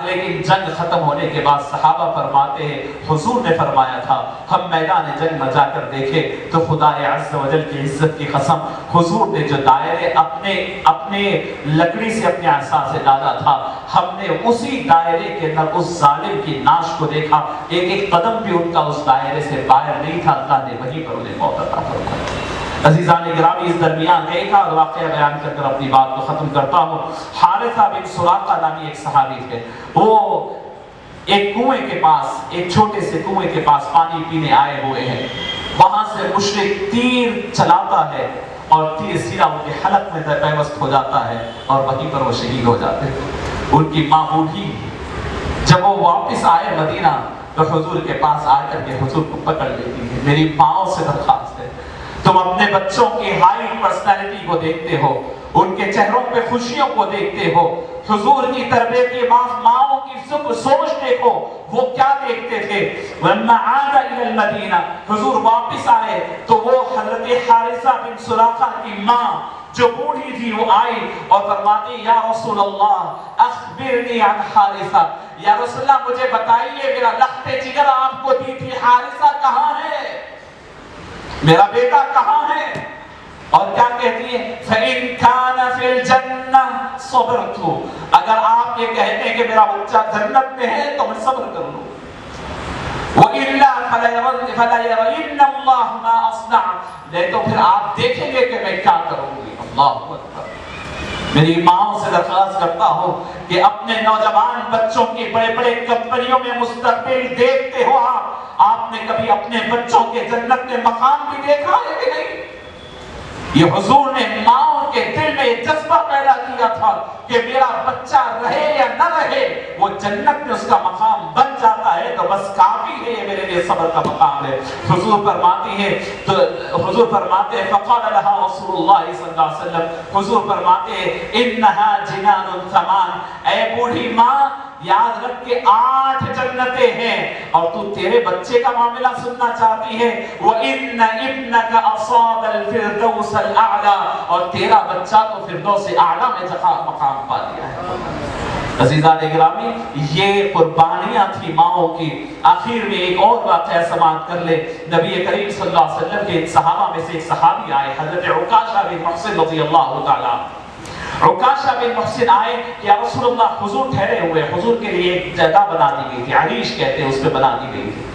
لیکن جنگ ختم ہونے کے بعد صحابہ فرماتے ہیں حضور نے فرمایا تھا ہم میدان جنگ میں جا کر دیکھے تو خدا عز و جل کی عزت کی قسم، حضور نے جو دائرے اپنے لکڑی سے اپنے عصا سے ڈالا تھا، ہم نے اسی دائرے کے اندر اس ظالم کی ناش کو دیکھا، ایک ایک قدم بھی ان کا اس دائرے سے باہر نہیں تھا، اللہ نے وہیں پر انہیں موت عطا فرمائی۔ عزیزان گرامی، اس درمیان ایک اور واقعہ بیان کر اپنی بات کو ختم کرتا ہوں۔ حارثہ بن سراقہ نامی ایک صحابی تھے، وہ ایک کنویں کے پاس، ایک چھوٹے سے کنویں کے پاس پانی پینے آئے ہوئے ہیں۔ وہاں سے مشرک تیر چلاتا ہے اور تیر سیدھا ان کے حلق میں پیوست ہو جاتا ہے اور وہیں پر وہ شہید ہو جاتے ہیں۔ ان کی ماں بوڑھی، جب وہ واپس آئے مدینہ تو حضور کے پاس آ کر کے حضور کو پکڑ لیتی ہے، میری ماؤں سے درخواست ہے تم اپنے بچوں کی ہائی پرسنالٹی کو دیکھتے ہو، ان کے چہروں پہ خوشیوں کو دیکھتے ہو، حضور کی تربیت کی ماؤں کی سوچ دیکھو، وہ کیا دیکھتے تھے۔ وَلَمَّا عَادَ إِلَى الْمَدِينَةِ، حضور واپس آئے تو وہ حضرت حارثہ بن سراقہ کی ماں جو بوڑھی تھی وہ آئی اور فرماتی یا رسول اللہ اخبرنی عن حارثہ، یا رسول اللہ مجھے بتائیے میرا لخت جگر آپ کو دی تھی حارثہ کہاں ہے، میرا بیٹا کہاں ہے؟ اور کیا کہتی ہے فَإِن كَانَ فِي الْجَنَّةِ صَبَرْتُ، اگر آپ یہ کہتے ہیں کہ میرا بچہ جنت میں ہے تو میں صبر کر لوں، وَإِلَّا فَلَيَرَئِنَّ اللَّهُ مَا أَصْنَعُ، نہیں تو پھر آپ دیکھیں گے کہ میں کیا کروں گی۔ اللہ اکبر، میری ماں سے درخواست کرتا ہوں کہ اپنے نوجوان بچوں کی بڑے بڑے کمپنیوں میں مستقبل دیکھتے ہو آپ نے کبھی اپنے بچوں کے جنت میں مقام بھی دیکھا ہے کہ نہیں؟ یہ حضور نے ماں کے دل میں یہ جذبہ پیدا کیا تھا کہ میرا بچہ رہے یا نہ رہے وہ جنت میں اس کا مقام بن جاتا ہے تو بس کافی ہے، یہ میرے لیے صبر کا مقام ہے۔ حضور فرماتی ہے تو حضور فرماتے ہیں فقال لها رسول اللہ صلی اللہ علیہ وسلم، حضور فرماتے ہیں انها جنان ثمان، اے بوڑھی ماں یاد رکھ کے 8 جنتیں ہیں اور تو تیرے بچے کا معاملہ سننا چاہتی ہے، وَإِنَّ ابْنَكَ أَصَابَ الْفِرْدَوْسَ الْأَعْلَى، اور تیرا بچہ تو فردوس اعلیٰ میں مقام پا لیا ہے۔ عزیزان گرامی، یہ قربانیاں تھی ماؤں کی۔ آخر میں ایک اور واقعہ سماعت کر لے، نبی کریم صلی اللہ علیہ وسلم کے صحابہ میں سے ایک صحابی آئے، حضرت عکاشہ بن محصن رضی اللہ تعالیٰ۔ عکاشہ بن محصن آئے، یا رسول اللہ حضور ٹھہرے ہوئے، حضور کے لیے ایک جگہ بنا دی گئی تھی، عریش کہتے ہیں، اس پہ بنا دی گئی تھی۔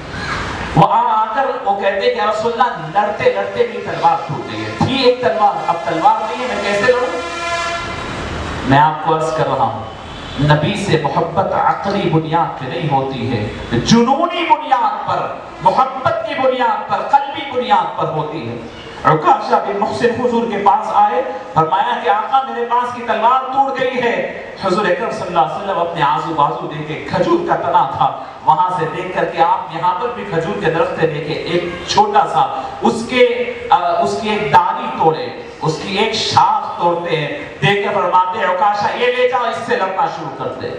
وہ آ کر وہ کہتے کہ یا رسول اللہ لڑتے لڑتے بھی تلوار ٹوٹ گئی ہے، تھی ایک تلوار، اب تلوار نہیں ہے، میں کیسے لڑوں؟ میں آپ کو عرض کر رہا ہوں نبی سے محبت عقلی بنیاد پہ نہیں ہوتی ہے، جنونی بنیاد پر، محبت کی بنیاد پر، قلبی بنیاد پر ہوتی ہے۔ عکاشہ بن محصن حضور کے پاس آئے، فرمایا کہ آقا میرے پاس کی تلوار ٹوٹ گئی ہے۔ حضور اکرم صلی اللہ علیہ وسلم اپنے آزو بازو دیکھے، کھجور کا تنا تھا، وہاں سے دیکھ کر کے آپ یہاں پر بھی کھجور کے درخت دیکھے، ایک چھوٹا سا اس کی ایک ڈالی توڑے، اس کی ایک شاخ توڑتے ہیں، دیکھ کر فرماتے ہیں عکاشہ یہ لے جاؤ، اس سے لڑنا شروع کر دے۔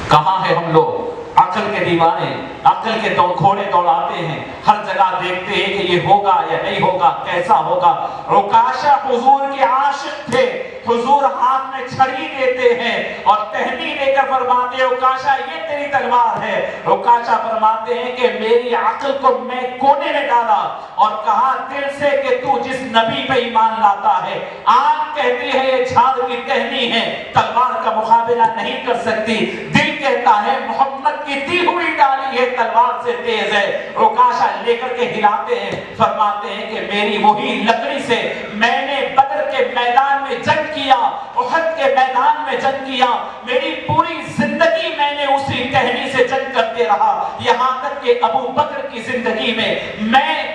کہاں ہے ہم لوگ عقل کے دیوانے، عقل کے گھوڑے دوڑاتے ہیں، ہر جگہ دیکھتے ہیں کہ یہ ہوگا یا نہیں ہوگا، کیسا ہوگا۔ عکاشہ حضور کے عاشق تھے، حضور ہاتھ میں چھڑی دیتے ہیں اور ٹہنی لے کر فرماتے ہیں عکاشہ یہ تیری تلوار ہے۔ عکاشہ فرماتے ہیں کہ میری عقل کو میں کونے میں ڈالا اور کہا دل سے کہ تو جس نبی پہ ایمان لاتا ہے، آنکھ کہتی ہے یہ جھاڑ کی ٹہنی ہے، تلوار کا مقابلہ نہیں کر سکتی، دل کہتا ہے محمد کی دی ہوئی ڈالی ہے تلوار سے تیز ہے۔ عکاشہ لے کر کے ہلاتے ہیں، فرماتے ہیں کہ میری وہی لکڑی سے میں نے بدر کے میدان میں جنگ کیا، احد کے میدان میں جنگ کیا، میری پوری زندگی میں نے اسی ٹہنی سے جنگ کرتے رہا، یہاں تک کہ ابو بکر کی زندگی میں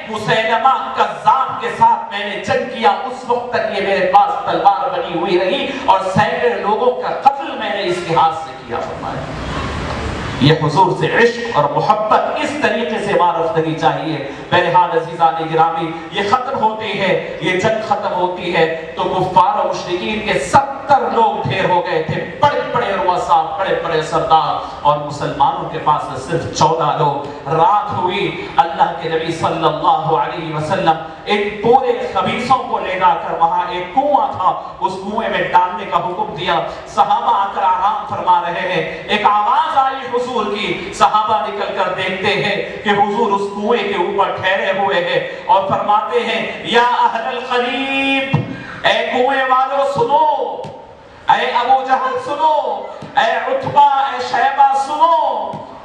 مسیلمہ کذاب کے ساتھ میں نے جنگ کیا، اس وقت تک یہ میرے پاس تلوار بنی ہوئی رہی اور سینکڑے لوگوں کا قتل میں نے اس کے ہاتھ سے کیا۔ فرمایا یہ حضور سے عشق اور محبت اس طریقے سے وارفتگی چاہیے۔ بہرحال عزیزان گرامی، یہ ختم ہوتی ہے، یہ جنگ ختم ہوتی ہے تو کفار و مشرکین کے 70 70 لوگ ڈھیر ہو گئے تھے، بڑے بڑے رؤساء، بڑے بڑے سردار، اور مسلمانوں کے پاس صرف 14 لوگ۔ رات ہوئی، اللہ کے نبی صلی اللہ علیہ وسلم ان پورے خبیثوں کو لے جا کر وہاں ایک کنواں تھا، اس کنویں میں ڈالنے کا حکم دیا۔ صحابہ آ کر آرام فرما رہے ہیں، ایک آواز آئی حضور کی، صحابہ نکل کر دیکھتے ہیں کہ حضور اس کنویں کے اوپر ٹھہرے ہوئے ہیں اور فرماتے ہیں یا اہل القلیب، اے کنویں والو سنو، اے ابو جہل سنو، اے عتبہ، اے شیبہ سنو۔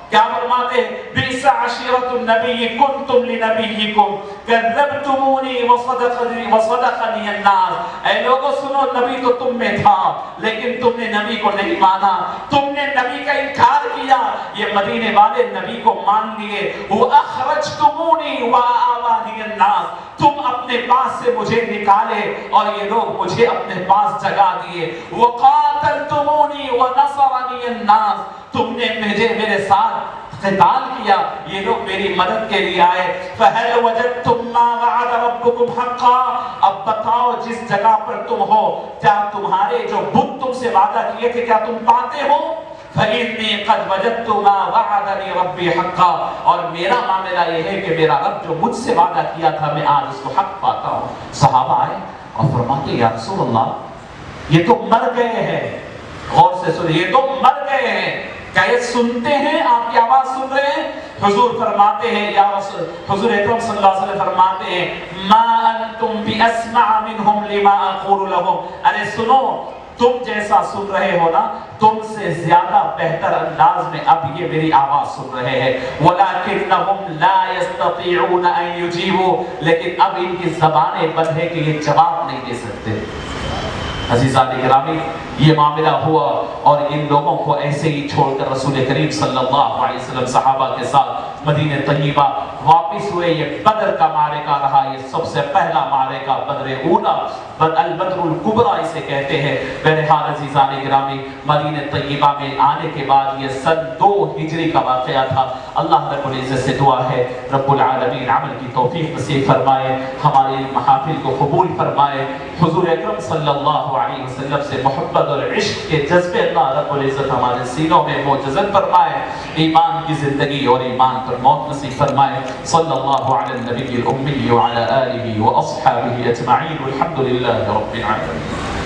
کیا فرماتے ہیں؟ بئس عشیرۃ النبی کنتم لنبیکم کذبتمونی وصدقنی الناس۔ اے لوگوں سنو، نبی تو تم میں تھا لیکن تم نے نبی کو نہیں مانا، تم نے نبی کا انکار کیا۔ یہ مدینے والے نبی کو مان لیے۔ وَأَخْرَجْتُمُونِي وَآوَانِيَ النَّاسِ، تم اپنے پاس سے مجھے نکالے اور یہ لوگ مجھے اپنے پاس جگا دیے۔ وَقَاتَلْتُمُونِي وَنَصَرَنِيَ النَّاسِ، تم نے مجھے میرے ساتھ قتال کیا، یہ لوگ میری مدد کے لیے آئے۔ فَهَلْ وَجَدْتُمْ مَا وَعَدَ رَبُّكُمْ حَقًّا، اب بتاؤ جس جگہ پر تم ہو، کیا تمہارے جو بت تم سے وعدہ کیے تھے کیا تم پاتے ہو؟ فَإِنِّي قَدْ وَجَدْتُ مَا وَعَدَنِي رَبِّي حَقًّا، اور میرا معاملہ یہ ہے کہ میرا رب جو مجھ سے وعدہ کیا تھا میں آج اس کو حق پاتا ہوں۔ صحابہ آئے اور فرماتے یا رسول اللہ یہ تو مر گئے ہیں، غور سے سنیں، یہ تو مر گئے ہیں، کیا یہ سنتے ہیں؟ آپ کی آواز سن رہے ہیں؟ حضور فرماتے ہیں یا رسول، حضور اکرم صلی اللہ علیہ وسلم فرماتے ہیں ما انتم باسمع منهم لما اقول لهم، ارے سنو، تم جیسا سن رہے ہو نا، تم سے زیادہ بہتر انداز میں اب یہ میری آواز سن رہے ہیں۔ وَلَكِنَّهُمْ لَا يَسْتَطِيعُونَ أَن يُجِيبُوا، لیکن اب ان کی زبانیں بند ہے کہ یہ جواب نہیں دے سکتے۔ عزیزان گرامی، یہ معاملہ ہوا اور ان لوگوں کو ایسے ہی چھوڑ کر رسول کریم صلی اللہ علیہ وسلم صحابہ کے ساتھ مدینہ طیبہ واپس ہوئے۔ یہ بدر کا معرکہ رہا، یہ سب سے پہلا معرکہ، بدر اولا، البدر الکبریٰ اسے کہتے ہیں۔ بہرحال عزیزان گرامی، مدینہ طیبہ میں آنے کے بعد یہ سن 2 ہجری کا واقعہ تھا۔ اللہ رب العزت سے دعا ہے رب العالمین عمل کی توفیق نصیب فرمائے، ہماری محافل کو قبول فرمائے، حضور اکرم صلی اللہ علیہ وسلم سے محبت اور عشق کے جذبے اللہ رب العزت ہمارے سینوں میں معجزت فرمائے، ایمان کی زندگی اور ایمان پر موت نصیب فرمائے۔ صلی اللہ علی النبی الامی وعلی آلہ واصحابہ اجمعین، والحمد للہ رب العالمین۔